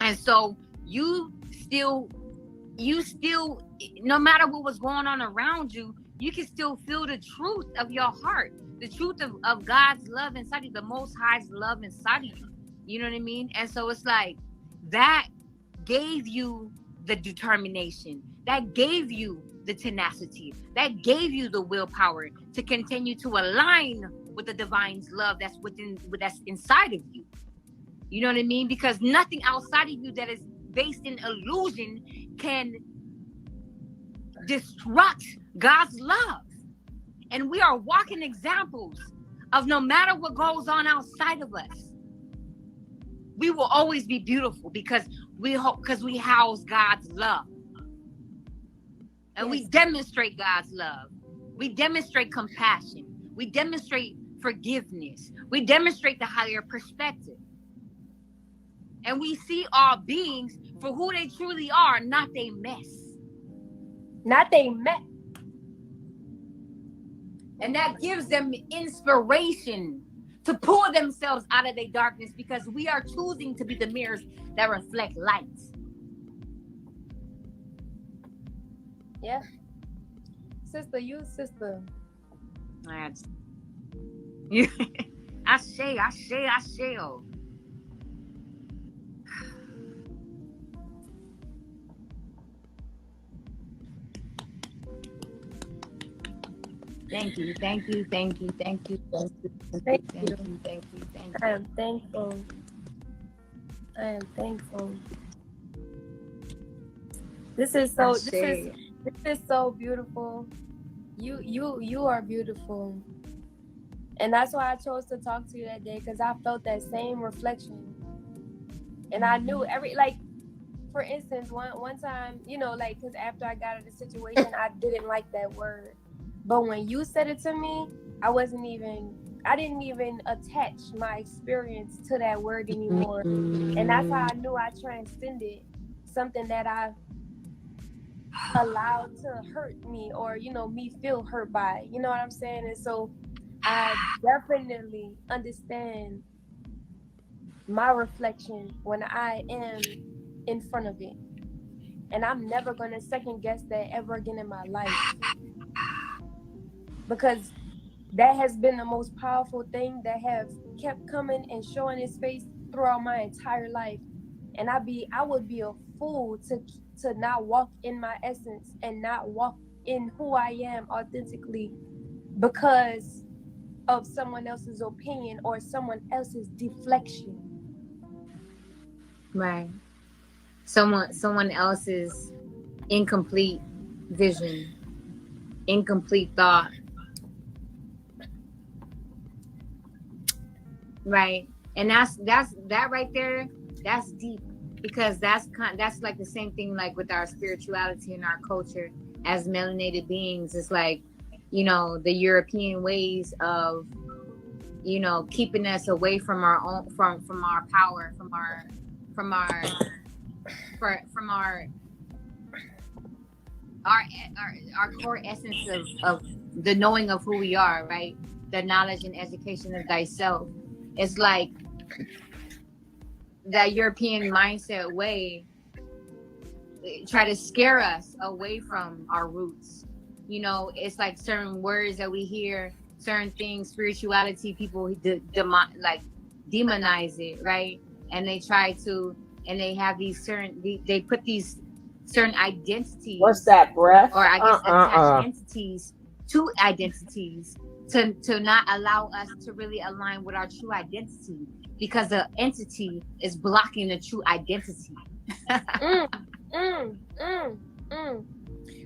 And so you still, no matter what was going on around you, you can still feel the truth of your heart, the truth of God's love inside you, the Most High's love inside of you. You know what I mean? And so it's like that gave you the determination, that gave you the tenacity, that gave you the willpower to continue to align with the divine's love that's inside of you. You know what I mean? Because nothing outside of you that is based in illusion can disrupt God's love. And we are walking examples of no matter what goes on outside of us, we will always be beautiful because we house God's love. And we demonstrate God's love. We demonstrate compassion. We demonstrate forgiveness. We demonstrate the higher perspective. And we see all beings for who they truly are, not they mess.
Not they mess.
And that gives them inspiration to pull themselves out of their darkness, because we are choosing to be the mirrors that reflect light.
Yeah. Sister.
I say. Thank you.
I am thankful. This is so beautiful. You are beautiful. And that's why I chose to talk to you that day, because I felt that same reflection. And I knew for instance, one time, because after I got out of the situation, I didn't like that word. But when you said it to me, I didn't even attach my experience to that word anymore. And that's how I knew I transcended something that I allowed to hurt me or, me feel hurt by. You know what I'm saying? And so I definitely understand my reflection when I am in front of it. And I'm never going to second guess that ever again in my life. Because that has been the most powerful thing that have kept coming and showing its face throughout my entire life. And I would be a fool to not walk in my essence and not walk in who I am authentically because of someone else's opinion or someone else's deflection.
Right. Someone else's incomplete vision, incomplete thought. Right. And that's that right there, that's deep, because that's like the same thing like with our spirituality and our culture as melanated beings. It's like, the European ways of, keeping us away from our own from our power, from our core essence of the knowing of who we are, right? The knowledge and education of thyself. It's like that European mindset way try to scare us away from our roots. It's like certain words that we hear certain things, spirituality, people like demonize it, right? And they try to, and they have these certain, they put these certain identities.
What's that, breath?
Or I guess attach entities to identities to not allow us to really align with our true identity, because the entity is blocking the true identity.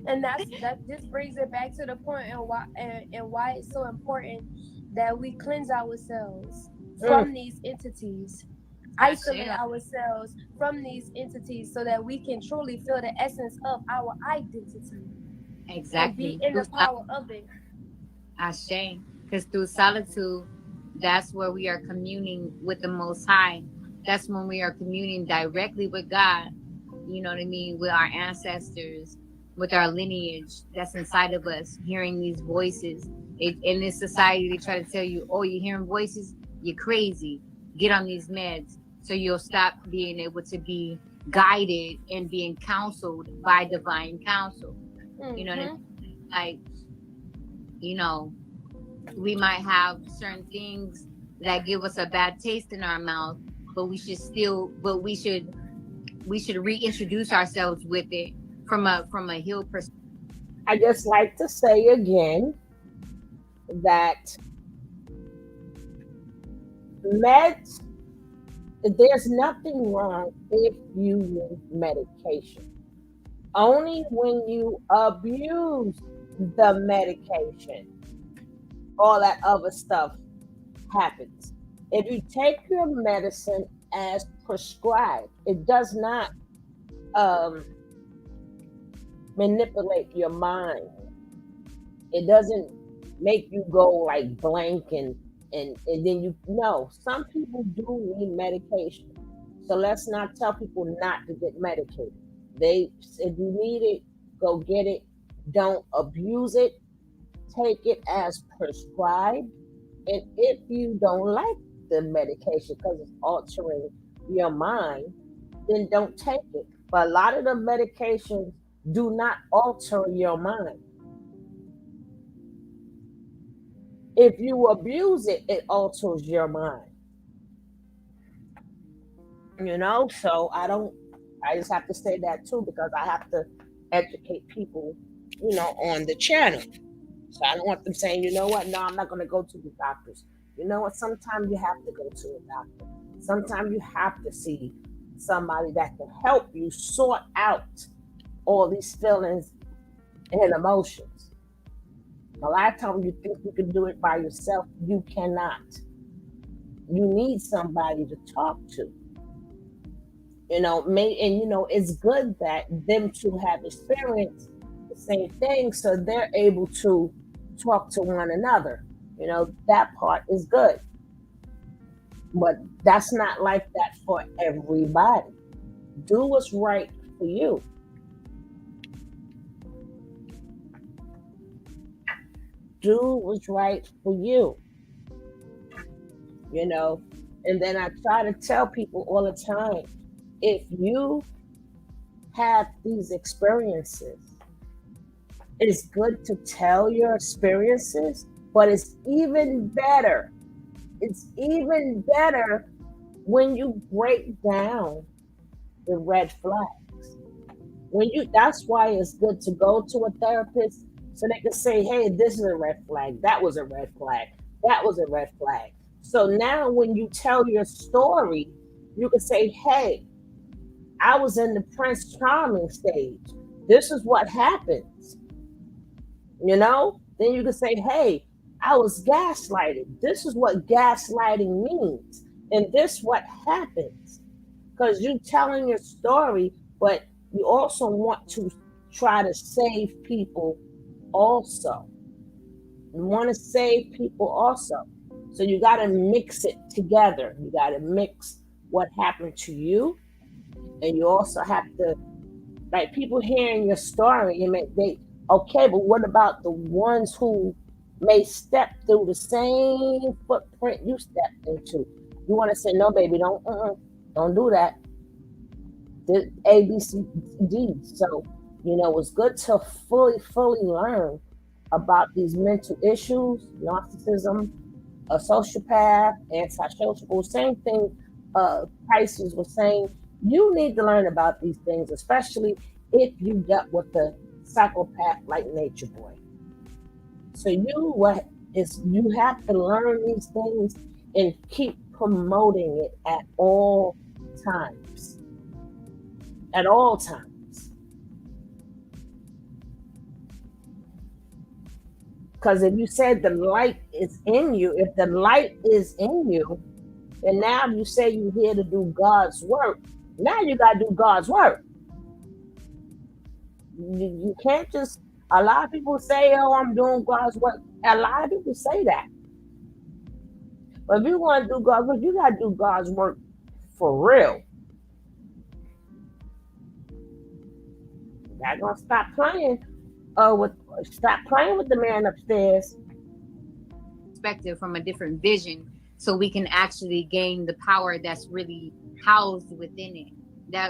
And that just brings it back to the point and why it's so important that we cleanse ourselves from these entities, isolate ourselves from these entities, so that we can truly feel the essence of our identity.
Exactly.
And be in the power of it.
Ashe. Because through solitude, that's where we are communing with the Most High. That's when we are communing directly with God. You know what I mean? With our ancestors, with our lineage that's inside of us, hearing these voices. In this society, they try to tell you, oh, you're hearing voices? You're crazy. Get on these meds. So you'll stop being able to be guided and being counseled by divine counsel. You know what I mean? Like, you know, we might have certain things that give us a bad taste in our mouth, but we should reintroduce ourselves with it from a healed perspective.
I just like to say again that meds, there's nothing wrong if you use medication. Only when you abuse the medication, all that other stuff happens. If you take your medicine as prescribed, it does not manipulate your mind. It doesn't make you go like blank and then some people do need medication. So let's not tell people not to get medicated. If you need it, go get it. Don't abuse it. Take it as prescribed. And if you don't like the medication because it's altering your mind, then don't take it. But a lot of the medications do not alter your mind. If you abuse it, it alters your mind. So I just have to say that too, because I have to educate people, on the channel. So I don't want them saying, you know what, no, I'm not going to go to the doctors. You know what, sometimes you have to go to a doctor. Sometimes you have to see somebody that can help you sort out all these feelings and emotions. A lot of times you think you can do it by yourself. You cannot. You need somebody to talk to. It's good that them two have experienced the same thing, so they're able to talk to one another. That part is good. But that's not like that for everybody. Do what's right for you. Do what's right for you. And then I try to tell people all the time, if you have these experiences, it's good to tell your experiences, but it's even better. It's even better when you break down the red flags. That's why it's good to go to a therapist, so they can say, hey, this is a red flag. That was a red flag. That was a red flag. So now when you tell your story, you can say, hey, I was in the Prince Charming stage. This is what happens. Then you can say, hey, I was gaslighted. This is what gaslighting means. And this is what happens. Because you're telling your story, but you also want to try to save people also. You want to save people also. So you got to mix it together. You got to mix what happened to you. And you also have to, like, people hearing your story, okay, but what about the ones who may step through the same footprint you stepped into? You want to say, no, baby, don't do that. The A, B, C, D. So, it's good to fully learn about these mental issues, narcissism, a sociopath, antisocial, same thing Pisces was saying. You need to learn about these things, especially if you dealt with the psychopath like Natureboy. So you have to learn these things and keep promoting it at all times. At all times. Because if you said the light is in you, if the light is in you, and now you say you're here to do God's work, now you got to do God's work. You can't just, a lot of people say, oh, I'm doing God's work. A lot of people say that. But if you want to do God's work, you got to do God's work for real. You're not going to stop playing with the man upstairs.
Perspective from a different vision, so we can actually gain the power that's really housed within it,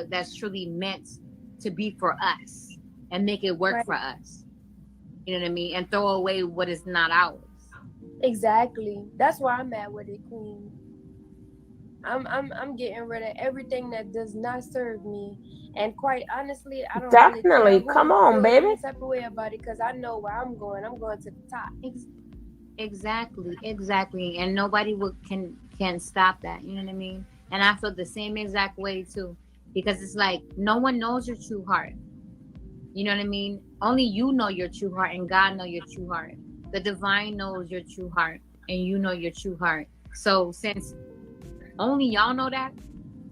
that's truly meant to be for us, and make it work for us. You know what I mean? And throw away what is not ours.
Exactly. That's why I'm at with it, Queen. I'm getting rid of everything that does not serve me. And quite honestly, I don't
definitely
really care
come on, baby.
any type of way about it, because I know where I'm going. I'm going to the top.
Exactly. And nobody can stop that. You know what I mean? And I feel the same exact way too, because it's like no one knows your true heart. You know what I mean? Only you know your true heart, and God know your true heart. The divine knows your true heart, and you know your true heart. So since only y'all know that,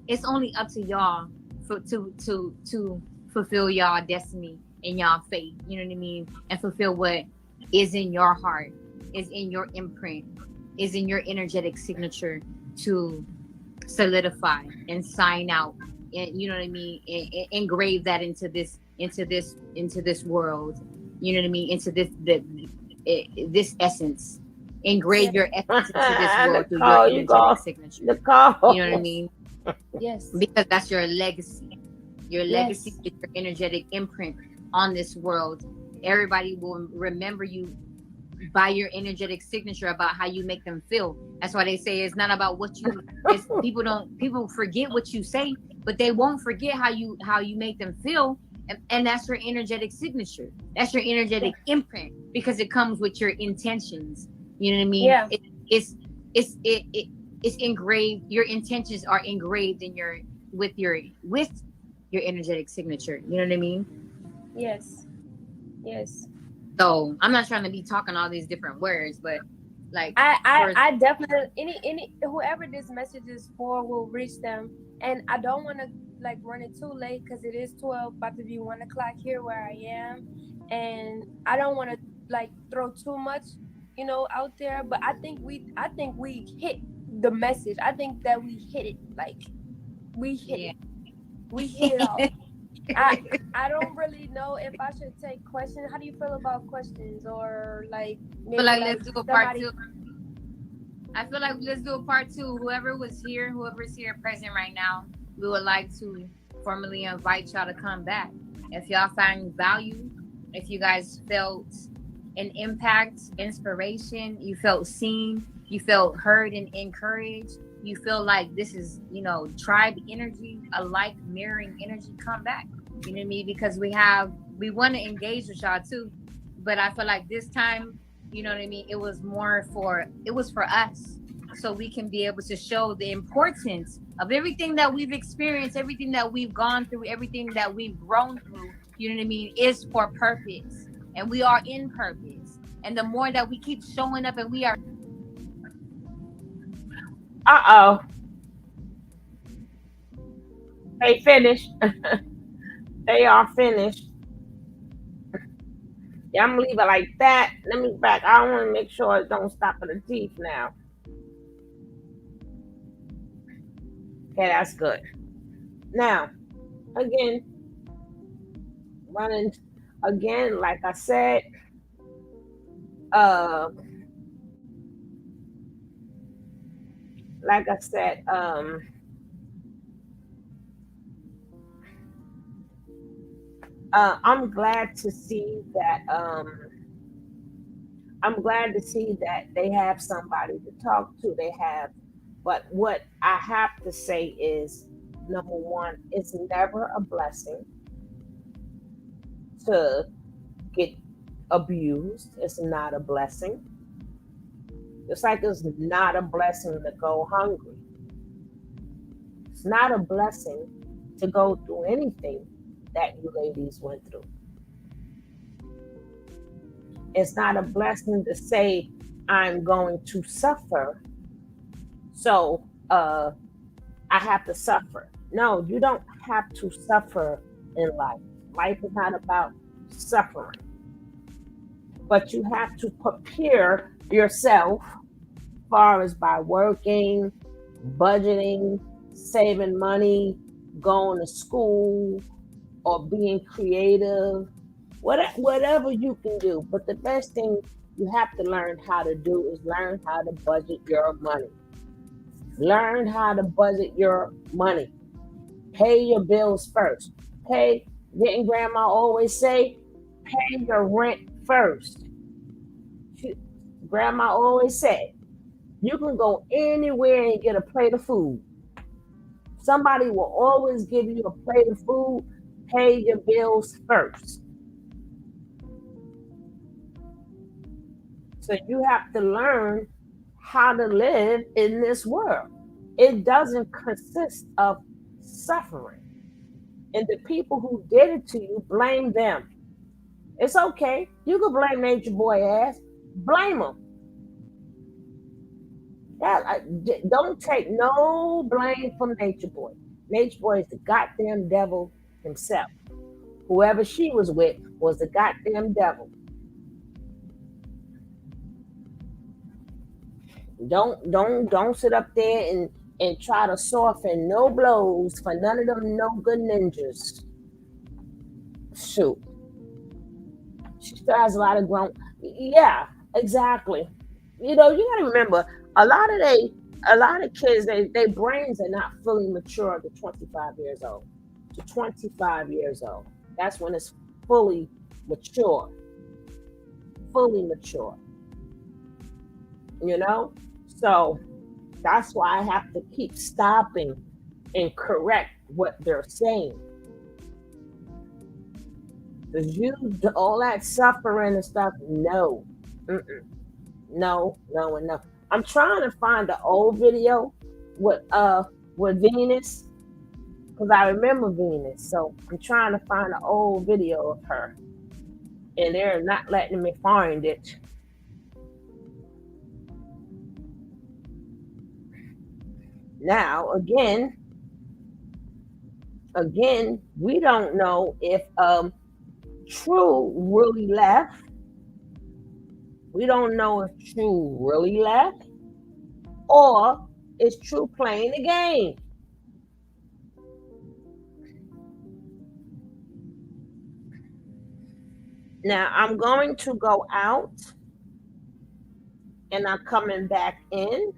it's only up to y'all to fulfill y'all destiny and y'all faith. You know what I mean? And fulfill what is in your heart, is in your imprint, is in your energetic signature, to solidify and sign out. And you know what I mean? Engrave that into this world. You know what I mean? Into this essence. Engrave your essence into this world through your energetic signature. You know what I mean?
Yes.
Because that's your legacy. Your legacy is your energetic imprint on this world. Everybody will remember you by your energetic signature, about how you make them feel. That's why they say it's not about what you. People forget what you say, but they won't forget how you make them feel. And that's your energetic signature. That's your energetic imprint, because it comes with your intentions. You know what I mean?
Yeah.
It's engraved. Your intentions are engraved in with your energetic signature. You know what I mean?
Yes.
So I'm not trying to be talking all these different words, but like
I definitely any whoever this message is for will reach them. And I don't want to like run it too late, because it is 12, about to be 1 o'clock here where I am, and I don't want to like throw too much, out there. But I think we hit the message. I think that we hit it. Like we hit it. We hit it all. I don't really know if I should take questions. How do you feel about questions, or like maybe
let's do a part 2? I feel like let's do a part 2. Whoever's here present right now, we would like to formally invite y'all to come back. If y'all find value, if you guys felt an impact, inspiration, you felt seen, you felt heard and encouraged, you feel like this is, tribe energy, a like mirroring energy, come back. You know what I mean? Because we want to engage with y'all too. But I feel like this time, you know what I mean, it was for us. So we can be able to show the importance of everything that we've experienced, everything that we've gone through, everything that we've grown through, you know what I mean, is for purpose. And we are in purpose. And the more that we keep showing up, and we are.
They finished. They are finished. Yeah, I'm gonna leave it like that. Let me back. I want to make sure it don't stop at the teeth now. Okay, that's good. Now, again, running again, like I said, I'm glad to see that I'm glad to see that they have somebody to talk to. They have, but what I have to say is, number one, it's never a blessing to get abused. It's not a blessing. It's like it's not a blessing to go hungry. It's not a blessing to go through anything that you ladies went through. It's not a blessing to say, I'm going to suffer. So I have to suffer. No, you don't have to suffer in life. Life is not about suffering. But you have to prepare yourself as far as by working, budgeting, saving money, going to school, or being creative, whatever you can do. But the best thing you have to learn how to do is learn how to budget your money. Learn how to budget your money. Pay your bills first. Didn't grandma always say, pay your rent first? Grandma always said, you can go anywhere and get a plate of food. Somebody will always give you a plate of food. Pay your bills first. So you have to learn how to live in this world. It doesn't consist of suffering. And the people who did it to you, blame them. It's okay. You can blame Natureboy ass. Blame him. Don't take no blame from Natureboy. Natureboy is the goddamn devil himself. Whoever she was with was the goddamn devil. Don't sit up there and try to soften no blows for none of them no good ninjas. Shoot. She still has a lot of grown. Yeah, exactly. You gotta remember, a lot of kids, their brains are not fully mature to 25 years old. To 25 years old. That's when it's fully mature. Fully mature. So that's why I have to keep stopping and correct what they're saying. Because all that suffering and stuff, no. Mm-mm. No. I'm trying to find the old video with Venus, because I remember Venus. So I'm trying to find an old video of her, and they're not letting me find it. Now again, we don't know if True really left. We don't know if True really left, or is True playing the game. Now I'm going to go out, and I'm coming back in,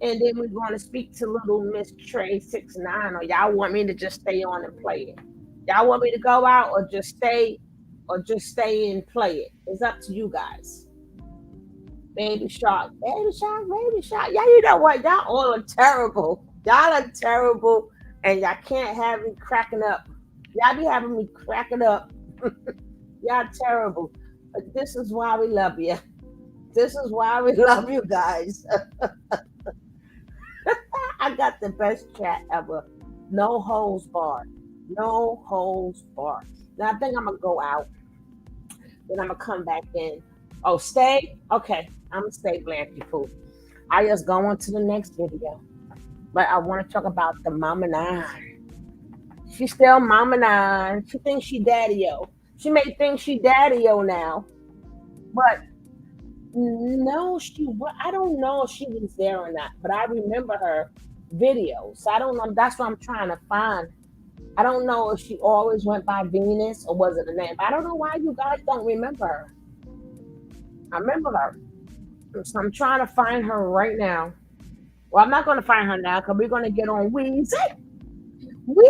and then we're going to speak to little Miss Trey 69. Or y'all want me to just stay on and play it? Y'all want me to go out or just stay and play it? It's up to you guys. Baby shark. Y'all, you know what? Y'all all are terrible. Y'all are terrible, and y'all can't have me cracking up. Y'all be having me cracking up. Y'all terrible. But this is why we love you. This is why we love you guys. I got the best chat ever. No holds barred. No holds barred. Now I think I'm gonna go out. Then I'm gonna come back in. Oh, stay? Okay. I'm gonna stay, Blanky Pooh. I just go on to the next video. But I want to talk about the Mama 9. She's still Mama 9. She thinks she Daddy-O. She may think she Daddy-O now. But no, I don't know if she was there or not. But I remember her videos. I don't know. That's what I'm trying to find. I don't know if she always went by Venus or was it a name. I don't know why you guys don't remember her. I remember her. So I'm trying to find her right now. Well, I'm not going to find her now because we're going to get on Weezy. We're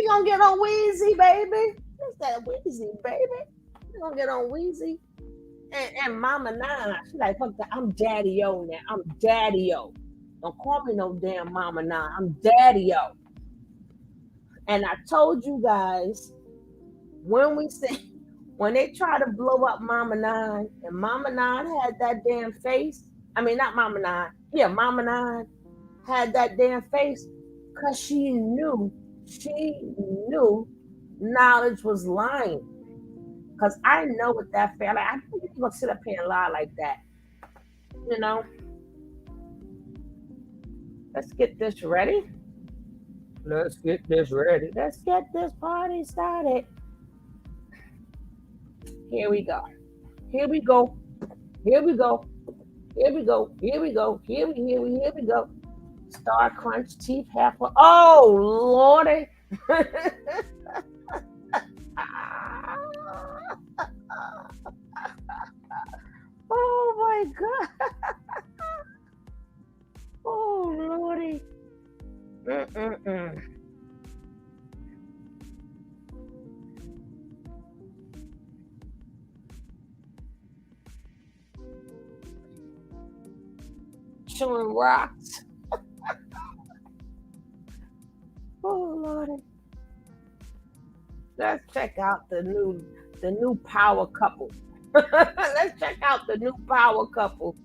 going to get on Weezy, baby. What's that Weezy, baby? You gonna get on Weezy? And Mama Nine, she like, fuck that. I'm Daddy-O now. I'm Daddy-O. Don't call me no damn Mama Nine. I'm Daddy-O. And I told you guys, when they try to blow up Mama Nine, and Mama Nine had that damn face. I mean, not Mama Nine. Yeah, Mama Nine had that damn face because she knew knowledge was lying. Because I know what that felt like. I think you're going to sit up here and lie like that. You know? Let's get this ready. Let's get this ready. Let's get this party started. Here we go. Here we go. Here we go. Here we go. Here we go. Here we go. Star Crunch Teeth Half. Oh, Lordy. Oh my God. Oh Lordy. Chilling rocks. Oh Lordy. Let's check out the new power couple. Let's check out the new power couple.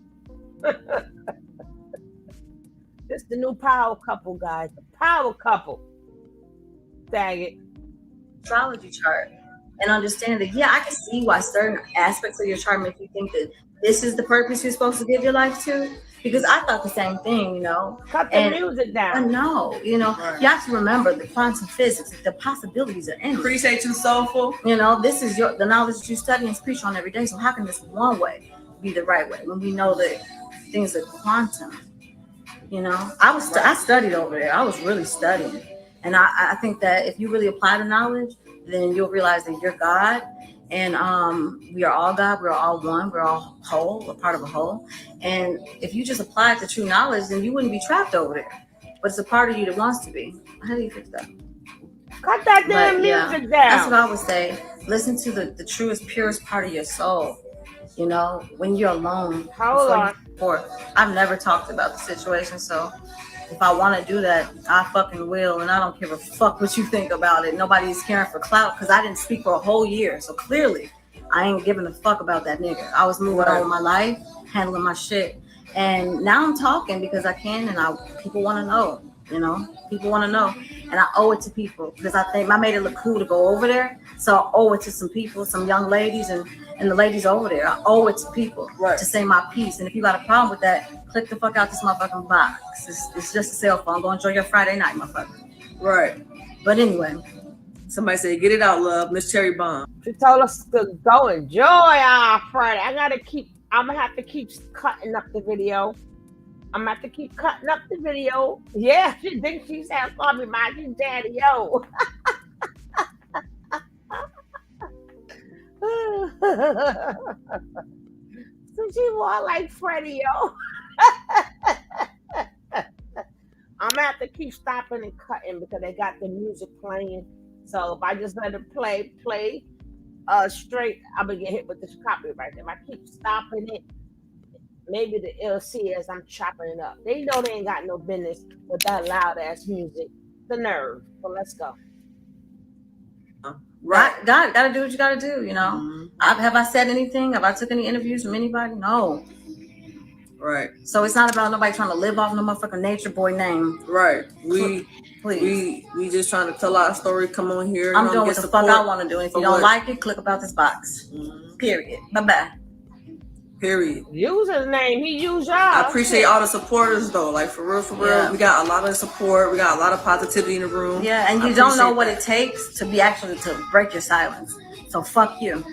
This the new power couple, guys. The power couple. Dang it.
Astrology chart and understand that, yeah, I can see why certain aspects of your chart make you think that this is the purpose you're supposed to give your life to. Because I thought the same thing, you know.
Cut the music down.
I know, you know. Right. You have to remember the quantum physics, the possibilities are endless.
Appreciate you, soulful.
You know, this is the knowledge that you study and preach on every day. So how can this one way be the right way when we know that things are quantum? You know, I studied over there. I was really studying. And I think that if you really apply the knowledge, then you'll realize that you're God. And we are all God. We're all one. We're all whole. We're part of a whole. And if you just applied the true knowledge, then you wouldn't be trapped over there. But it's a part of you that wants to be. How do you fix that?
Cut that damn music down.
That's what I would say. Listen to the truest, purest part of your soul. You know, when you're alone.
Hold on.
I've never talked about the situation, so if I want to do that, I fucking will, and I don't give a fuck what you think about it. Nobody's caring for clout because I didn't speak for a whole year, so clearly I ain't giving a fuck about that nigga. I was moving on with my life, handling my shit, and now I'm talking because I can, and people want to know. You know, people want to know, and I owe it to people because I think I made it look cool to go over there, so I owe it to some people, some young ladies, and the ladies over there. I owe it to people to say my piece. And if you got a problem with that, click the fuck out this motherfucking box. It's just a cell phone. Go enjoy your Friday night, motherfucker.
Right.
But anyway.
Somebody said, get it out, love. Miss Cherry Bomb.
She told us to go enjoy our Friday. I'm going to have to keep cutting up the video. I'm going to have to keep cutting up the video. Yeah, she thinks she's probably my Daddy-O. So she more like Freddie-O. I'm gonna have to keep stopping and cutting because they got the music playing. So if I just let it play straight, I'm gonna get hit with this copyright. If I keep stopping it, maybe they'll see as I'm chopping it up. They know they ain't got no business with that loud ass music. The nerve. But let's go.
Right, gotta do what you gotta do, you know. Mm-hmm. Have I said anything? Have I took any interviews from anybody? No.
Right.
So it's not about nobody trying to live off no motherfucking Natureboy name.
Right.
Please.
We just trying to tell our story. Come on here.
I'm doing what the fuck I want to do. And if you don't like it, click about this box. Mm-hmm. Period. Bye-bye.
Period.
Use his name. He used y'all.
I appreciate all the supporters though. Like for real. Yeah. We got a lot of support. We got a lot of positivity in the room.
Yeah, and you don't know what it takes to to break your silence. So fuck you.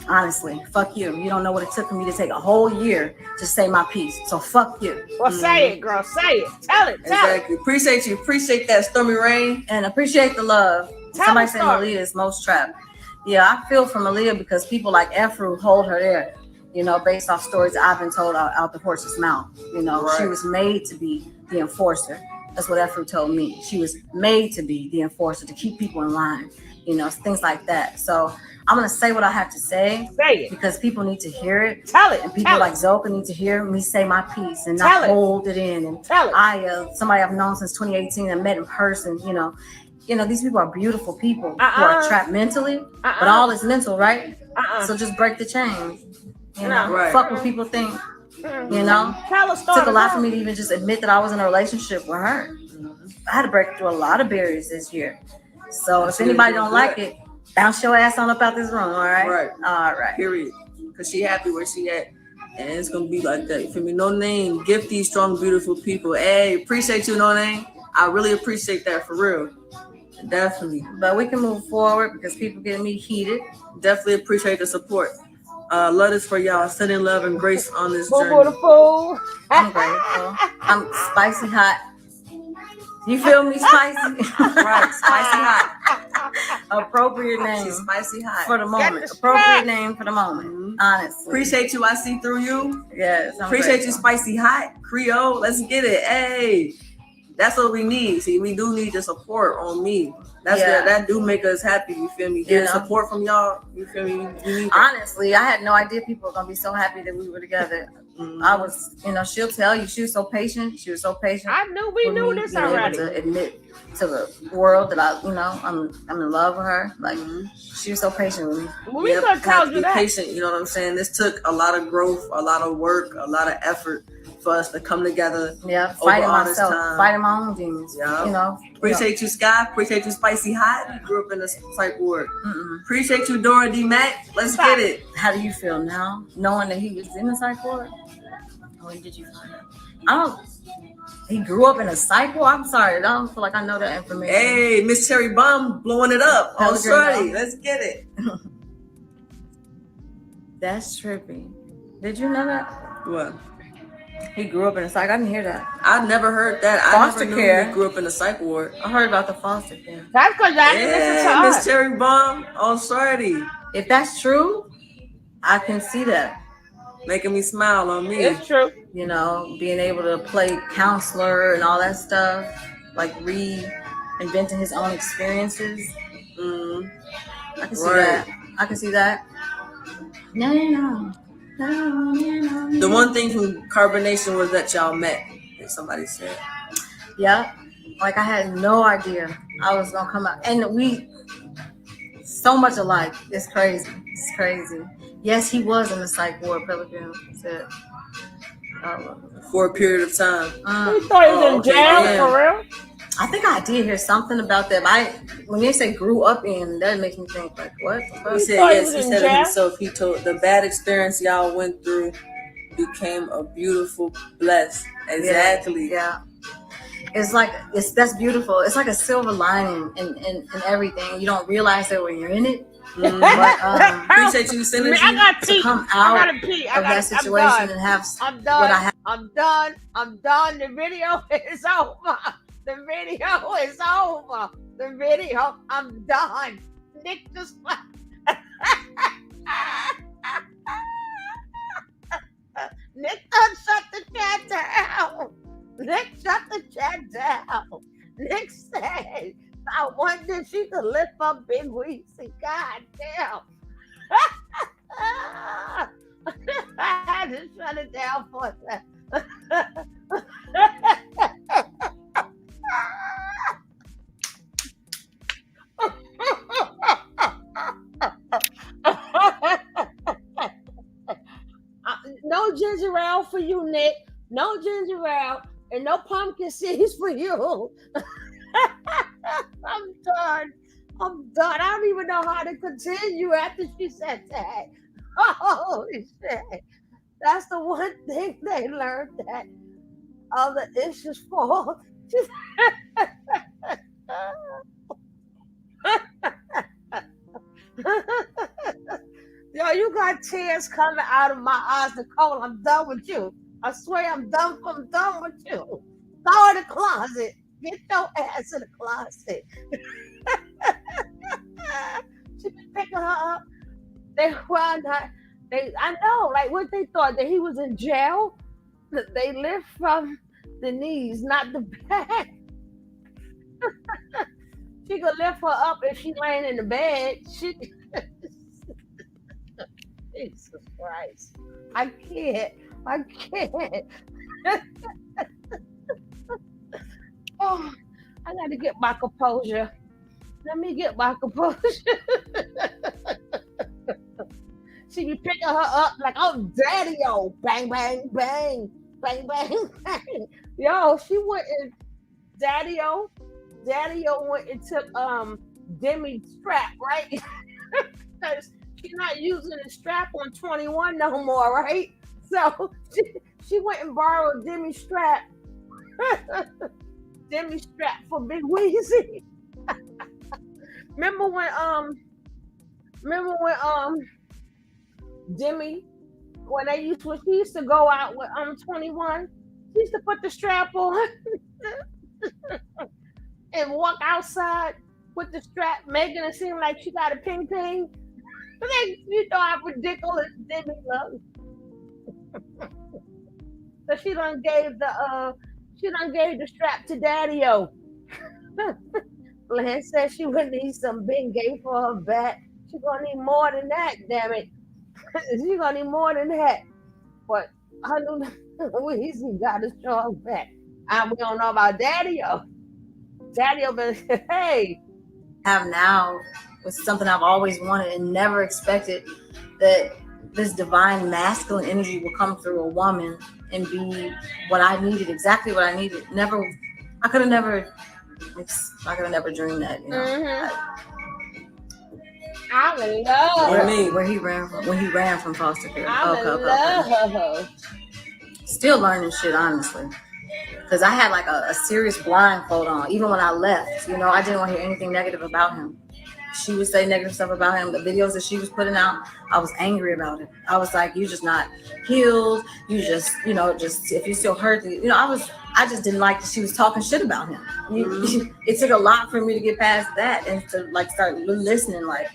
Honestly, fuck you. You don't know what it took for me to take a whole year to say my piece. So fuck you.
Well, say it, girl. Say it. Tell it.
Exactly. Appreciate you. Appreciate that stormy rain.
And appreciate the love. Somebody said Malia is most trapped. Yeah, I feel for Malia because people like Efru hold her there. You know, based off stories I've been told out the horse's mouth. You know, She was made to be the enforcer. That's what Efru told me. She was made to be the enforcer, to keep people in line. You know, things like that. So I'm gonna say what I have to say.
Say it.
Because people need to hear it.
Tell it.
And people like Zoka need to hear me say my piece and not hold it in. And
tell
it. Somebody I've known since 2018 and met in person, you know, these people are beautiful people who are trapped mentally, but all is mental, right? So just break the chains. You know, fuck what people think. You know, took a lot for me to even just admit that I was in a relationship with her. I had to break through a lot of barriers this year. So if anybody don't like it, bounce your ass on up out this room, all right?
Right.
All right.
Period. Because she happy where she at. And it's going to be like that. You feel me? No Name, gift these strong, beautiful people. Hey, appreciate you, No Name. I really appreciate that for real. Definitely.
But we can move forward because people get me heated.
Definitely appreciate the support. Love this for y'all. Sending love and grace on this journey.
Beautiful.
I'm grateful. I'm spicy hot. You feel me? Spicy.
Right. Spicy hot.
Appropriate name.
She's spicy hot.
For the moment. Appropriate name for the moment. Honestly.
Appreciate you. I see through you.
Yes.
Appreciate you, spicy hot. Creole. Let's get it. Hey. That's what we need. See, we do need the support on me. That do make us happy. You feel me? Getting support from y'all. You feel me?
Honestly, I had no idea people were gonna be so happy that we were together. I was, she'll tell you she was so patient. She was so patient.
I knew we knew this already.
To admit to the world that I'm in love with her. Like she was so patient with me.
We gonna tell you that.
Patient. You know what I'm saying? This took a lot of growth, a lot of work, a lot of effort for us to come together.
Yeah, fighting myself, fighting my own demons.
Yeah. Appreciate you, Sky. Appreciate you, Spicy Hot. You grew up in the psych ward. Appreciate you, Dora D. Mac. Let's get it.
How do you feel now, knowing that he was in the psych ward? When did you find out? He grew up in a psych ward? I'm sorry, I don't feel like I know that information.
Hey, Miss Cherry Bum blowing it up. Oh, sorry. Let's get it.
That's trippy. Did you know that?
What?
He grew up in a psych. I didn't hear that.
I never heard that.
Foster care.
He grew up in a psych ward.
I heard about the foster care.
That's because I didn't listen to
Miss Cherry Bomb. Oh, sorry.
If that's true, I can see that.
Making me smile on me.
It's true.
Being able to play counselor and all that stuff, like reinventing his own experiences. I can see that. I can see that. No.
The one thing from Carbonation was that y'all met, if somebody said.
Yeah. Like I had no idea I was gonna come out. And we so much alike. It's crazy. It's crazy. Yes, he was in the psych ward, Pelican said.
For a period of time.
We thought he was in jail, for real?
I think I did hear something about that. When they say grew up in, that makes me think like, what?
He said yes. He said it himself. He told the bad experience y'all went through became a beautiful bless. Exactly.
Yeah. It's like that's beautiful. It's like a silver lining in everything. You don't realize that when you're in it. But,
appreciate you sending me.
To come out of that situation and have
I'm done. I'm done. The video is over. The video is over. The video. I'm done. Nick just. Nick shut the chat down. Nick shut the chat down. Nick said, I wonder if she could lift up Big Weezy. God damn. I had to shut it down for a second. No ginger ale for you, Nick. No ginger ale and no pumpkin seeds for you. I'm done. I don't even know how to continue after she said that. Holy shit. That's the one thing they learned that other issues for. Yo, you got tears coming out of my eyes, Nicole. I'm done with you. I swear I'm done with you. Go in the closet. Get your ass in the closet. She been picking her up. I know, like what they thought, that he was in jail. They lift from the knees, not the back. She could lift her up if she laying in the bed. Jesus Christ. I can't. Oh, I gotta get my composure. Let me get my composure. She be picking her up like, oh, daddy-o. Bang, bang, bang. Bang, bang, bang. Yo, she went and daddy-o went and took Demi's strap, right? Because she's not using the strap on 21 no more, right? So she went and borrowed Demi's strap. Demi's strap for Big Weezy. Remember when Demi, when she used to go out with 21, she used to put the strap on and walk outside with the strap, making it seem like she got a ping ping. You know how ridiculous Demi looks. So she done gave the strap to Daddy-o. Lynn said she would need some Bengay for her back. She's gonna need more than that, damn it. She's gonna need more than that. But I knew Weezy got a strong back. We don't know about Daddy-o. Daddy-o been hey.
Have now was something I've always wanted and never expected, that this divine masculine energy will come through a woman and be what I needed, exactly what I needed. I could have never dreamed that, you know.
Mm-hmm. I'm in love.
Where he ran from foster care.
I'm in love.
Still learning shit, honestly. Because I had like a serious blindfold on. Even when I left, you know, I didn't want to hear anything negative about him. She would say negative stuff about him. The videos that she was putting out, I was angry about it. I was like, you just not healed. You just, you know, just if you still hurt, you know, I just didn't like that she was talking shit about him. It took a lot for me to get past that and to like start listening. Like,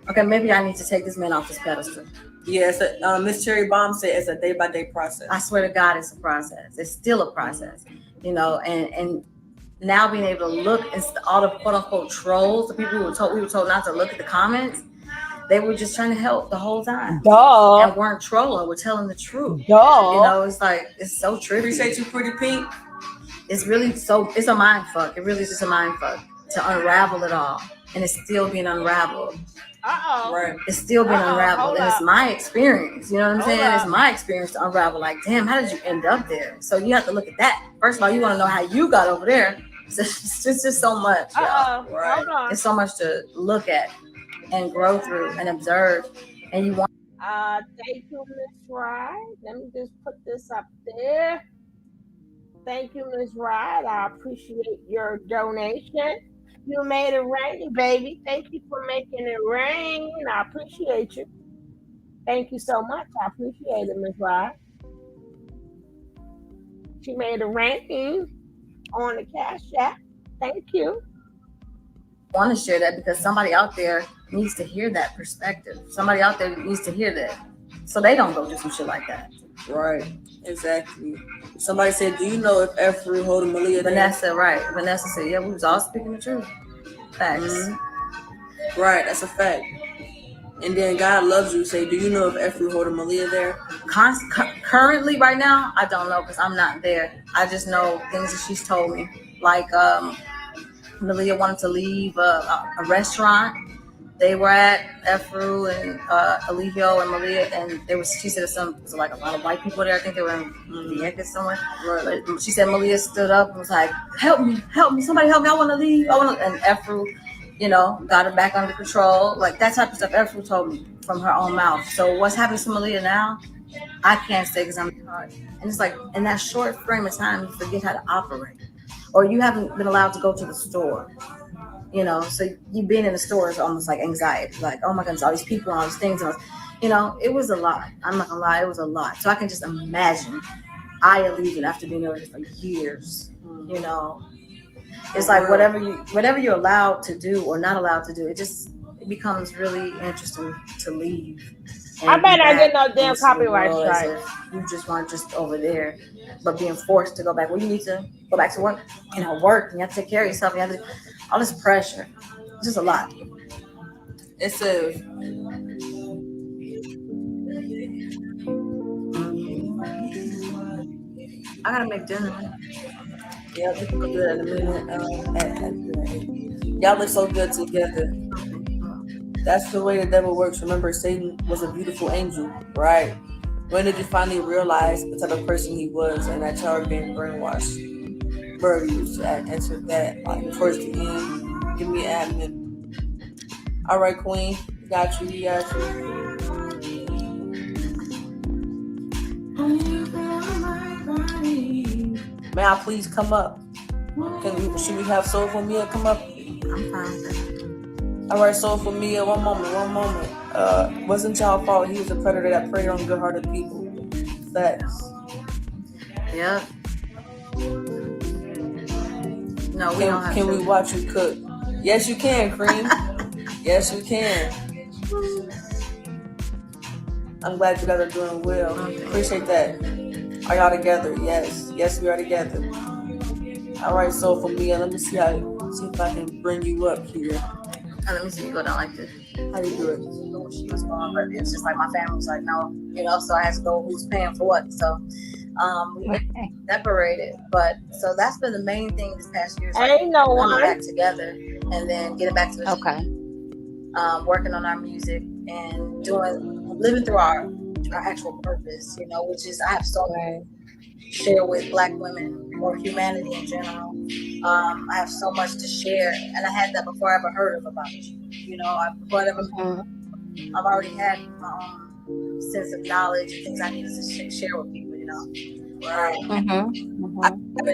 okay, maybe I need to take this man off his pedestal.
Yes, Miss Cherry Bomb said it's a day-by-day process.
I swear to God, it's a process. It's still a process, you know. And now being able to look at all the quote-unquote trolls, the people we were told not to look at the comments, they were just trying to help the whole time.
Duh.
And weren't trolling. We're telling the truth.
Duh.
You know, it's like, it's so trippy.
Appreciate you, Pretty Pink.
It's really it's a mind fuck. It really is just a mind fuck to unravel it all. And it's still being unraveled.
Right.
It's still being unraveled. And it's my experience. You know what I'm saying? It's my experience to unravel. Like, damn, how did you end up there? So you have to look at that. First of all, you want to know how you got over there. It's just so much.
Hold on.
It's so much to look at and grow through and observe. And you want.
Thank you, Miss Ride. Let me just put this up there. Thank you, Miss Ride. I appreciate your donation. You made it rain, baby. Thank you for making it rain. I appreciate you. Thank you so much. I appreciate it, Miss Ride. She made it rain on the Cash App. Thank you.
I want to share that because somebody out there needs to hear that perspective. Somebody out there needs to hear that, so they don't go do some shit like that.
Right. Exactly. Somebody said, do you know if Efru holding Malia?
Vanessa, right. Vanessa said, yeah, we was all speaking the truth. Facts.
Mm-hmm. Right, that's a fact. And then God loves you say, do you know if Efru holding Malia there?
Currently, right now, I don't know because I'm not there. I just know things that she's told me. Like, Malia wanted to leave a restaurant. They were at Efru and Eligio and Malia, and she said it was like a lot of white people there. I think they were in Vieques somewhere. Right. But she said Malia stood up and was like, help me, somebody help me, I want to leave. And Efru, you know, got her back under control. Like that type of stuff Efru told me from her own mouth. So what's happening to Malia now, I can't say because I'm hard. And it's like in that short frame of time, you forget how to operate. Or you haven't been allowed to go to the store. You know, so you being in the store is almost like anxiety. Like, oh my goodness, all these people and all these things. You know, it was a lot. I'm not gonna lie, it was a lot. So I can just imagine Aya leaving after being over for years. You know, it's like whatever you're allowed to do or not allowed to do, it becomes really interesting to leave.
I bet I get no damn copyright strike.
You just weren't just over there, but being forced to go back. Well, you need to go back to work. You know, work. And you have to take care of yourself. You have to. All this pressure. It's just a lot.
It says,
I gotta make dinner.
Yeah, we can do that in a minute. Y'all look so good together. That's the way the devil works. Remember, Satan was a beautiful angel, right? When did you finally realize the type of person he was and that y'all were being brainwashed? Where you used to answer that towards the end. Give me an admin. All right, Queen. Got you. May I please come up? Should we have Soulful Mia come up?
I'm fine.
All right, Soulful Mia, one moment. Wasn't y'all fault he was a predator that preyed on good-hearted people? Facts.
Yep. No, we don't have
Can
to.
we watch you cook? Yes, you can, Cream. Yes, you can. I'm glad you guys are doing well. Appreciate that. Are y'all together? Yes, we are together. All right, Soulful Mia, let me see if I can bring you up here.
Let me see you go down like this.
How you do it?
She was gone, but it's just like my family was like, no, so I had to go who's paying for what. So we separated. But so that's been the main thing this past year.
Ain't no
coming
one
back together and then getting back to the working on our music and living through our actual purpose, which is I have so much to share with Black women or humanity in general. I have so much to share, and I had that before I ever heard of about you. I've already had my own sense of knowledge and things I needed to share with people. Right.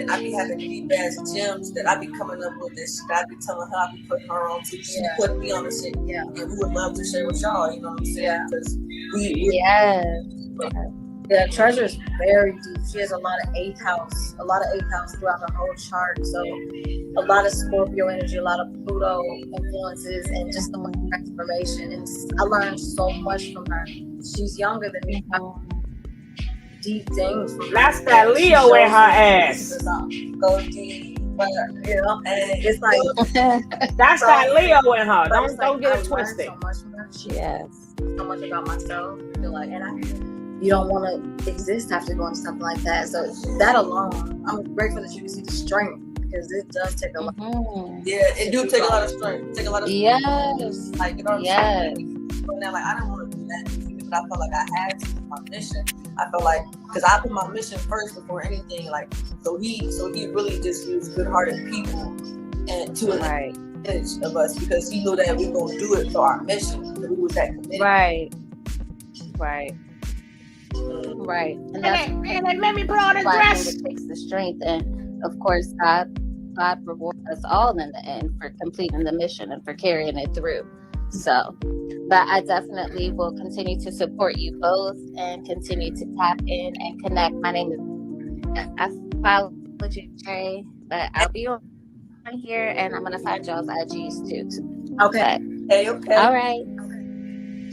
I be having deep ass gems that I be coming up with this shit. I be telling her, I be putting her on too. She put me on the shit. Yeah. And we would love to share with y'all, you know what I'm saying? Because
the treasure is very deep. She has a lot of eighth house throughout her whole chart. So a lot of Scorpio energy, a lot of Pluto influences, and just so much transformation. And I learned so much from her. She's younger than me. Deep things.
That's that Leo in her ass.
Go deep, but and it's like
that's that Leo in her. Don't get it twisted.
So much from her. So much about myself. You don't want to exist after going to something like that. So that alone, I'm grateful that you can see the strength because it does take a lot.
Yeah, it do take a lot of strength. Take a lot of strength.
Yes.
Like you know what I'm saying? But now, like I didn't want to do that, but I felt like I had to do my mission. I felt like because I put my mission first before anything. Like so he really just used good-hearted people and to an edge of us because he knew that we were gonna do it for our mission. Because we was that committed.
Right.
And let me put on a dress.
It takes the strength, and of course, God rewards us all in the end for completing the mission and for carrying it through. So, but I definitely will continue to support you both and continue to tap in and connect. My name is I follow you, Trey, but I'll be on here and I'm gonna find y'all's IGs too.
Okay.
All right.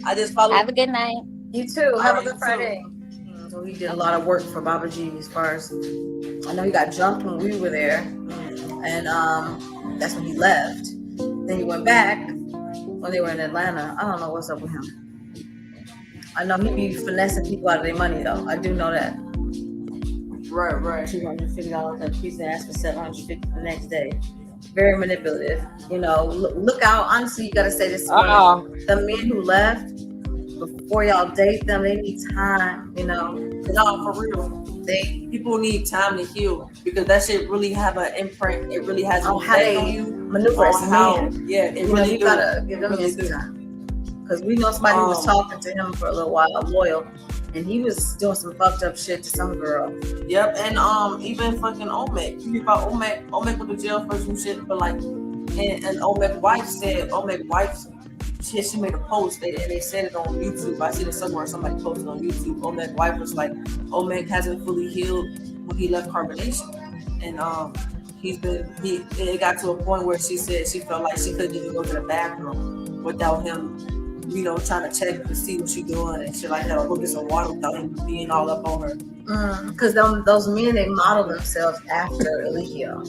I just follow.
Have a good night.
You too. Have a good Friday. So he did a lot of work for Baba G as far as I know he got jumped when we were there. And that's when he left. Then he went back when they were in Atlanta. I don't know what's up with him. I know he be finessing people out of their money though. I do know that.
Right.
$250 a piece and ask for $750 the next day. Very manipulative. Look out. Honestly, you gotta say this. The men who left before y'all date them, they need time.
No, for real. People need time to heal because that shit really have an imprint. It really has an effect on you.
Maneuver as men.
Yeah, it really
you gotta give them his time. Because we know somebody who was talking to him for a little while, loyal, and he was doing some fucked up shit to some girl.
Yep, and even fucking Omek. You hear about Omek? Omek went to jail for some shit, but like, and Omek's wife said, she made a post and they said it on YouTube. I seen it somewhere. Somebody posted on YouTube. Omek's wife was like, Omek hasn't fully healed when he left carbonation, and it got to a point where she said she felt like she couldn't even go to the bathroom without him, trying to check to see what she doing and shit like that, or go get some water without him being all up on her.
Because those men, they model themselves after Eligio,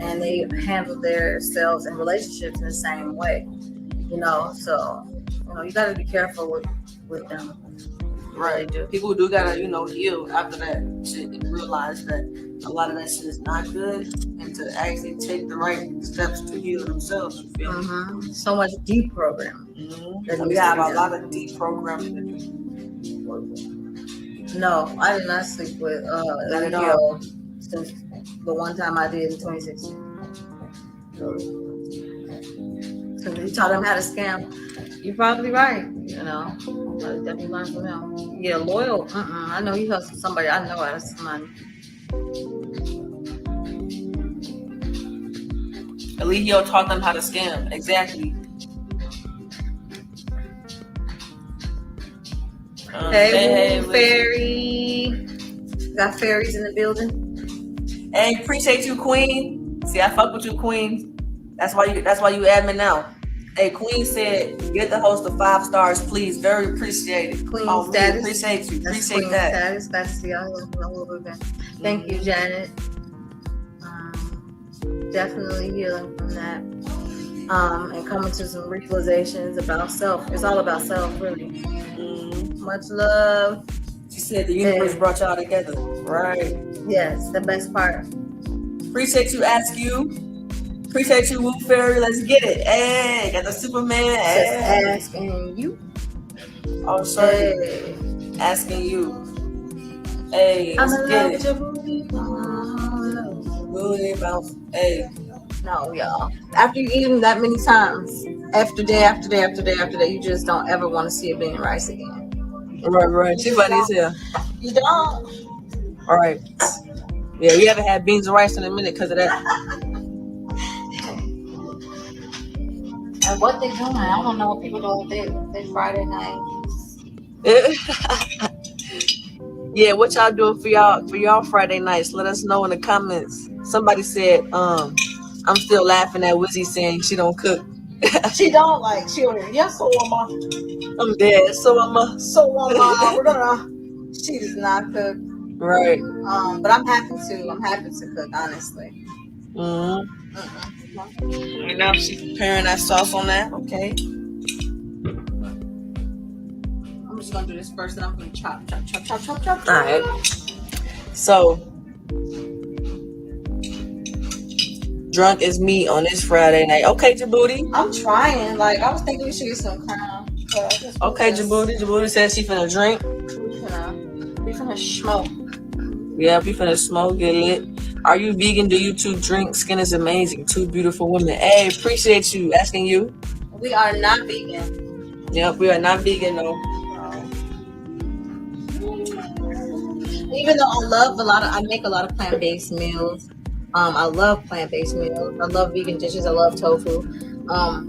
and they handle themselves in relationships in the same way. So you got to be careful with them.
Right. People do gotta, heal after that shit and realize that a lot of that shit is not good, and to actually take the right steps to heal themselves. You feel me?
So much deprogramming.
We have a lot of deprogramming to do.
No, I did not sleep with Ezekiel since the one time I did in 2016. So you taught him how to scam. You're probably right. I definitely learned from him. Yeah, loyal. I know you hustled somebody. I know that's somebody.
Eligio taught them how to scam. Exactly.
Hey, Fairy. Got fairies in the building.
Hey, appreciate you, Queen. See, I fuck with you, Queen. That's why you admin now. Hey, Queen said, get the host of 5 stars, please. Very appreciated.
Queen
status.
Appreciate you.
That's
Appreciate
Queen
that.
Status.
That's the other one. Thank you, Janet. Definitely healing from that. And coming to some realizations about self. It's all about self, really. Much love.
She said the universe brought y'all together. Right.
Yes, the best part.
Appreciate you, Ask You. Appreciate you, Woo Fairy. Let's get it. Hey, got the Superman. Hey.
Just asking you.
Oh, sorry. Hey. Asking you. Hey, let's get it. Booty bounce. Hey.
No, y'all. After you eat them that many times, after day after day after day after day, you just don't ever want to see a bean and rice again.
Right. She funny as hell.
You don't.
All right. Yeah, we haven't had beans and rice in a minute because of that.
And what they doing? I don't know what people doing they Friday nights.
Yeah, what y'all doing for y'all Friday nights? Let us know in the comments. Somebody said, I'm still laughing at Wizzy saying she don't cook.
She don't like. She don't. Yes, so am I.
I'm dead. So am I.
We're gonna. She does not cook.
Right.
But I'm happy to. I'm happy to cook, honestly.
You know, she's preparing that sauce on that. Okay.
I'm just gonna do this first, and I'm gonna chop.
All right. So, drunk as me on this Friday night. Okay, Djibouti.
I'm trying. Like, I was thinking we should get some crown.
Okay, Djibouti. Djibouti says she finna drink.
We finna smoke.
Yeah, we finna smoke, get lit. Are you vegan? Do you two drink? Skin is amazing. 2 beautiful women. Hey, appreciate you. Asking you.
We are not vegan.
Yep, we are not vegan, though.
Even though I make a lot of plant-based meals. I love plant-based meals. I love vegan dishes. I love tofu.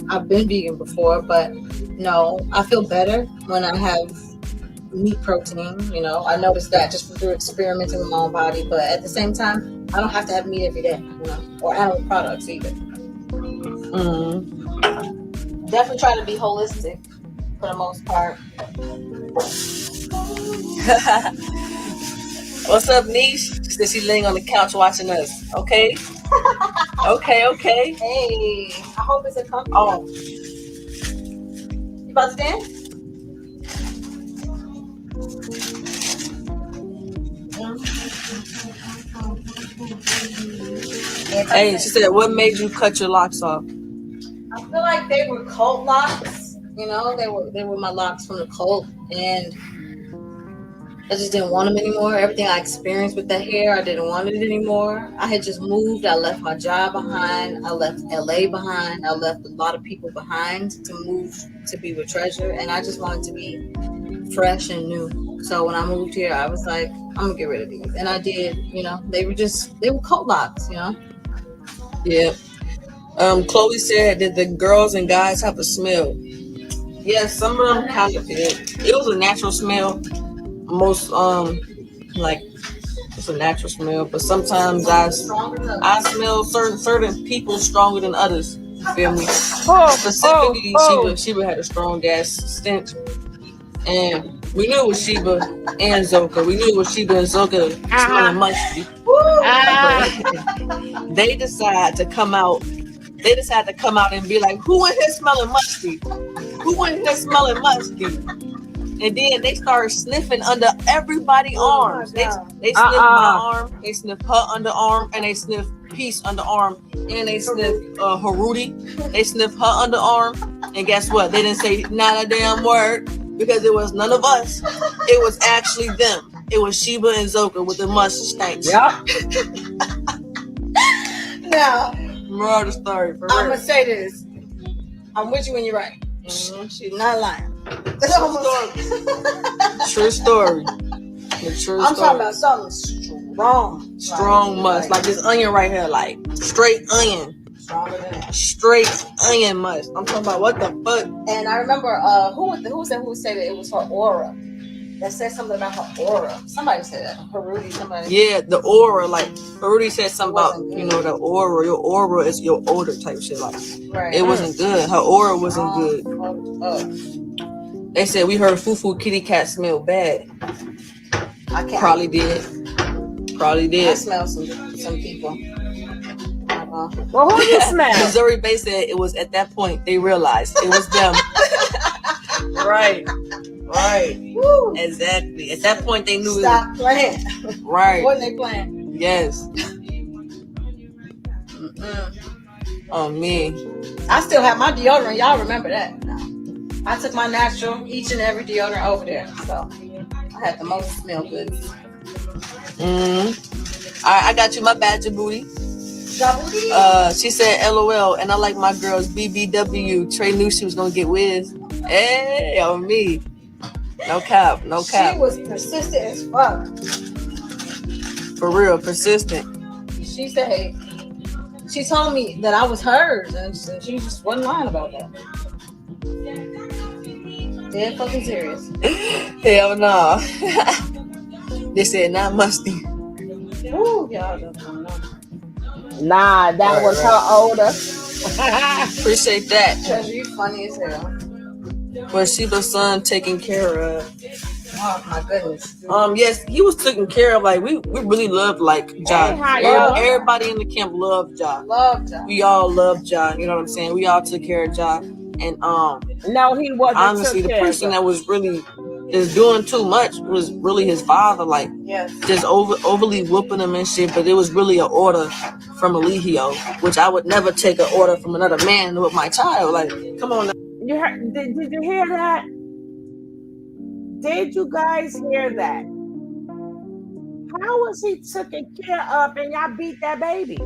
I've been vegan before, but no, I feel better when I have meat protein. I noticed that just through experimenting with my own body. But at the same time, I don't have to have meat every day, or animal products either. Definitely try to be holistic for the most part.
What's up, Niche? She said she's laying on the couch watching us. Okay. Okay.
Hey, I hope it's a comfort.
Oh.
You about to dance?
Hey, she said, what made you cut your locks off?
I feel like they were cult locks. They were my locks from the cult, and I just didn't want them anymore. Everything I experienced with the hair, I didn't want it anymore. I had just moved. I left my job behind. I left LA behind. I left a lot of people behind to move to be with Treasure, and I just wanted to be fresh and new. So when I moved here, I was like, I'm gonna get rid of these, and I did. They were cult locks.
Yeah. Chloe said, did the girls and guys have a smell? Yes, some of them kind of did. It was a natural smell. Most it's a natural smell, but sometimes I smell certain people stronger than others. You feel me? Specifically, Sheba had a strong ass stench, and we knew it was Sheba and Zoka. We knew it was Sheba and Zoka smelling musty. They decided to come out. They decided to come out and be like, "Who in here smelling musty? Who in here smelling musty?" And then they started sniffing under everybody's arms. They sniffed my arm, they sniffed her underarm, and they sniffed Pisce underarm, and they sniffed Haruti. They sniffed her underarm, and guess what? They didn't say not a damn word because it was none of us. It was actually them. It was Sheba and Zoka with the mustache.
Yep. Now,
moral of the story. For
I'm
real.
gonna say this. I'm with you when you're right. Mm-hmm. She's not lying.
True story.
I'm talking about something strong.
Strong must. Like this onion right here. Like straight onion.
Stronger than that.
Straight onion must. I'm talking about what the fuck.
And I remember who said that it was her aura. That said something about her aura. Somebody said that. Haruti, somebody.
Yeah, the aura. Like Haruti said something about, the aura. Your aura is your odor type shit. Like it wasn't good. Her aura wasn't good. They said we heard Fufu kitty cat smell bad.
I can't.
Probably did.
I smell some people.
Well, who you smell?
Missouri Bay said it was at that point they realized it was them. Right. Woo. Exactly. At that point they knew.
Stop playing.
Right.
Wasn't they playing?
Yes. Oh me.
I still have my deodorant. Y'all remember that? I took my natural each and every deodorant over there, so I had the most smell good.
I got you my badger booty. She said LOL, and I like my girls BBW. Trey knew she was gonna get whiz. Hey, on me. No cap.
She was persistent as fuck.
For real, persistent.
She said, hey, she told me that I was hers, and she just wasn't lying about that. Dead fucking serious.
Hell no. They said not musty.
Ooh, y'all don't know.
Nah, that was her older.
Appreciate that.
Treasure, you funny as hell.
Was Sheba's son taken care of?
Oh my goodness.
Yes, he was taken care of. Like we really loved John. Everybody in the camp loved John. We all loved John. You know what I'm saying? We all took care of John. And
no, he wasn't.
Honestly, the person that was really just doing too much was really his father. Like just overly whooping him and shit. But it was really an order from Eligio, which I would never take an order from another man with my child. Like, come on now.
Did you hear that? Did you guys hear that? How was he taken care of and y'all beat that baby?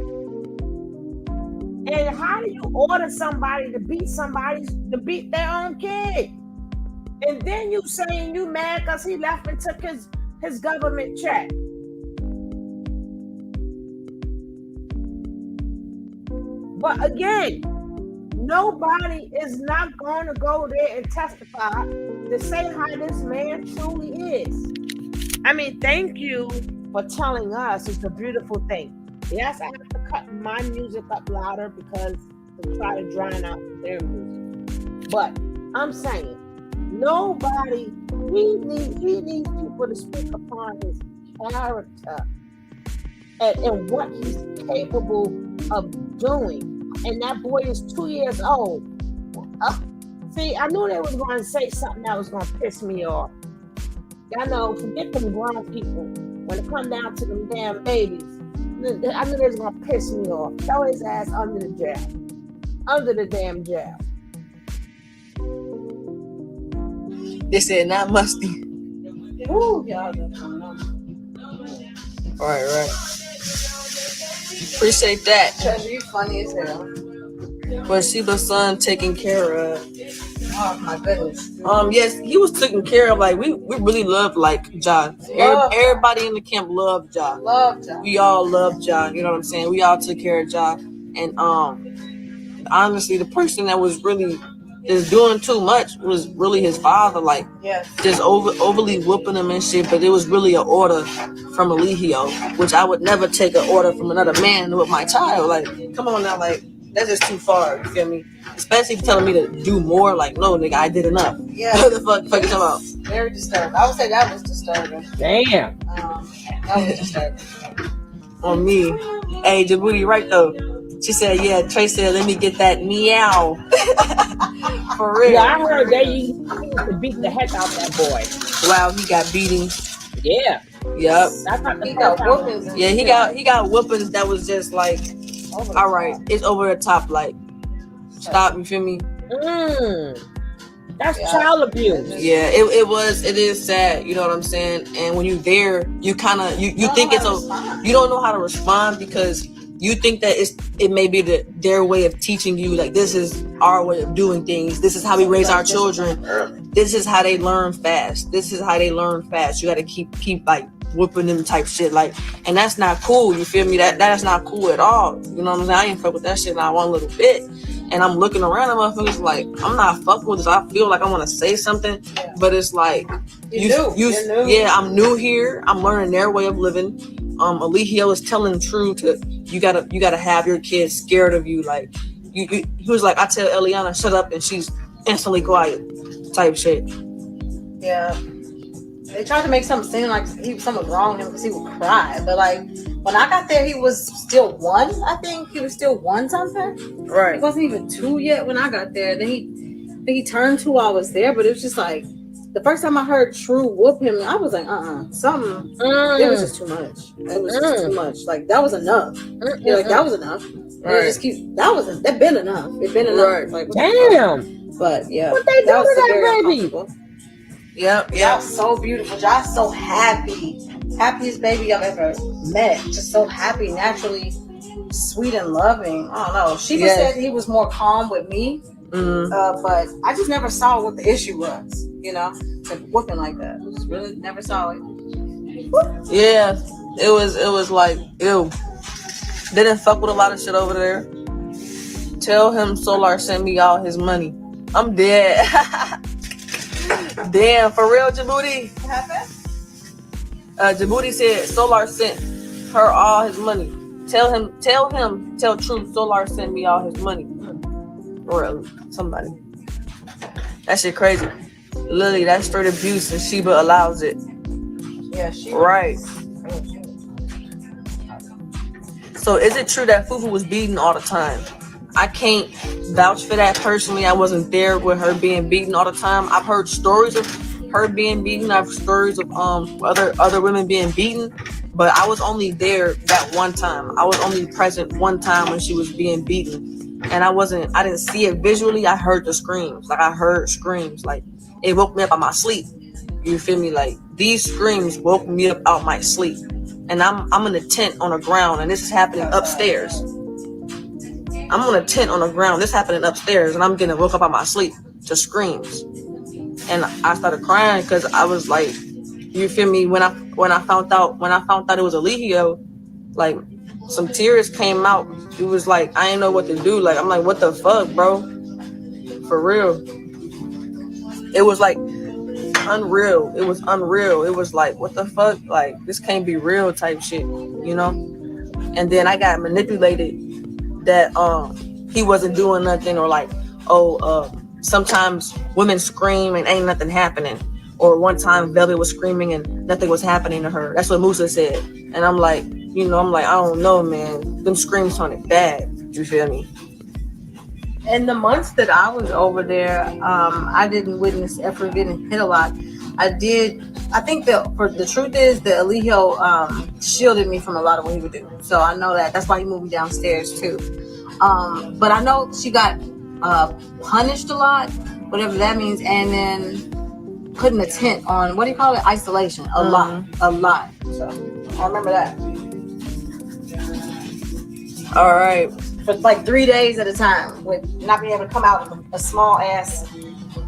And how do you order somebody to beat their own kid? And then you saying you mad because he left and took his government check. But again, nobody is not going to go there and testify to say how this man truly is. I mean, thank you for telling us. It's a beautiful thing. Yes, I have to cut my music up louder because to try to drown out their music. But I'm saying, nobody, he needs people to speak upon his character and what he's capable of doing. And that boy is 2 years old. See, I knew they was going to say something that was going to piss me off. Y'all know, forget them grown people. When it come down to them damn babies, I knew they was going to piss me off. Throw his ass under the jail. Under the damn jail.
They said not musty.
Ooh, y'all don't know.
Right. Appreciate that.
Treasure, you funny as hell.
Was Sheba's son taken care of?
Oh my goodness.
Yes, he was taken care of. Like we really loved John. Everybody in the camp loved John. We all loved John. You know what I'm saying? We all took care of John. And honestly, the person that was really just doing too much was really his father. Like just overly whooping him and shit. But it was really an order from Eligio, which I would never take an order from another man with my child. Like, come on now, like. That's just too far, you feel me? Especially if you're telling me to do more, like, no, nigga, I did enough.
Yeah.
What the fuck you talking about?
Very disturbing. I would say that was disturbing.
Damn.
That was disturbing.
On me. Hey, Djibouti, right though. She said, yeah, Trey said, let me get that meow. For real.
Yeah, I heard that he used to beat the heck out that boy.
Wow, he got beatings.
Yeah.
Yep.
He got whoopings.
Yeah, he got whoopings that was just like, all right, it's over the top. Like, stop. You feel me?
That's child abuse.
Yeah, it is sad. You know what I'm saying? And when you're there, you kind of you think it's you don't know how to respond because you think that it may be their way of teaching you, like, this is our way of doing things. This is how we raise our children. This is how they learn fast. This is how they learn fast. You got to keep like whooping them type shit, like, and that's not cool. You feel me? That's not cool at all. You know what I'm saying? I ain't fuck with that shit not one little bit. And I'm looking around at motherfuckers like, I'm not fucking with this. I feel like I want to say something, but it's like, yeah, I'm new here. I'm learning their way of living. Eligio is telling the truth. You gotta have your kids scared of you. Like, he was like, I tell Eliana, shut up, and she's instantly quiet, type shit.
Yeah. They tried to make something seem like something was wrong with him because he would cry. But like when I got there, he was still 1. I think he was still 1 something.
Right.
He wasn't even 2 yet when I got there. Then he turned 2 while I was there. But it was just like the first time I heard True whoop him, I was like, something. It was just too much. It was just too much. Like that was enough. You're like that was enough.
Right.
Just keep that been enough. It been enough.
Right.
Like
damn.
But yeah,
what they do to that baby?
Yep.
Y'all so beautiful. Y'all so happy. Happiest baby I've ever met. Just so happy, naturally sweet and loving. I don't know. She just said he was more calm with me. But I just never saw what the issue was, you know, like whooping like that. I just really never saw it.
Yeah, it was like, ew. They didn't fuck with a lot of shit over there. Tell him Solar sent me all his money. I'm dead. Damn, for real, Djibouti?
What happened?
Djibouti said Solar sent her all his money. Tell Truth Solar sent me all his money. Or somebody. That shit crazy. Lily, that's straight abuse and Sheba allows it.
Yeah, she
right. So is it true that Fufu was beaten all the time? I can't vouch for that personally. I wasn't there with her being beaten all the time. I've heard stories of her being beaten. I've heard stories of other women being beaten, but I was only there that one time. I was only present one time when she was being beaten, and I didn't see it visually. I heard the screams. Like I heard screams. Like it woke me up out my sleep. You feel me? Like these screams woke me up out my sleep, and I'm in a tent on the ground, and this is happening upstairs. I'm on a tent on the ground. This happening upstairs, and I'm getting woke up out my sleep to screams. And I started crying because I was like, you feel me? When I found out it was Eligio, like some tears came out. It was like I didn't know what to do. Like I'm like, what the fuck, bro? For real. It was like unreal. It was unreal. It was like, what the fuck? Like this can't be real type shit, you know? And then I got manipulated that he wasn't doing nothing, or like, sometimes women scream and ain't nothing happening, or one time Velvet was screaming and nothing was happening to her. That's what Musa said. And I'm like, I don't know, man, them screams sounded bad. You feel me?
In the months that I was over there, I didn't witness effort getting hit a lot. I think the truth is that Eligio shielded me from a lot of what he would do. So I know that. That's why he moved me downstairs too. But I know she got punished a lot, whatever that means, and then put in a tent on, what do you call it? Isolation. A lot. So I remember that.
All right.
For like 3 days at a time, with not being able to come out of a small ass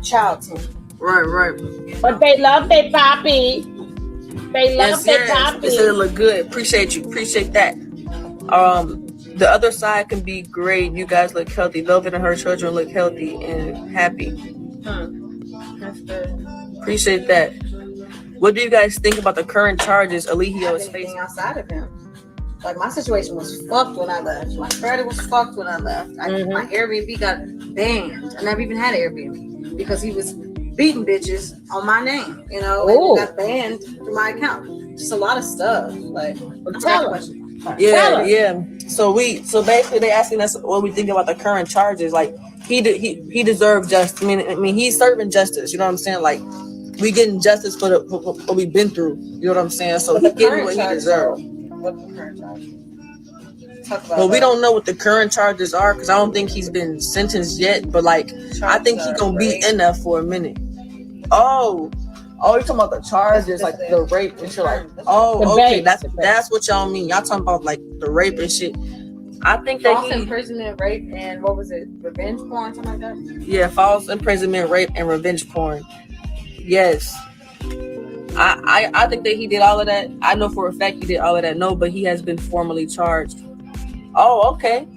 child tent.
Right.
But they love their poppy. They love their poppy.
They said it look good. Appreciate you. Appreciate that. The other side can be great. You guys look healthy. Velvet and her children look healthy and happy.
That's good.
Appreciate that. What do you guys think about the current charges Eligio is facing?
Outside of him. Like my situation was fucked when I left. My credit was fucked when I left. My Airbnb got banned. I never even had Airbnb because he was beating bitches on my name. And it got banned through my account. Just a lot of stuff. Like,
tell him.
Yeah. So basically, they asking us what we think about the current charges. Like he deserved justice. I mean, he's serving justice. You know what I'm saying? Like we getting justice for what we've been through. You know what I'm saying? So he getting what he deserved.
What the current charges?
Well, we don't know what the current charges are because I don't think he's been sentenced yet. But like, I think he's gonna be in there for a minute. Oh, you're talking about the charges, like the rape and shit. Like, okay, that's what y'all mean. Y'all talking about like the rape and shit. I think that
false imprisonment, rape, and what was it? Revenge porn, something like that.
Yeah, false imprisonment, rape, and revenge porn. Yes. I think that he did all of that. I know for a fact he did all of that. No, but he has been formally charged. Oh, okay.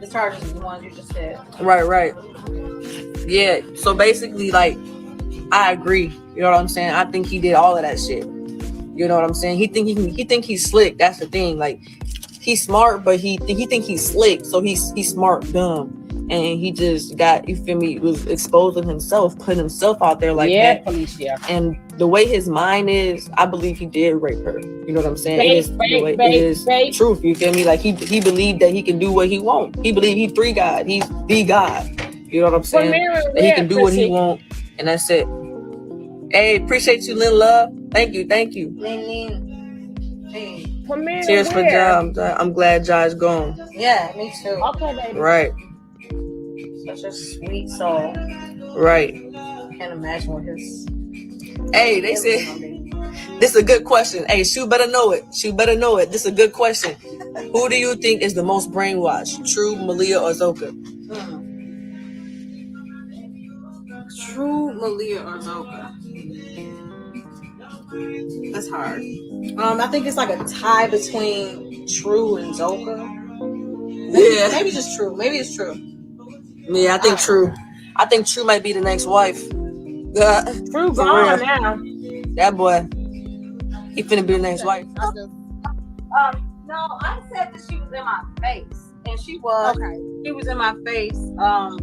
The charges are the ones you just said.
Right. Yeah. So basically, like, I agree. You know what I'm saying? I think he did all of that shit. You know what I'm saying? He think he's slick. That's the thing. Like, he's smart, but he think he's slick. So he's smart, dumb. And he just got, you feel me, was exposing himself, putting himself out there like that.
Felicia.
And the way his mind is, I believe he did rape her. You know what I'm saying? It is truth. You feel me? Like he believed that he can do what he want. He believed he's three God. He's the God. You know what I'm saying? That he can do what he want, and that's it. Hey, appreciate you, Lynn Love. Thank you.
Hey.
Cheers for John. I'm glad John's gone.
Yeah, me too.
Okay, baby.
Right.
Such a sweet soul.
Right.
Can't imagine what his.
Hey, they said this is a good question. Hey, Shu better know it. This is a good question. Who do you think is the most brainwashed? True, Malia, or Zoka?
True, Malia, or Zoka? That's hard. I think it's like a tie between True and Zoka. Maybe just True. Maybe it's True.
Yeah, I think True. I think True might be the next wife.
True gone now.
That boy, he finna be the next wife.
No, I said that she was in my face, and she was. Okay. She was in my face.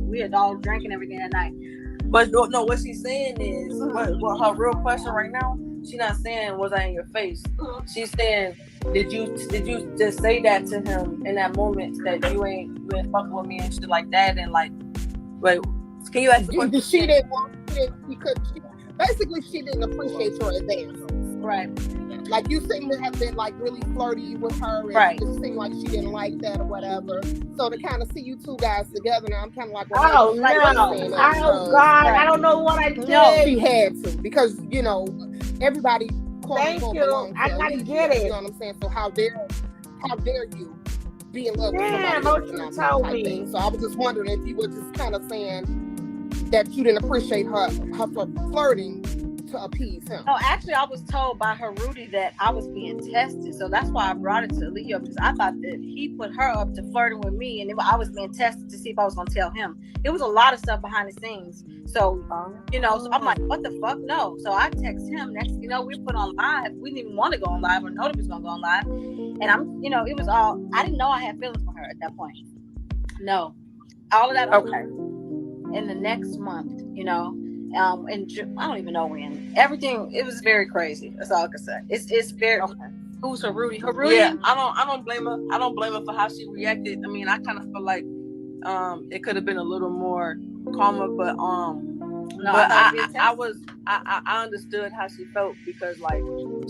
We had all drinking everything that night.
But no, what she's saying is, what her real question right now? She's not saying was I in your face. She's saying, did you just say that to him in that moment that you ain't fucking with me and shit like that? And like, wait, can you ask the question?
She didn't want it because she didn't appreciate your advances.
Right.
Like you seem to have been like really flirty with her, and
right.
It seemed like she didn't like that or whatever. So to kind of see you two guys together now, I'm kind of like,
well, oh no, oh God, I don't know what I did.
No, she had to because everybody.
Thank you. I gotta get it.
You know what I'm saying? So how dare you be in love with somebody?
What you told me.
Thing. So I was just wondering if you were just kind of saying that you didn't appreciate her for flirting to appease him.
No, actually, I was told by her Rudy that I was being tested, so that's why I brought it to Leo because I thought that he put her up to flirting with me, and I was being tested to see if I was going to tell him. It was a lot of stuff behind the scenes, so so I'm like, what the fuck? No. So I text him next. We put on live. We didn't even want to go on live or know that we was going to go on live, and it was all. I didn't know I had feelings for her at that point. No, all of that. Okay. In the next month, and I don't even know when. Everything, it was very crazy. That's all I can say. It's very. Okay. Who's her Rudy? Her Rudy?
Yeah, I don't blame her. I don't blame her for how she reacted. I mean, I kind of feel like it could have been a little more calmer, but I understood how she felt because like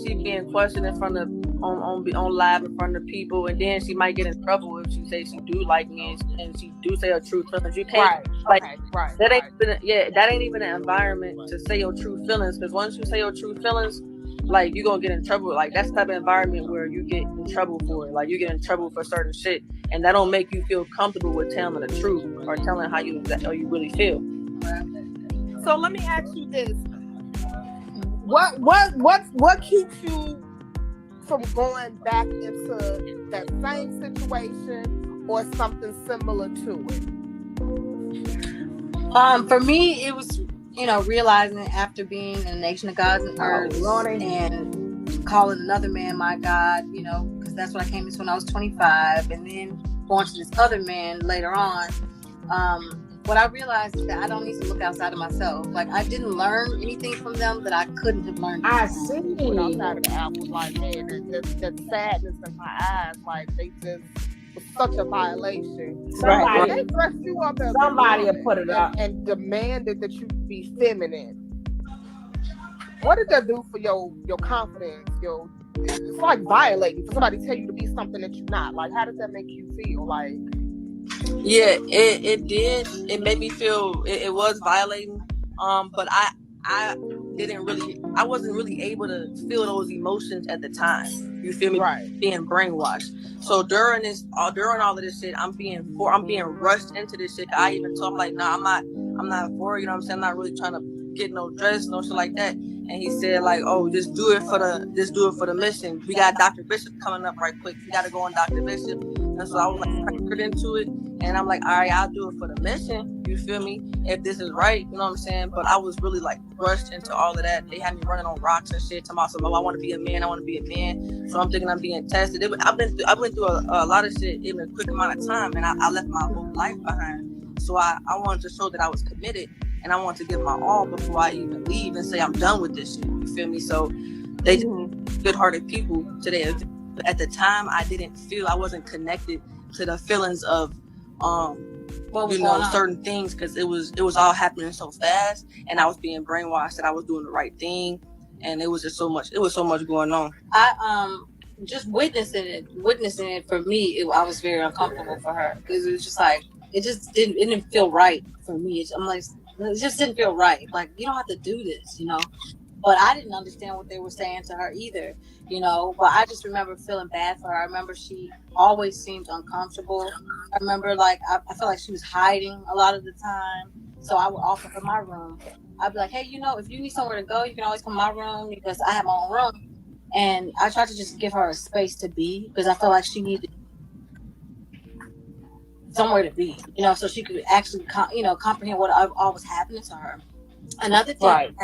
she being questioned in front of on live in front of people, and then she might get in trouble if she say she do like me and she do say her true feelings. You can't that ain't even an environment to say your true feelings because once you say your true feelings, like you're gonna get in trouble. Like that's the type of environment where you get in trouble for it. Like you get in trouble for certain shit, and that don't make you feel comfortable with telling the truth or telling how you really feel.
So let me ask you this: what keeps you from going back into that same situation or something similar to it?
For me, it was realizing after being in the nation of gods and earth and calling another man my God, because that's what I came into when I was 25, and then going to this other man later on. what I realized is that I don't need to look outside of myself. Like, I didn't learn anything from them that I couldn't have learned.
I see.
Outside of the app was like, man, that sadness in my eyes, like they just was such a violation.
Somebody,
they dressed you up as
somebody
a
will put it up
and demanded that you be feminine. What did that do for your confidence? It's like violating for somebody to tell you to be something that you're not. Like, how does that make you feel? Like,
yeah, it did. It made me feel it was violating. But I wasn't really able to feel those emotions at the time. You feel me?
Right.
Being brainwashed. So during all of this shit, I'm being rushed into this shit. I even told him like, nah, I'm not for it. You know what I'm saying? I'm not really trying to get no dress, no shit like that. And he said like, oh, just do it for the mission. We got Dr. Bishop coming up right quick. We got to go on Dr. Bishop. And so I was like pressured into it. And I'm like, all right, I'll do it for the mission. You feel me? If this is right, you know what I'm saying? But I was really like rushed into all of that. They had me running on rocks and shit. Talking about, so, I want to be a man. I want to be a man. So I'm thinking I'm being tested. I went through a lot of shit in a quick amount of time, and I left my whole life behind. So I wanted to show that I was committed, and I wanted to give my all before I even leave and say I'm done with this shit. You feel me? So they good-hearted people today. At the time, I wasn't connected to the feelings of certain things, because it was all happening so fast, and I was being brainwashed that I was doing the right thing, and it was just so much going on.
I just witnessing it for me, I was very uncomfortable for her, because it was just like it didn't feel right for me. I'm like, it just didn't feel right. Like, you don't have to do this, you know. But I didn't understand what they were saying to her either, you know. But I just remember feeling bad for her. I remember she always seemed uncomfortable. I remember, like, I felt like she was hiding a lot of the time. So I would offer her my room. I'd be like, hey, you know, if you need somewhere to go, you can always come to my room, because I have my own room. And I tried to just give her a space to be, because I felt like she needed somewhere to be, you know, so she could actually, comprehend what all was happening to her. Another thing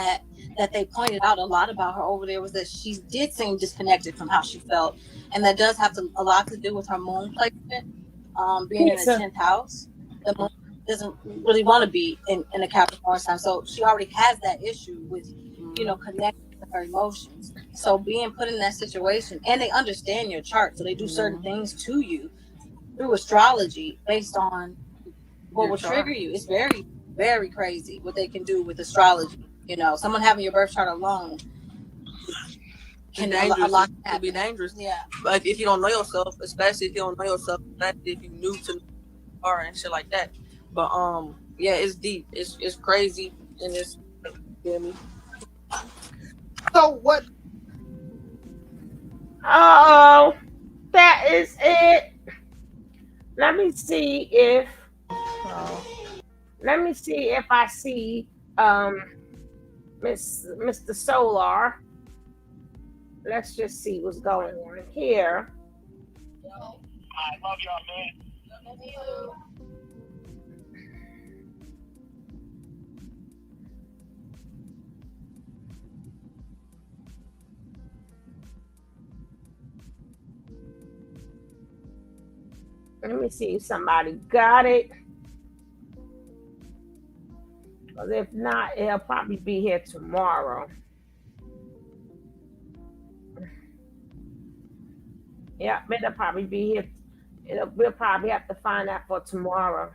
that they pointed out a lot about her over there was that she did seem disconnected from how she felt, and that does have a lot to do with her moon placement, being in the 10th house. The moon doesn't really want to be in a Capricorn sign, so she already has that issue with, connecting with her emotions. So being put in that situation, and they understand your chart, so they do certain things to you through astrology based on what will trigger you. It's very, very crazy what they can do with astrology. You know, someone having your birth chart alone can
be dangerous.
Yeah.
But if you don't know yourself, especially if you new to or and shit like that. But yeah, it's deep. It's crazy, and it's, you feel me?
So what?
Oh, that is it. Let me see if I see Mr. Solar. Let's just see what's going on here.
I love y'all, man.
Love you.
Let me see if somebody got it. Because if not, it'll probably be here tomorrow. Yeah, it'll probably be here. We'll probably have to find out for tomorrow.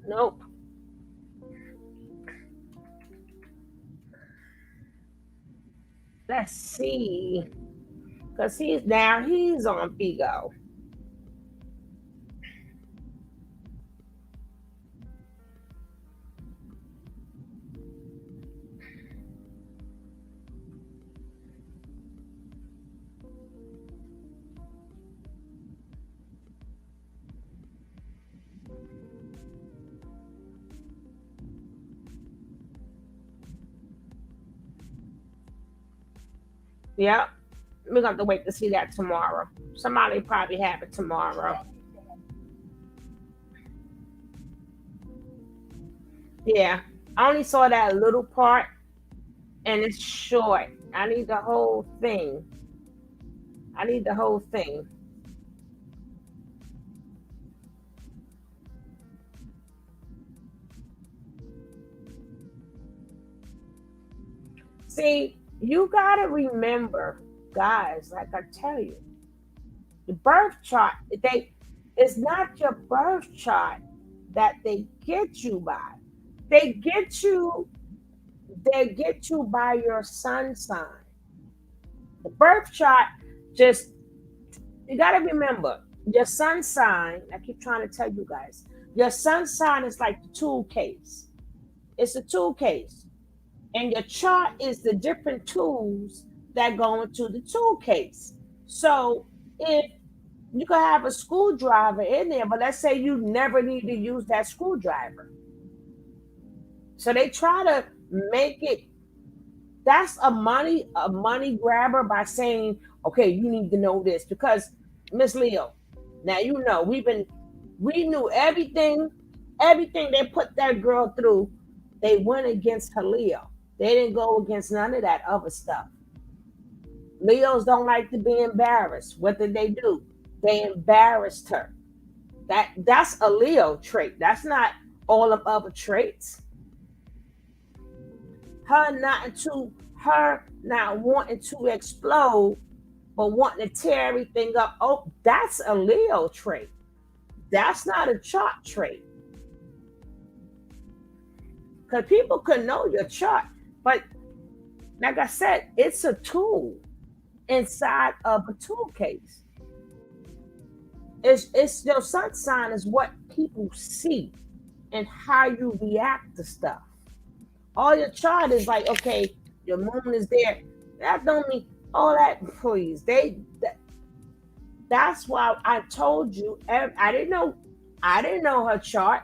Nope. Let's see. Because he's on Bigo. Yep. We're going to have to wait to see that tomorrow. Somebody probably have it tomorrow. Yeah. I only saw that little part and it's short. I need the whole thing. I need the whole thing. See, you got to remember, guys, like I tell you, the birth chart, it's not your birth chart that they get you by. They get you by your sun sign. The birth chart just, you got to remember your sun sign. I keep trying to tell you guys, your sun sign is like the tool case. It's a tool case, and your chart is the different tools that go into the tool case. So if you can have a screwdriver in there, but let's say you never need to use that screwdriver. So they try to make it, that's a money grabber by saying, okay, you need to know this because Miss Leo, now you know we knew everything they put that girl through, they went against her Leo. They didn't go against none of that other stuff. Leos don't like to be embarrassed. What did they do? They embarrassed her. That's a Leo trait. That's not all of other traits. Her not wanting to explode, but wanting to tear everything up. Oh, that's a Leo trait. That's not a chart trait. Because people can know your chart, but like I said, it's a tool inside of a tool case. It's your sun sign is what people see and how you react to stuff. All your chart is like, okay, your moon is there. That don't mean all that. Please, that's why I told you. I didn't know her chart.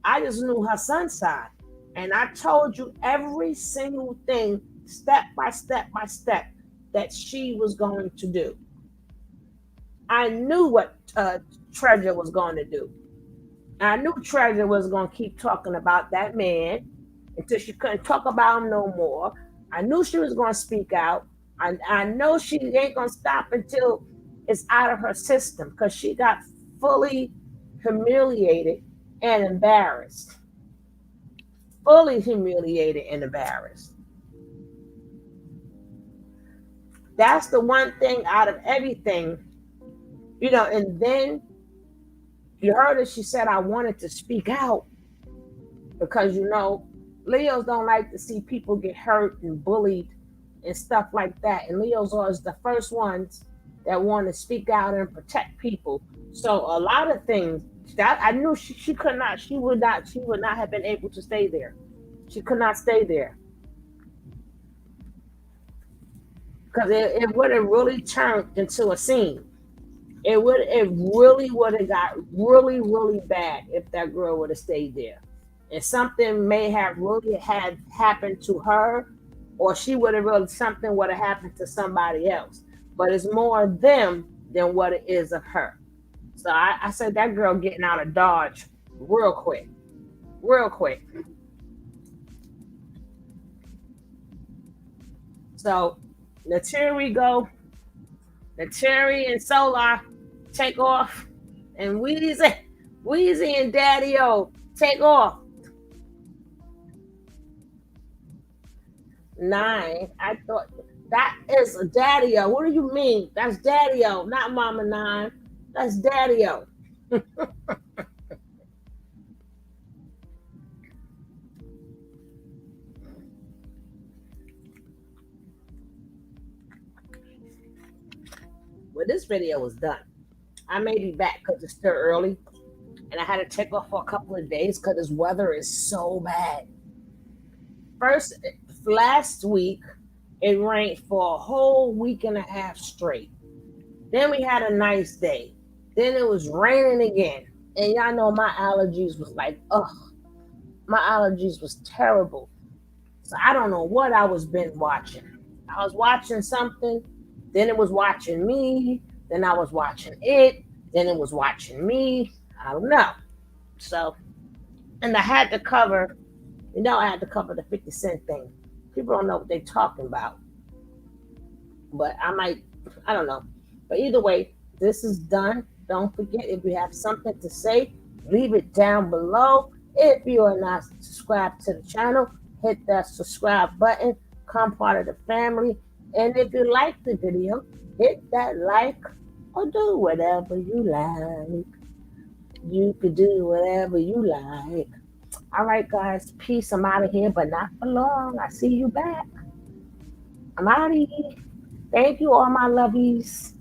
I just knew her sun sign, and I told you every single thing, step by step by step, that she was going to do. I knew what Treasure was going to do. I knew Treasure was going to keep talking about that man until she couldn't talk about him no more. I knew she was going to speak out. I know she ain't going to stop until it's out of her system because she got fully humiliated and embarrassed. Fully humiliated and embarrassed. That's the one thing out of everything, and then you heard her, she said, I wanted to speak out because, Leos don't like to see people get hurt and bullied and stuff like that. And Leos are the first ones that want to speak out and protect people. So a lot of things that I knew she could not, she would not have been able to stay there. She could not stay there. Because it would have really turned into a scene. It really would have got really, really bad if that girl would have stayed there. And something may have really had happened to her, or something would have happened to somebody else. But it's more them than what it is of her. So I said that girl getting out of Dodge real quick. Real quick. So Natureboy and Solar take off, and Weezy and Daddy O take off. 9. I thought that is Daddy O. What do you mean? That's Daddy O, not Mama 9. That's Daddy O. Well, this video was done. I may be back because it's still early, and I had to take off for a couple of days because this weather is so bad. First, last week, it rained for a whole week and a half straight. Then we had a nice day. Then it was raining again. And y'all know my allergies was like, ugh. My allergies was terrible. So I don't know what I was been watching. I was watching something, then it was watching me, then I was watching it, then it was watching me. I don't know. So, and I had to cover, I had to cover the 50 Cent thing. People don't know what they're talking about. But I don't know. But either way, this is done. Don't forget, if you have something to say, leave it down below. If you are not subscribed to the channel, hit that subscribe button, become part of the family. And if you like the video, hit that like or do whatever you like. You could do whatever you like. All right, guys, peace. I'm out of here, but not for long. I see you back. I'm out of here. Thank you, all my lovies.